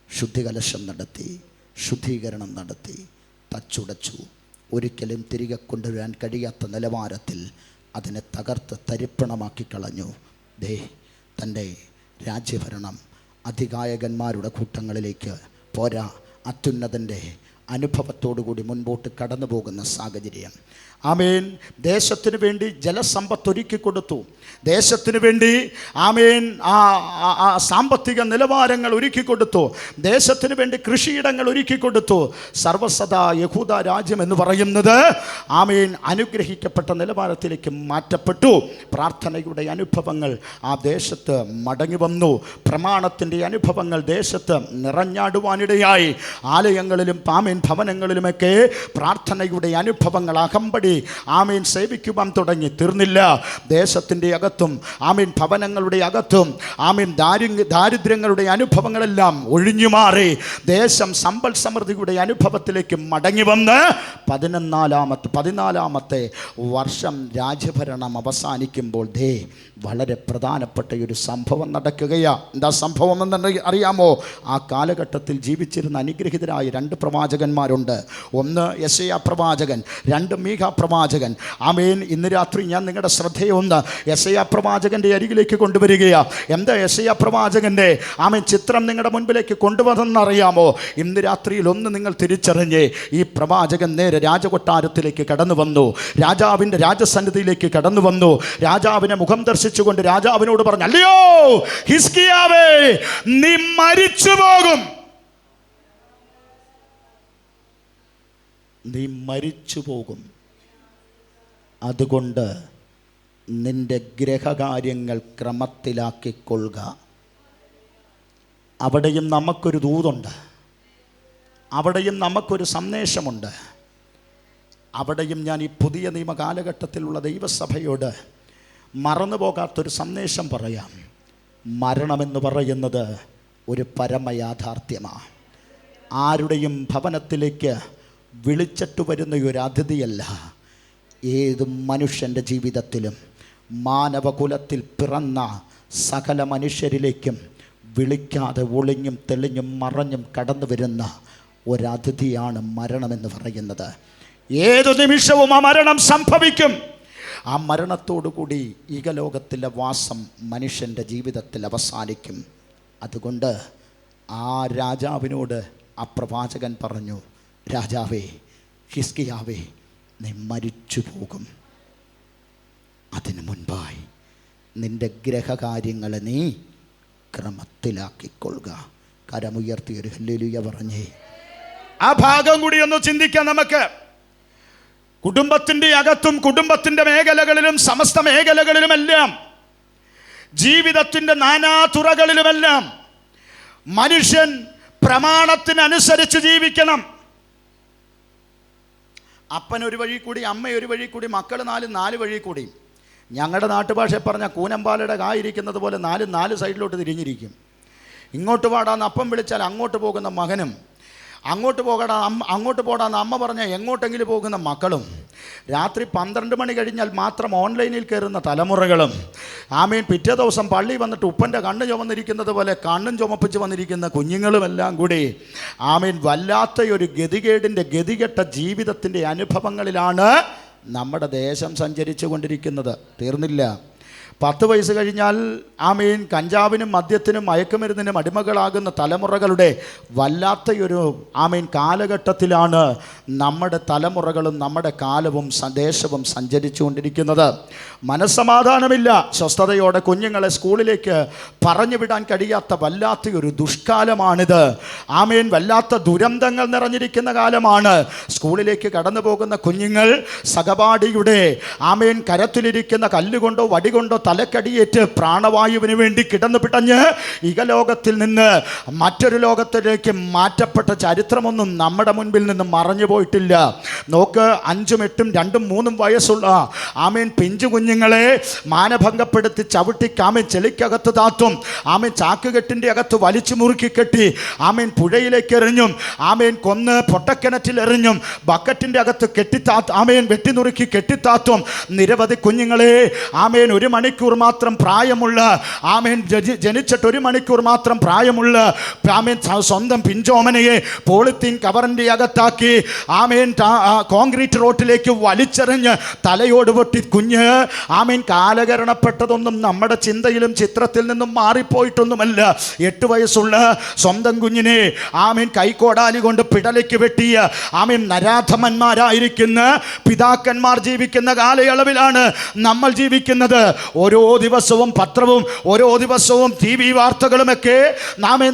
ശുദ്ധികലശം നടത്തി, ശുദ്ധീകരണം നടത്തി, തച്ചുടച്ചു. ഒരിക്കലും തിരികെ കൊണ്ടുവരാൻ കഴിയാത്ത നിലവാരത്തിൽ അതിനെ തകർത്ത് തരിപ്പണമാക്കി കളഞ്ഞു. തൻ്റെ രാജ്യഭരണം അധികായകന്മാരുടെ കൂട്ടങ്ങളിലേക്ക് പോരാ, അത്യുന്നതൻ്റെ അനുഭവത്തോടുകൂടി മുൻപോട്ട് കടന്നു പോകുന്ന സാഹചര്യം. ആമേൻ. ദേശത്തിന് വേണ്ടി ജലസമ്പത്ത് ഒരുക്കി കൊടുത്തു. ദേശത്തിന് വേണ്ടി ആമേൻ സാമ്പത്തിക നിലവാരങ്ങൾ ഒരുക്കി കൊടുത്തു. ദേശത്തിന് വേണ്ടി കൃഷിയിടങ്ങൾ ഒരുക്കി കൊടുത്തു. സർവസദാ യഹൂദ രാജ്യം എന്ന് പറയുന്നത് ആമേൻ അനുഗ്രഹിക്കപ്പെട്ട നിലവാരത്തിലേക്ക് മാറ്റപ്പെട്ടു. പ്രാർത്ഥനയുടെ അനുഭവങ്ങൾ ആ ദേശത്ത് മടങ്ങി വന്നു. പ്രമാണത്തിൻ്റെ അനുഭവങ്ങൾ ദേശത്ത് നിറഞ്ഞാടുവാനിടയായി. ആലയങ്ങളിലും ആമേൻ ഭവനങ്ങളിലുമൊക്കെ പ്രാർത്ഥനയുടെ അനുഭവങ്ങൾ അകമ്പടി ആമേൻ സേവിക്കുവാൻ തുടങ്ങി. തീർന്നില്ല. ദേശത്തിൻ്റെ അകത്തും ആമേൻ ഭവനങ്ങളുടെ അകത്തും ആമേൻ ദാരിദ്ര്യങ്ങളുടെ അനുഭവങ്ങളെല്ലാം ഒഴിഞ്ഞു മാറി ദേശം സമ്പൽ സമൃദ്ധിയുടെ അനുഭവത്തിലേക്ക് മടങ്ങി വന്ന് 14 വർഷം രാജ്യഭരണം അവസാനിക്കുമ്പോൾ വളരെ പ്രധാനപ്പെട്ട ഒരു സംഭവം നടക്കുകയാണ്. എന്താ സംഭവം എന്ന് അറിയാമോ? ആ കാലഘട്ടത്തിൽ ജീവിച്ചിരുന്ന അനുഗ്രഹീതരായ 2 പ്രവാചകന്മാരുണ്ട്. ഒന്ന് യെശയ്യാ പ്രവാചകൻ, 2 മീഖാ പ്രവാചകൻ. ആമേൻ. ഇന്ന് രാത്രി ഞാൻ നിങ്ങളുടെ ശ്രദ്ധയൊന്ന് യെശയ്യാ പ്രവാചകൻ്റെ അരികിലേക്ക് കൊണ്ടുവരികയാണ്. എന്താ യെശയ്യാ പ്രവാചകൻ്റെ ആമേൻ ചിത്രം നിങ്ങളുടെ മുൻപിലേക്ക് കൊണ്ടുവന്നെന്നറിയാമോ? ഇന്ന് രാത്രിയിൽ ഒന്ന് നിങ്ങൾ തിരിച്ചറിഞ്ഞ്, ഈ പ്രവാചകൻ നേരെ രാജകൊട്ടാരത്തിലേക്ക് കടന്നു വന്നു. രാജാവിൻ്റെ രാജസന്നിധിയിലേക്ക് കടന്നു വന്നു. രാജാവിനെ മുഖം ദർശിച്ചുകൊണ്ട് രാജാവിനോട് പറഞ്ഞു, അല്ലയോ ഹിസ്കിയാവേ, നീ മരിച്ചു പോകും, നീ മരിച്ചു പോകും. അതുകൊണ്ട് നിന്റെ ഗ്രഹകാര്യങ്ങൾ ക്രമത്തിലാക്കിക്കൊള്ളുക. അവിടെയും നമുക്കൊരു ദൂതുണ്ട്, അവിടെയും നമുക്കൊരു സന്ദേശമുണ്ട്. അവിടെയും ഞാൻ ഈ പുതിയ നിയമ കാലഘട്ടത്തിലുള്ള ദൈവസഭയോട് മറന്നു പോകാത്തൊരു സന്ദേശം പറയാം. മരണമെന്ന് പറയുന്നത് ഒരു പരമയാഥാർത്ഥ്യമാണ്. ആരുടെയും ഭവനത്തിലേക്ക് വിളിച്ചിട്ട് വരുന്ന ഒരു അതിഥിയല്ല. ഏത് മനുഷ്യൻ്റെ ജീവിതത്തിലും മാനവകുലത്തിൽ പിറന്ന സകല മനുഷ്യരിലേക്കും വിളിക്കാതെ ഒളിഞ്ഞും തെളിഞ്ഞും മറഞ്ഞും കടന്നു വരുന്ന ഒരതിഥിയാണ് മരണമെന്ന് പറയുന്നത്. ഏതു നിമിഷവും ആ മരണം സംഭവിക്കും. ആ മരണത്തോടുകൂടി ഈകലോകത്തിലെ വാസം മനുഷ്യൻ്റെ ജീവിതത്തിൽ അവസാനിക്കും. അതുകൊണ്ട് ആ രാജാവിനോട് ആ പ്രവാചകൻ പറഞ്ഞു, രാജാവേ, ഹിസ്കിയാവേ, നീ മരിച്ചു പോകും. അതിനു മുൻപായി നിൻ്റെ ഗ്രഹകാര്യങ്ങളെ നീ ക്രമത്തിലാക്കിക്കൊള്ളുക. കരമുയർത്തിയൊരു ഹല്ലേലൂയ പറഞ്ഞേ. ആ ഭാഗം കൂടി ഒന്ന് ചിന്തിക്കാം നമുക്ക്. കുടുംബത്തിൻ്റെ അകത്തും കുടുംബത്തിൻ്റെ മേഖലകളിലും സമസ്ത മേഖലകളിലുമെല്ലാം ജീവിതത്തിൻ്റെ നാനാ തുറകളിലുമെല്ലാം മനുഷ്യൻ പ്രമാണത്തിനനുസരിച്ച് ജീവിക്കണം. അപ്പൻ ഒരു വഴി കൂടി, അമ്മ ഒരു വഴി കൂടി, മക്കൾ 4 വഴി കൂടി. ഞങ്ങളുടെ നാട്ടുഭാഷ പറഞ്ഞ കൂനമ്പാലയുടെ കായിരിക്കുന്നത് പോലെ 4 സൈഡിലോട്ട് തിരിഞ്ഞിരിക്കും. ഇങ്ങോട്ട് പാടാന്ന് അപ്പം വിളിച്ചാൽ അങ്ങോട്ട് പോകുന്ന മകനും, അങ്ങോട്ട് പോടാന്ന് അമ്മ പറഞ്ഞാൽ എങ്ങോട്ടെങ്കിലും പോകുന്ന മക്കളും, രാത്രി 12 മണി കഴിഞ്ഞാൽ മാത്രം ഓൺലൈനിൽ കയറുന്ന തലമുറകളും, ആമേൻ, പിറ്റേ ദിവസം പള്ളി വന്നിട്ട് ഉപ്പൻ്റെ കണ്ണ് ചുമന്നിരിക്കുന്നത് പോലെ കണ്ണും ചുമപ്പിച്ച് വന്നിരിക്കുന്ന കുഞ്ഞുങ്ങളുമെല്ലാം കൂടി, ആമേൻ, വല്ലാത്ത ഒരു ഗതികെട്ട ജീവിതത്തിൻ്റെ അനുഭവങ്ങളിലാണ് നമ്മുടെ ദേശം സഞ്ചരിച്ചു കൊണ്ടിരിക്കുന്നത്. തീർന്നില്ല. 10 വയസ്സ് കഴിഞ്ഞാൽ, ആമേൻ, കഞ്ചാവിനും മദ്യത്തിനും മയക്കുമരുന്നിനും അടിമകളാകുന്ന തലമുറകളുടെ വല്ലാത്തൊരു, ആമേൻ, കാലഘട്ടത്തിലാണ് നമ്മുടെ തലമുറകളും നമ്മുടെ കാലവും ദേശവും സഞ്ചരിച്ചു കൊണ്ടിരിക്കുന്നത്. മനസ്സമാധാനമില്ല. സ്വസ്ഥതയോടെ കുഞ്ഞുങ്ങളെ സ്കൂളിലേക്ക് പറഞ്ഞു വിടാൻ കഴിയാത്ത വല്ലാത്തൊരു ദുഷ്കാലമാണിത്. ആമേൻ, വല്ലാത്ത ദുരന്തങ്ങൾ നിറഞ്ഞിരിക്കുന്ന കാലമാണ്. സ്കൂളിലേക്ക് കടന്നു പോകുന്ന കുഞ്ഞുങ്ങൾ സഹപാഠിയുടെ, ആമേൻ, കരത്തിലിരിക്കുന്ന കല്ലുകൊണ്ടോ വടികൊണ്ടോ തലക്കടിയേറ്റ് പ്രാണവായുവിന് വേണ്ടി കിടന്നു പിടഞ്ഞ് ഇഹലോകത്തിൽ നിന്ന് മറ്റൊരു ലോകത്തിലേക്ക് മാറ്റപ്പെട്ട ചരിത്രമൊന്നും നമ്മുടെ മുൻപിൽ നിന്ന് മറഞ്ഞു പോയിട്ടില്ല. നോക്ക്, 5, 8, 2, 3 വയസ്സുള്ള, ആമേൻ, പിഞ്ചു കുഞ്ഞുങ്ങളെ മാനഭംഗപ്പെടുത്തി ചവിട്ടി, ആമേൻ, ചെളിക്കകത്ത് താത്തും, ആമേൻ, ചാക്കുകെട്ടിൻ്റെ അകത്ത് വലിച്ചു മുറുക്കി കെട്ടി, ആമേൻ, പുഴയിലേക്ക് എറിഞ്ഞും, ആമേൻ, കൊന്ന് പൊട്ടക്കിണറ്റിൽ എറിഞ്ഞും, ബക്കറ്റിൻ്റെ അകത്ത് ആമേൻ, വെട്ടിനുറുക്കി കെട്ടിത്താത്തും നിരവധി കുഞ്ഞുങ്ങളെ, ആമേൻ, 1 മണിക്കൂർ മാത്രം പ്രായമുള്ള, ആമേൻ, ജനിച്ചിട്ട് 1 മണിക്കൂർ മാത്രം പ്രായമുള്ള, ആമേൻ, സ്വന്തം പിഞ്ചോമനയെ പോളിത്തീൻ കവറിൻ്റെ അകത്താക്കി, ആമേൻ, കോൺക്രീറ്റ് റോട്ടിലേക്ക് വലിച്ചെറിഞ്ഞ് തലയോട് പൊട്ടി കുഞ്ഞ്, ആമേൻ, കാലകരണപ്പെട്ടതൊന്നും നമ്മുടെ ചിന്തയിലും ചിത്രത്തിൽ നിന്നും മാറിപ്പോയിട്ടൊന്നുമല്ല. 8 വയസ്സുള്ള സ്വന്തം കുഞ്ഞിനെ, ആമേൻ, കൈക്കോടാലി കൊണ്ട് പിടലേക്ക് വെട്ടിയ, ആമേൻ, നരാധമന്മാരായിരിക്കുന്ന പിതാക്കന്മാർ ജീവിക്കുന്ന കാലയളവിലാണ് നമ്മൾ ജീവിക്കുന്നത്. ഓരോ ദിവസവും പത്രവും ഓരോ ദിവസവും TV വാർത്തകളുമൊക്കെ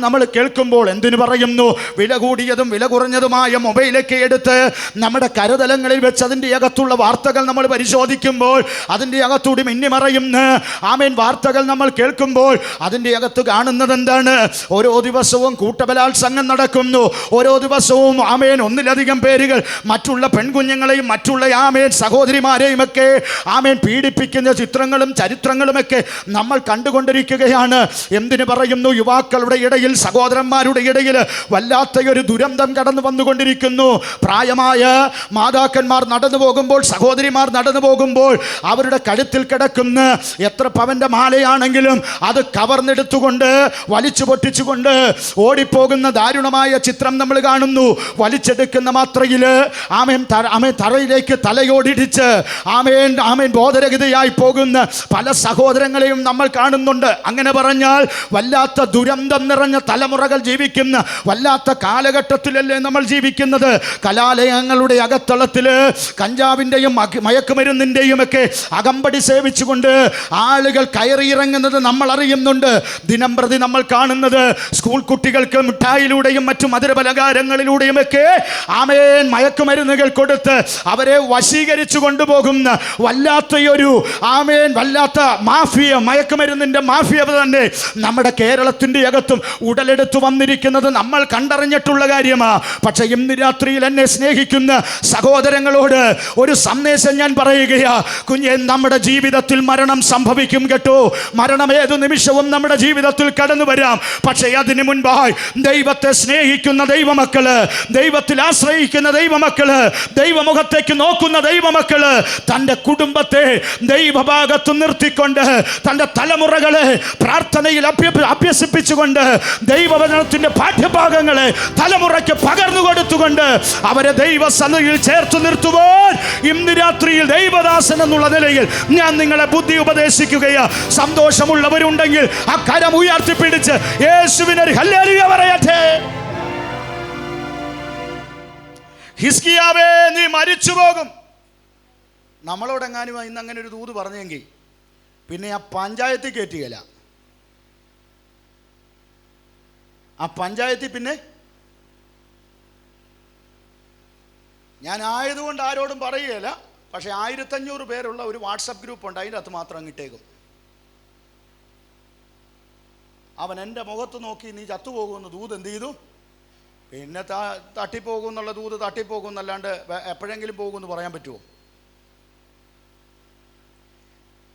നമ്മൾ കേൾക്കുമ്പോൾ എന്തിനു പറയുന്നു, വില കൂടിയതും വില കുറഞ്ഞതുമായ മൊബൈലൊക്കെ എടുത്ത് നമ്മുടെ കരതലങ്ങളിൽ വെച്ച് അതിൻ്റെ അകത്തുള്ള വാർത്തകൾ നമ്മൾ പരിശോധിക്കുമ്പോൾ, അതിൻ്റെ അകത്തൂടി മിന്നിമറയുന്ന, ആമേൻ, വാർത്തകൾ നമ്മൾ കേൾക്കുമ്പോൾ അതിൻ്റെ അകത്ത് കാണുന്നത് എന്താണ്? ഓരോ ദിവസവും കൂട്ടബലാത്സംഗം നടക്കുന്നു. ഓരോ ദിവസവും, ആമേൻ, 1-ലധികം പേരുകൾ മറ്റുള്ള പെൺകുഞ്ഞുങ്ങളെയും മറ്റുള്ള, ആമേൻ, സഹോദരിമാരെയും ഒക്കെ, ആമേൻ, പീഡിപ്പിക്കുന്ന ചിത്രങ്ങളും ചരിത്രങ്ങളുമൊക്കെ നമ്മൾ കണ്ടുകൊണ്ടിരിക്കുകയാണ്. എന്തിനു പറയുന്നു? യുവാക്കളുടെ ഇടയിൽ, സഹോദരന്മാരുടെ ഇടയിൽ വല്ലാത്തൊരു ദുരന്തം കടന്നു വന്നുകൊണ്ടിരിക്കുന്നു. പ്രായമായ മാതാക്കന്മാർ നടന്നു പോകുമ്പോൾ, സഹോദരിമാർ നടന്നു പോകുമ്പോൾ, അവരുടെ കഴുത്തിൽ കിടക്കുന്ന എത്ര പവന്റെ മാലയാണെങ്കിലും അത് കവർന്നെടുത്തുകൊണ്ട് വലിച്ചു പൊട്ടിച്ചുകൊണ്ട് ഓടിപ്പോകുന്ന ദാരുണമായ ചിത്രം നമ്മൾ കാണുന്നു. വലിച്ചെടുക്കുന്ന മാത്രയിൽ, ആമേൻ, തറയിലേക്ക് തലയോടിടിച്ച്, ആമേൻ, ബോധരഹിതയായി പോകുന്ന പല സഹോദരങ്ങളെയും നമ്മൾ കാണുന്നുണ്ട്. അങ്ങനെ പറഞ്ഞാൽ വല്ലാത്ത ദുരന്തം നിറഞ്ഞ തലമുറകൾ ജീവിക്കുന്ന വല്ലാത്ത കാലഘട്ടത്തിലല്ലേ നമ്മൾ ജീവിക്കുന്നത്. കലാലയങ്ങളുടെ അകത്തളത്തിൽ കഞ്ചാവിൻ്റെയും മയക്കുമരുന്നിൻ്റെയും ഒക്കെ അകമ്പടി സേവിച്ചുകൊണ്ട് ആളുകൾ കയറിയിറങ്ങുന്നത് നമ്മൾ അറിയുന്നുണ്ട്. ദിനം പ്രതി നമ്മൾ കാണുന്നത് സ്കൂൾ കുട്ടികൾക്ക് മിഠായിലൂടെയും മറ്റു മധുരപലഹാരങ്ങളിലൂടെയും ഒക്കെ, ആമേൻ, മയക്കുമരുന്നുകൾ കൊടുത്ത് അവരെ വശീകരിച്ചു കൊണ്ടുപോകുന്ന വല്ലാത്തൊരു, ആമേൻ, വല്ലാത്ത മാഫിയ, മയക്കുമരുന്നിൻ്റെ മാഫിയ തന്നെ നമ്മുടെ കേരളത്തിൻ്റെ അകത്തും ഉടലെടുത്തു വന്നിരിക്കുന്നത് നമ്മൾ കണ്ടറിഞ്ഞിട്ടുള്ള കാര്യമാണ്. പക്ഷേ ഇന്ന് രാത്രിയിൽ എന്നെ സ്നേഹിക്കുന്ന സഹോദരങ്ങളോട് ഒരു സന്ദേശം ഞാൻ പറയുകയാ. കുഞ്ഞെ, നമ്മുടെ ജീവിതത്തിൽ മരണം സംഭവിക്കും കേട്ടോ. മരണം ഏതു നിമിഷവും നമ്മുടെ ജീവിതത്തിൽ കടന്നു വരാം. പക്ഷേ അതിനു മുൻപായി ദൈവത്തെ സ്നേഹിക്കുന്ന ദൈവമക്കള്, ദൈവത്തിൽ ആശ്രയിക്കുന്ന ദൈവമക്കള്, ദൈവമുഖത്തേക്ക് നോക്കുന്ന ദൈവമക്കള് തൻ്റെ കുടുംബത്തെ ദൈവഭാഗത്ത് നിർത്തിക്കൊണ്ട്, തൻ്റെ തലമുറകളെ പ്രാർത്ഥനയിൽ അഭ്യസിപ്പിച്ചുകൊണ്ട്, ദൈവവചനത്തിൻ്റെ പാഠ്യഭാഗങ്ങളെ തലമുറയ്ക്ക് പകർന്നു കൊടുത്തുകൊണ്ട് അവരെ ദൈവസന്നിധിയിൽ ചേർത്ത് നിർത്തുവാൻ ഇന്ന് രാത്രിയിൽ ദൈവദാസൻ എന്നുള്ള നിലയിൽ ഞാൻ നിങ്ങളെ ബുദ്ധി ഉപദേശിക്കുകയാ. സന്തോഷമുള്ളവരുണ്ടെങ്കിൽ ആ കരം ഉയർത്തിപ്പിടിച്ച് യേശുവിനൊരു ഹല്ലേലൂയ പറയട്ടെ. ഹിസ്കിയാവേ, നീ മരിച്ചു പോകും. നമ്മളോടെങ്ങാനും ഇന്ന് അങ്ങനെ ഒരു ദൂത് പറഞ്ഞെങ്കിൽ പിന്നെ ആ പഞ്ചായത്തിൽ കയറ്റുകയില്ല. ആ പഞ്ചായത്തിൽ പിന്നെ ഞാൻ ആയതുകൊണ്ട് ആരോടും പറയുകയില്ല. പക്ഷേ 1500 പേരുള്ള ഒരു വാട്സപ്പ് ഗ്രൂപ്പ് ഉണ്ട്, അതിൻ്റെ അകത്ത് മാത്രം അങ്ങിട്ടേക്കും. അവൻ എൻ്റെ മുഖത്ത് നോക്കി നീ ചത്തുപോകുമെന്ന് ദൂത് എന്ത് ചെയ്തു? പിന്നെ തട്ടിപ്പോകും എന്നുള്ള ദൂത് തട്ടിപ്പോകും എന്നല്ലാണ്ട് എപ്പോഴെങ്കിലും പോകുമെന്ന് പറയാൻ പറ്റുമോ?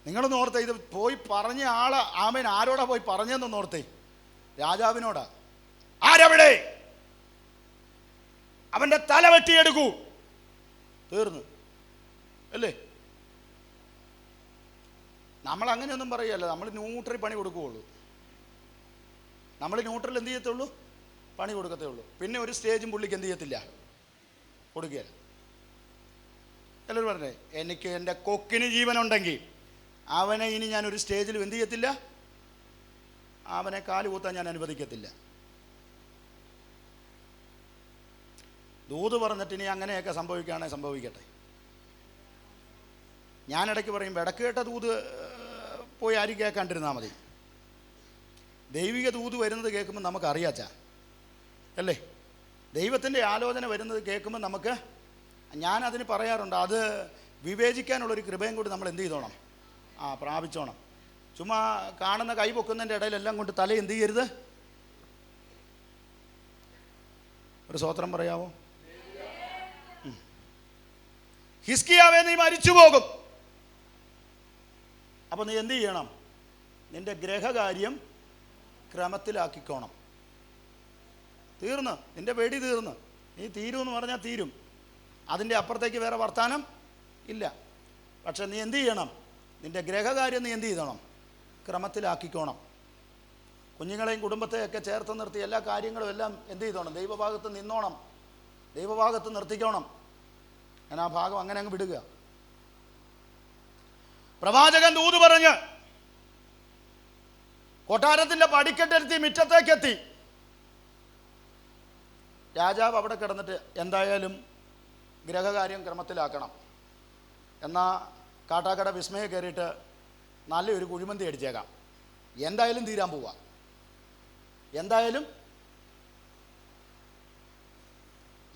നിങ്ങളൊന്ന് ഓർത്തേ, ഇത് പോയി പറഞ്ഞ ആളെ, ആമേൻ, ആരോടാ പോയി പറഞ്ഞതെന്നൊന്ന് ഓർത്തേ. രാജാവിനോടാ. ആരവിടെ? അവൻ്റെ തല വെട്ടിയെടുക്കൂ, തീർന്നു അല്ലേ? നമ്മൾ അങ്ങനെയൊന്നും പറയുകയല്ല, നമ്മൾ ന്യൂട്രൽ പണി കൊടുക്കുകയുള്ളൂ. നമ്മൾ ന്യൂട്രൽ എന്ത് ചെയ്യത്തുള്ളൂ? പണി കൊടുക്കത്തേ ഉള്ളൂ. പിന്നെ ഒരു സ്റ്റേജും പുള്ളിക്ക് എന്ത് ചെയ്യത്തില്ല, കൊടുക്കുകയില്ല. എല്ലാവരും പറഞ്ഞേ, എനിക്ക് എൻ്റെ കൊക്കിന് ജീവനുണ്ടെങ്കിൽ അവനെ ഇനി ഞാനൊരു സ്റ്റേജിലും എന്ത് ചെയ്യത്തില്ല, അവനെ കാല് കൂത്താൻ ഞാൻ അനുവദിക്കത്തില്ല. ദൂത് പറഞ്ഞിട്ട് ഇനി അങ്ങനെയൊക്കെ സംഭവിക്കുകയാണെങ്കിൽ സംഭവിക്കട്ടെ. ഞാനിടയ്ക്ക് പറയും, ഇടയ്ക്ക് കേട്ട ദൂത് പോയി ആരും കേൾക്കാണ്ടിരുന്നാൽ മതി. ദൈവിക ദൂത് വരുന്നത് കേൾക്കുമ്പോൾ നമുക്കറിയാച്ചാ അല്ലേ? ദൈവത്തിൻ്റെ ആലോചന വരുന്നത് കേൾക്കുമ്പോൾ നമുക്ക്, ഞാനതിന് പറയാറുണ്ട്, അത് വിവേചിക്കാനുള്ളൊരു കൃപയും കൂടി നമ്മൾ എന്ത് ചെയ്തോണം? പ്രാപിച്ചോണം. ചുമ്മാ കാണുന്ന കൈ പൊക്കുന്നതിൻ്റെ ഇടയിലെല്ലാം കൊണ്ട് തല എന്ത് ചെയ്യരുത്. ഒരു സ്വോത്രം പറയാമോ? ഹിസ്കിയാവേ, നീ മരിച്ചു പോകും. അപ്പോൾ നീ എന്ത് ചെയ്യണം? നിൻ്റെ ഗ്രഹകാര്യം ക്രമത്തിലാക്കിക്കോണം. തീർന്ന്, നിൻ്റെ വെടി തീർന്ന്. നീ തീരുമെന്ന് പറഞ്ഞാൽ തീരും, അതിൻ്റെ അപ്പുറത്തേക്ക് വേറെ വർത്താനം ഇല്ല. പക്ഷെ നീ എന്ത് ചെയ്യണം? നിൻ്റെ ഗ്രഹകാര്യം നീ എന്ത് ചെയ്തോണം? ക്രമത്തിലാക്കിക്കോണം. കുഞ്ഞുങ്ങളെയും കുടുംബത്തെയൊക്കെ ചേർത്ത് നിർത്തി എല്ലാ കാര്യങ്ങളും എല്ലാം എന്ത് ചെയ്തോണം? ദൈവഭാഗത്ത് നിന്നോണം, ദൈവഭാഗത്ത് നിർത്തിക്കോണം. ഞാൻ ആ ഭാഗം അങ്ങനെ അങ്ങ് വിടുക. പ്രവാചകൻ ദൂത് പറഞ്ഞ് കൊട്ടാരത്തിൻ്റെ പടിക്കെട്ടെത്തി മുറ്റത്തേക്കെത്തി. രാജാവ് അവിടെ കിടന്നിട്ട് എന്തായാലും ഗ്രഹകാര്യം ക്രമത്തിലാക്കണം. എന്നാൽ കാട്ടാക്കട വിസ്മയെ കയറിയിട്ട് നല്ലൊരു കുഴിമന്തി അടിച്ചേക്കാം, എന്തായാലും തീരാൻ പോവുക. എന്തായാലും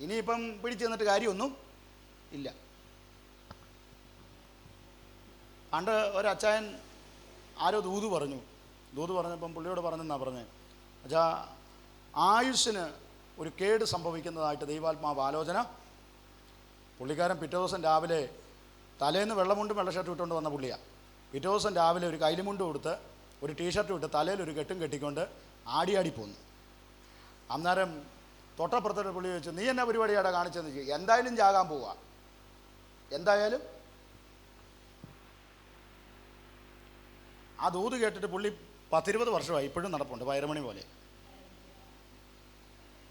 ഇനിയിപ്പം പിടിച്ചു തന്നിട്ട് കാര്യമൊന്നും ഇല്ല. പണ്ട് ഒരച്ചായൻ ആരോ ദൂത് പറഞ്ഞപ്പം പുള്ളിയോട് പറഞ്ഞെന്നാണ് പറഞ്ഞത്, അച്ഛാ, ആയുസ്സിന് ഒരു കേട് സംഭവിക്കുന്നതായിട്ട് ദൈവാത്മാവ് ആലോചന. പുള്ളിക്കാരൻ പിറ്റേ ദിവസം രാവിലെ, തലേന്ന് വെള്ളമുണ്ടും വെള്ള ഷർട്ടും ഇട്ടുകൊണ്ട് വന്ന പുള്ളിയാണ്. പിറ്റേ ദിവസം രാവിലെ ഒരു കൈലിമുണ്ട് കൊടുത്ത് ഒരു ടീഷർട്ടും ഇട്ട് തലയിൽ ഒരു കെട്ടും കെട്ടിക്കൊണ്ട് ആടി പോന്നു. അന്നേരം തൊട്ടപ്പുറത്തൊരു പുള്ളി ചോദിച്ചു, നീ എന്നാ പരിപാടിയാടെ കാണിച്ചെന്ന് ചോദിച്ചു. എന്തായാലും ചാകാൻ പോവുക, എന്തായാലും. ആ ദൂത് കേട്ടിട്ട് പുള്ളി 10-20 വർഷമായി ഇപ്പോഴും നടപ്പുണ്ട്, വയറുമണി പോലെ.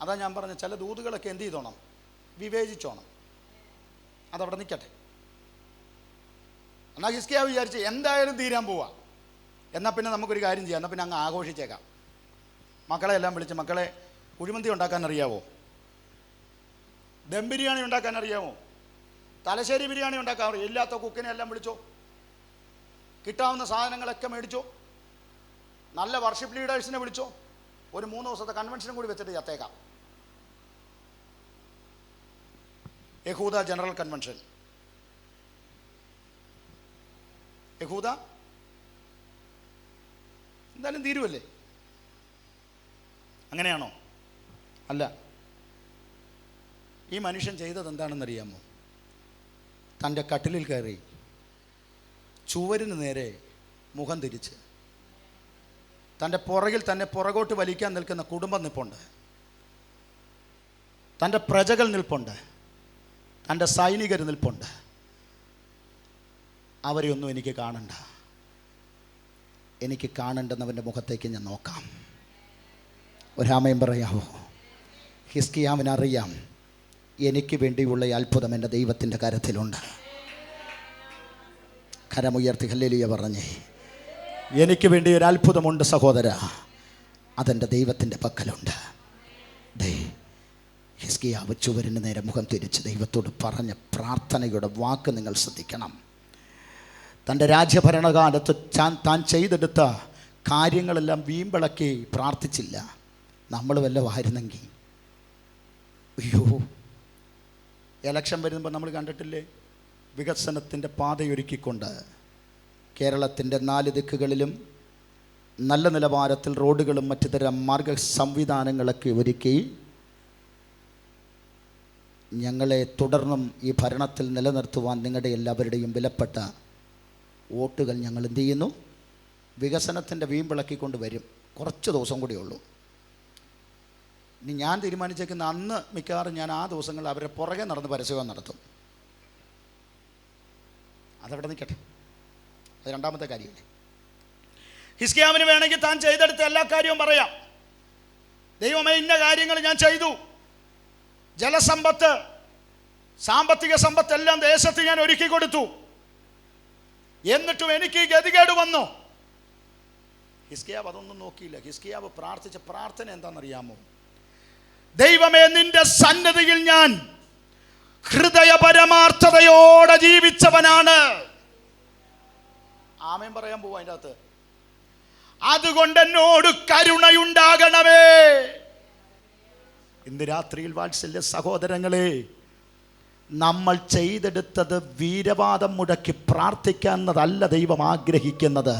അതാ ഞാൻ പറഞ്ഞ, ചില ദൂതുകളൊക്കെ എന്ത് ചെയ്തോണം? വിവേചിച്ചോണം, അതവിടെ നിൽക്കട്ടെ. എന്നാൽ ഹിസ്കിയാവ് വിചാരിച്ച് എന്തായാലും തീരാൻ പോവാ, എന്നാൽ പിന്നെ നമുക്കൊരു കാര്യം ചെയ്യാം, എന്നാൽ പിന്നെ അങ്ങ് ആഘോഷിച്ചേക്കാം. മക്കളെ എല്ലാം വിളിച്ച്, മക്കളെ കുഴിമന്തി ഉണ്ടാക്കാൻ അറിയാവോ? ദം ബിരിയാണി ഉണ്ടാക്കാൻ അറിയാമോ? തലശ്ശേരി ബിരിയാണി ഉണ്ടാക്കാൻ അറിയാം? ഇല്ലാത്ത കുക്കിനെ എല്ലാം വിളിച്ചോ, കിട്ടാവുന്ന സാധനങ്ങളൊക്കെ മേടിച്ചോ, നല്ല വർഷിപ്പ് ലീഡേഴ്സിനെ വിളിച്ചോ, ഒരു 3 ദിവസത്തെ കൺവെൻഷനും കൂടി വെച്ചിട്ട് ചത്തേക്കാം. യഹൂദ ജനറൽ കൺവെൻഷൻ. യഹൂദ എന്തായാലും തീരുവല്ലേ? അങ്ങനെയാണോ? അല്ല. ഈ മനുഷ്യൻ ചെയ്തത് എന്താണെന്നറിയാമോ? തൻ്റെ കട്ടിലിൽ കയറി ചുവരിന് നേരെ മുഖം തിരിച്ച് തൻ്റെ പുറകിൽ തന്നെ പുറകോട്ട് വലിക്കാൻ നിൽക്കുന്ന കുടുംബം നിൽപ്പുണ്ട്, തൻ്റെ പ്രജകൾ നിൽപ്പുണ്ട്, തൻ്റെ സൈനികർ നിൽപ്പുണ്ട്. അവരെയൊന്നും എനിക്ക് കാണണ്ട, എനിക്ക് കാണേണ്ടെന്നവൻ്റെ മുഖത്തേക്ക് ഞാൻ നോക്കാം. ഒരാമയും പറയാമോ? ഹിസ്കിയാവിനറിയാം, എനിക്ക് വേണ്ടിയുള്ള ഈ അത്ഭുതം എൻ്റെ ദൈവത്തിൻ്റെ കരത്തിലുണ്ട്. കരമുയർത്തി ഹല്ലേലൂയ പറഞ്ഞേ. എനിക്ക് വേണ്ടി ഒരു അത്ഭുതമുണ്ട് സഹോദര, അതെൻ്റെ ദൈവത്തിൻ്റെ പക്കലുണ്ട്. ഹിസ്കിയാവ് ചുവരിന് നേരെ മുഖം തിരിച്ച് ദൈവത്തോട് പറഞ്ഞ പ്രാർത്ഥനയുടെ വാക്ക് നിങ്ങൾ ശ്രദ്ധിക്കണം. തൻ്റെ രാജ്യഭരണകാലത്ത് താൻ ചെയ്തെടുത്ത കാര്യങ്ങളെല്ലാം വീമ്പിളക്കി പ്രാർത്ഥിച്ചില്ല. നമ്മൾ വല്ലതും ആയിരുന്നെങ്കിൽ, അയ്യോ, എലക്ഷൻ വരുമ്പോൾ നമ്മൾ കണ്ടിട്ടില്ലേ, വികസനത്തിൻ്റെ പാതയൊരുക്കിക്കൊണ്ട് കേരളത്തിൻ്റെ 4 ദിക്കുകളിലും നല്ല നിലവാരത്തിൽ റോഡുകളും മറ്റു തരം മാർഗ സംവിധാനങ്ങളൊക്കെ ഒരുക്കി ഞങ്ങളെ തുടർന്നും ഈ ഭരണത്തിൽ നിലനിർത്തുവാൻ നിങ്ങളുടെ എല്ലാവരുടെയും വിലപ്പെട്ട വോട്ടുകൾ ഞങ്ങൾ എന്ത് ചെയ്യുന്നു? വികസനത്തിൻ്റെ വീമ്പിളക്കിക്കൊണ്ട് വരും. കുറച്ച് ദിവസം കൂടിയേ ഉള്ളൂ. ഇനി ഞാൻ തീരുമാനിച്ചേക്കുന്ന അന്ന് മിക്കവാറും ഞാൻ ആ ദിവസങ്ങളിൽ അവരെ പുറകെ നടന്ന് പരസ്യം നടത്തും. അതവിടെ നിൽക്കട്ടെ, അത് രണ്ടാമത്തെ കാര്യമല്ലേ. ഹിസ്കിയാവിന് വേണമെങ്കിൽ താൻ ചെയ്തെടുത്ത എല്ലാ കാര്യവും പറയാം. ദൈവമേ, ഇന്ന കാര്യങ്ങൾ ഞാൻ ചെയ്തു, ജലസമ്പത്ത്, സാമ്പത്തിക സമ്പത്ത് എല്ലാം ദേശത്ത് ഞാൻ ഒരുക്കി കൊടുത്തു, എന്നിട്ടും എനിക്ക് ഈ ഗതികേട് വന്നു. ഹിസ്കിയാവ് അതൊന്നും നോക്കിയില്ല. ഹിസ്കിയാവ് പ്രാർത്ഥിച്ച പ്രാർത്ഥന എന്താണെന്നറിയാമോ? ദൈവമേ, നിന്റെ സന്നദ്ധിയിൽ ഞാൻ ഹൃദയ പരമാർത്ഥതയോടെ ജീവിച്ചവനാണ്. ആമേൻ പറയാൻ പോവാ അതിൻ്റെ അകത്ത്. അതുകൊണ്ട് എന്നോട് കരുണയുണ്ടാകണമേ. ഇന്ന് രാത്രിയിൽ വാത്സല്യ സഹോദരങ്ങളെ, നമ്മൾ ചെയ്തെടുത്തത് വീരവാദം മുടക്കി പ്രാർത്ഥിക്കാന്നതല്ല ദൈവം ആഗ്രഹിക്കുന്നത്.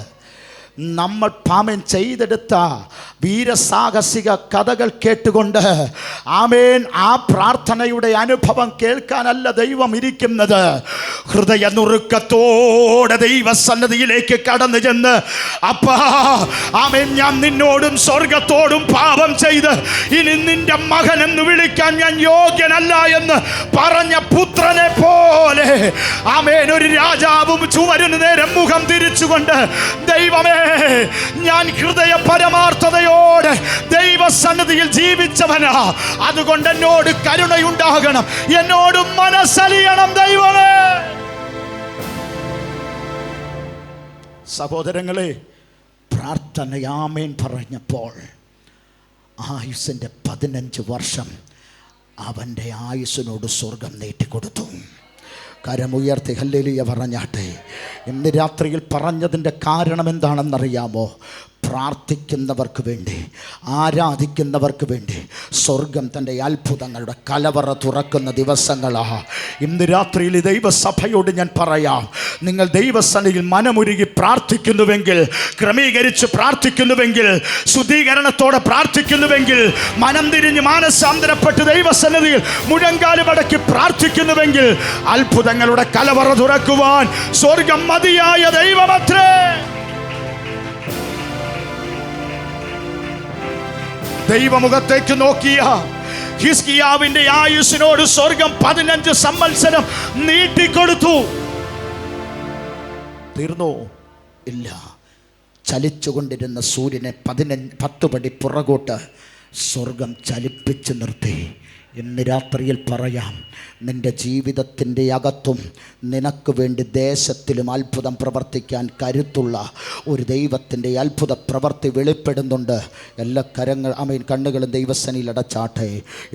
നമ്മൾ പാമൻ ചെയ്തെടുത്ത വീരസാഹസിക കഥകൾ കേട്ടുകൊണ്ട് ആമേൻ ആ പ്രാർത്ഥനയുടെ അനുഭവം കേൾക്കാനല്ല ദൈവം ഇരിക്കുന്നത്. ഹൃദയ നുറുക്കത്തോടെ ദൈവസന്നിധിയിലേക്ക് കടന്നു ചെന്ന്, അപ്പാ ആമേൻ, ഞാൻ നിന്നോടും സ്വർഗത്തോടും പാപം ചെയ്ത് ഇനി നിന്റെ മകൻ എന്ന് വിളിക്കാൻ ഞാൻ യോഗ്യനല്ല എന്ന് പറഞ്ഞ പുത്രനെ പോലെ ആമേൻ ഒരു രാജാവും ചുവരിന് നേരെ മുഖം തിരിച്ചുകൊണ്ട്, ദൈവമേ, ഞാൻ ഹൃദയ പരമാർത്ഥതയോടെ ദൈവസന്നിധിയിൽ ജീവിച്ചവനാ, അതുകൊണ്ട് എന്നോട് കരുണയുണ്ടാകണം, എന്നോട് മനസ്സലിയണം ദൈവമേ. സഹോദരങ്ങളെ, പ്രാർത്ഥനയാമേൻ പറഞ്ഞപ്പോൾ ആയുസിൻ്റെ 15 വർഷം അവൻ്റെ ആയുസ്സിനോട് സ്വർഗം നീട്ടിക്കൊടുത്തു. കരമുയർത്തി ഹല്ലേലൂയ പറഞ്ഞാട്ടെ. ഇന്ന് രാത്രിയിൽ പറഞ്ഞതിൻ്റെ കാരണം എന്താണെന്നറിയാമോ? പ്രാർത്ഥിക്കുന്നവർക്ക് വേണ്ടി, ആരാധിക്കുന്നവർക്ക് വേണ്ടി സ്വർഗം തൻ്റെ അത്ഭുതങ്ങളുടെ കലവറ തുറക്കുന്ന ദിവസങ്ങളാണ്. ഇന്ന് രാത്രിയിൽ ദൈവസഭയോട് ഞാൻ പറയാം, നിങ്ങൾ ദൈവസന്നിധിയിൽ മനമുരുകി പ്രാർത്ഥിക്കുന്നുവെങ്കിൽ, ക്രമീകരിച്ച് പ്രാർത്ഥിക്കുന്നുവെങ്കിൽ, ശുദ്ധീകരണത്തോടെ പ്രാർത്ഥിക്കുന്നുവെങ്കിൽ, മനം തിരിഞ്ഞ് മാനസാന്തരപ്പെട്ട് ദൈവസന്നിധിയിൽ മുഴങ്കാല് മടക്കി പ്രാർത്ഥിക്കുന്നുവെങ്കിൽ, അത്ഭുതങ്ങളുടെ കലവറ തുറക്കുവാൻ സ്വർഗം മതിയായ ദൈവമത്രേ. ദൈവമുഖത്തേക്ക് നോക്കിയ ഹിസ്കിയാവിന്റെ ആയുസ്സിനോട് സ്വർഗം 15 സംവത്സരം നീട്ടിക്കൊടുത്തു. തീർന്നോ? ഇല്ല. ചലിച്ചുകൊണ്ടിരുന്ന സൂര്യനെ 10 പടി പുറകോട്ട് സ്വർഗം ചലിപ്പിച്ച് നിർത്തി. ഇന്ന് രാത്രിയിൽ പറയാം, നിൻ്റെ ജീവിതത്തിൻ്റെ അകത്തും നിനക്ക് വേണ്ടി ദേശത്തിലും അത്ഭുതം പ്രവർത്തിക്കാൻ കരുത്തുള്ള ഒരു ദൈവത്തിൻ്റെ അത്ഭുത പ്രവൃത്തി വെളിപ്പെടുന്നുണ്ട്. എല്ലാ കണ്ണുകളും ദൈവസന്നിധിയിൽ അടച്ചാട്ടെ.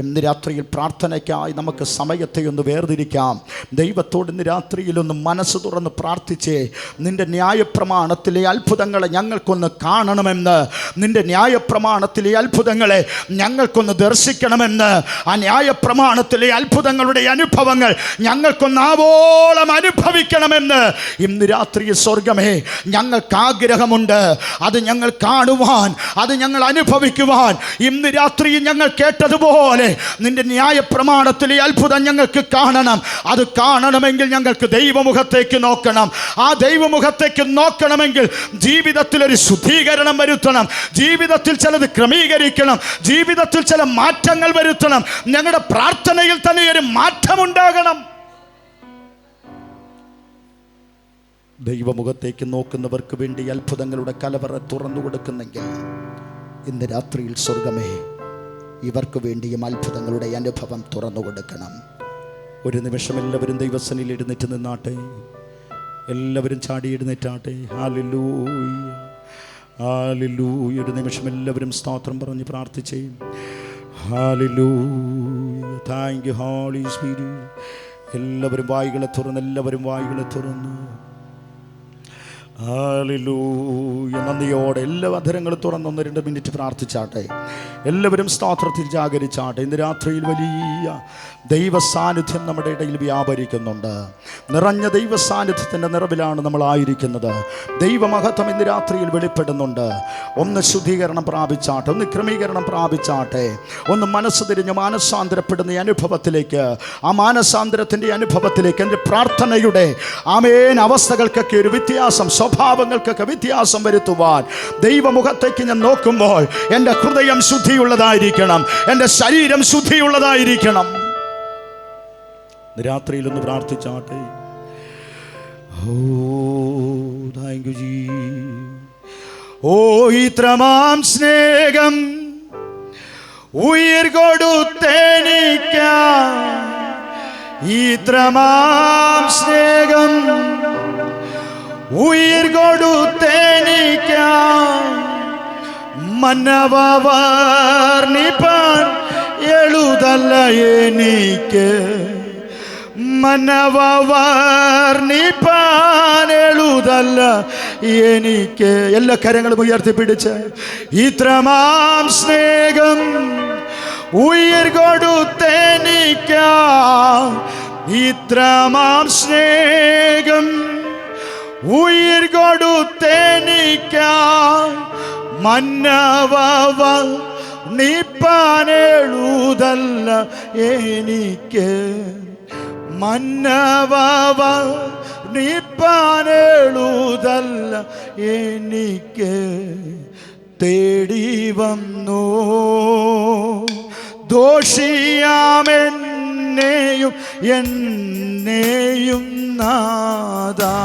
ഇന്ന് രാത്രിയിൽ പ്രാർത്ഥനയ്ക്കായി നമുക്ക് സമയത്തെ ഒന്ന് വേർതിരിക്കാം. ദൈവത്തോട് ഇന്ന് രാത്രിയിലൊന്ന് മനസ്സ് തുറന്ന് പ്രാർത്ഥിച്ചേ. നിൻ്റെ ന്യായപ്രമാണത്തിലെ അത്ഭുതങ്ങളെ ഞങ്ങൾക്കൊന്ന് കാണണമെന്ന്, നിൻ്റെ ന്യായപ്രമാണത്തിലെ അത്ഭുതങ്ങളെ ഞങ്ങൾക്കൊന്ന് ദർശിക്കണമെന്ന്, ആ ന്യായപ്രമാണത്തിലെ അത്ഭുതങ്ങളുടെ അനുഭവങ്ങൾ ഞങ്ങൾക്കൊന്ന് ആവോളം അനുഭവിക്കണമെന്ന് ഇന്ന് രാത്രി സ്വർഗമേ ഞങ്ങൾക്ക് ആഗ്രഹമുണ്ട്. അത് ഞങ്ങൾ കാണുവാൻ, അത് ഞങ്ങൾ അനുഭവിക്കുവാൻ ഇന്ന് രാത്രി ഞങ്ങൾ കേട്ടതുപോലെ നിന്റെ ന്യായപ്രമാണത്തിലെ അത്ഭുതം ഞങ്ങൾക്ക് കാണണം. അത് കാണണമെങ്കിൽ ഞങ്ങൾക്ക് ദൈവമുഖത്തേക്ക് നോക്കണം. ആ ദൈവമുഖത്തേക്ക് നോക്കണമെങ്കിൽ ജീവിതത്തിലൊരു ശുദ്ധീകരണം വരുത്തണം, ജീവിതത്തിൽ ചിലത് ക്രമീകരിക്കണം, ജീവിതത്തിൽ ചില മാറ്റങ്ങൾ വരുത്തണം. ഞങ്ങളുടെ പ്രാർത്ഥനയിൽ തന്നെ ഒരു മാറ്റമുണ്ടാകണം. ദൈവമുഖത്തേക്ക് നോക്കുന്നവർക്ക് വേണ്ടി അത്ഭുതങ്ങളുടെ കലവറ തുറന്നു കൊടുക്കുന്നെങ്കിൽ ഇന്ന് രാത്രിയിൽ സ്വർഗമേ ഇവർക്ക് വേണ്ടിയും അത്ഭുതങ്ങളുടെ അനുഭവം തുറന്നു കൊടുക്കണം. ഒരു നിമിഷം എല്ലാവരും ദൈവസന്നിധിയിൽ എഴുന്നേറ്റ് നിന്നാട്ടെ. എല്ലാവരും ചാടി എഴുന്നേറ്റാട്ടെ. Hallelujah, hallelujah. ഒരു നിമിഷം എല്ലാവരും സ്തോത്രം പറഞ്ഞ് പ്രാർത്ഥിച്ചേ. Hallelujah, thank you holy spirit. എല്ലാവരും വായികളെ തുറന്ന് ഹല്ലേലൂയ. നന്ദിയോടെ എല്ലാ അധരങ്ങളും തുറന്ന് 1-2 മിനിറ്റ് പ്രാർത്ഥിച്ചാട്ടെ. എല്ലാവരും സ്തോത്രത്തിൽ ജാഗരിച്ചാട്ടെ. ഇന്ന് രാത്രിയിൽ വലിയ ദൈവ സാന്നിധ്യം നമ്മുടെ ഇടയിൽ വ്യാപരിക്കുന്നുണ്ട്. നിറഞ്ഞ ദൈവ സാന്നിധ്യത്തിൻ്റെ നിറവിലാണ് നമ്മളായിരിക്കുന്നത്. ദൈവമഹത്വം ഇന്ന് രാത്രിയിൽ വെളിപ്പെടുന്നുണ്ട്. ഒന്ന് ശുദ്ധീകരണം പ്രാപിച്ചാട്ടെ, ഒന്ന് ക്രമീകരണം പ്രാപിച്ചാട്ടെ, ഒന്ന് മനസ്സ് തിരിഞ്ഞ് മാനസാന്തരപ്പെടുന്ന അനുഭവത്തിലേക്ക്, ആ മാനസാന്തരത്തിൻ്റെ അനുഭവത്തിലേക്ക് എൻ്റെ പ്രാർത്ഥനയുടെ ആമേൻ അവസ്ഥകൾക്കൊക്കെ ഒരു വ്യത്യാസം, സ്വഭാവങ്ങൾക്കൊക്കെ വ്യത്യാസം വരുത്തുവാൻ ദൈവമുഖത്തേക്ക് ഞാൻ നോക്കുമ്പോൾ എൻ്റെ ഹൃദയം ശുദ്ധിയുള്ളതായിരിക്കണം, എൻ്റെ ശരീരം ശുദ്ധിയുള്ളതായിരിക്കണം. രാത്രിയിലൊന്ന് പ്രാർത്ഥിച്ചാട്ടെ. ഓ താങ്ക് യു ജീ. ഓ ഇത്രമാം സ്നേഹം ഉയിർ കൊടുത്തെനിക്കാൻ, ഇത്രമാം സ്നേഹം ഉയിർ കൊടുത്തെനിക്കാൻ, മനവർണിപ്പാൻ എഴുതല്ല എനിക്ക്, മനവർണിപ്പാൻ എഴുതല്ല എനിക്ക്. എല്ലാ കരങ്ങളും ഉയർത്തിപ്പിടിച്ച് ഇത്രമാം സ്നേഹം ഉയിർ കൊടുത്തെനിക്കാൻ, ഇത്രമാം സ്നേഹം ഉയിർ കൊടുത്തെനിക്കാൻ, മനവർണിപ്പാനെഴുതല്ല എനിക്ക്, മനവർണിപ്പാനെഴുതല്ല എനിക്ക്. തേടി വന്നു ദോഷിയാമെന്നെയും എന്നെയും നാദാ,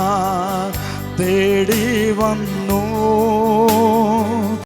തേടി വന്നു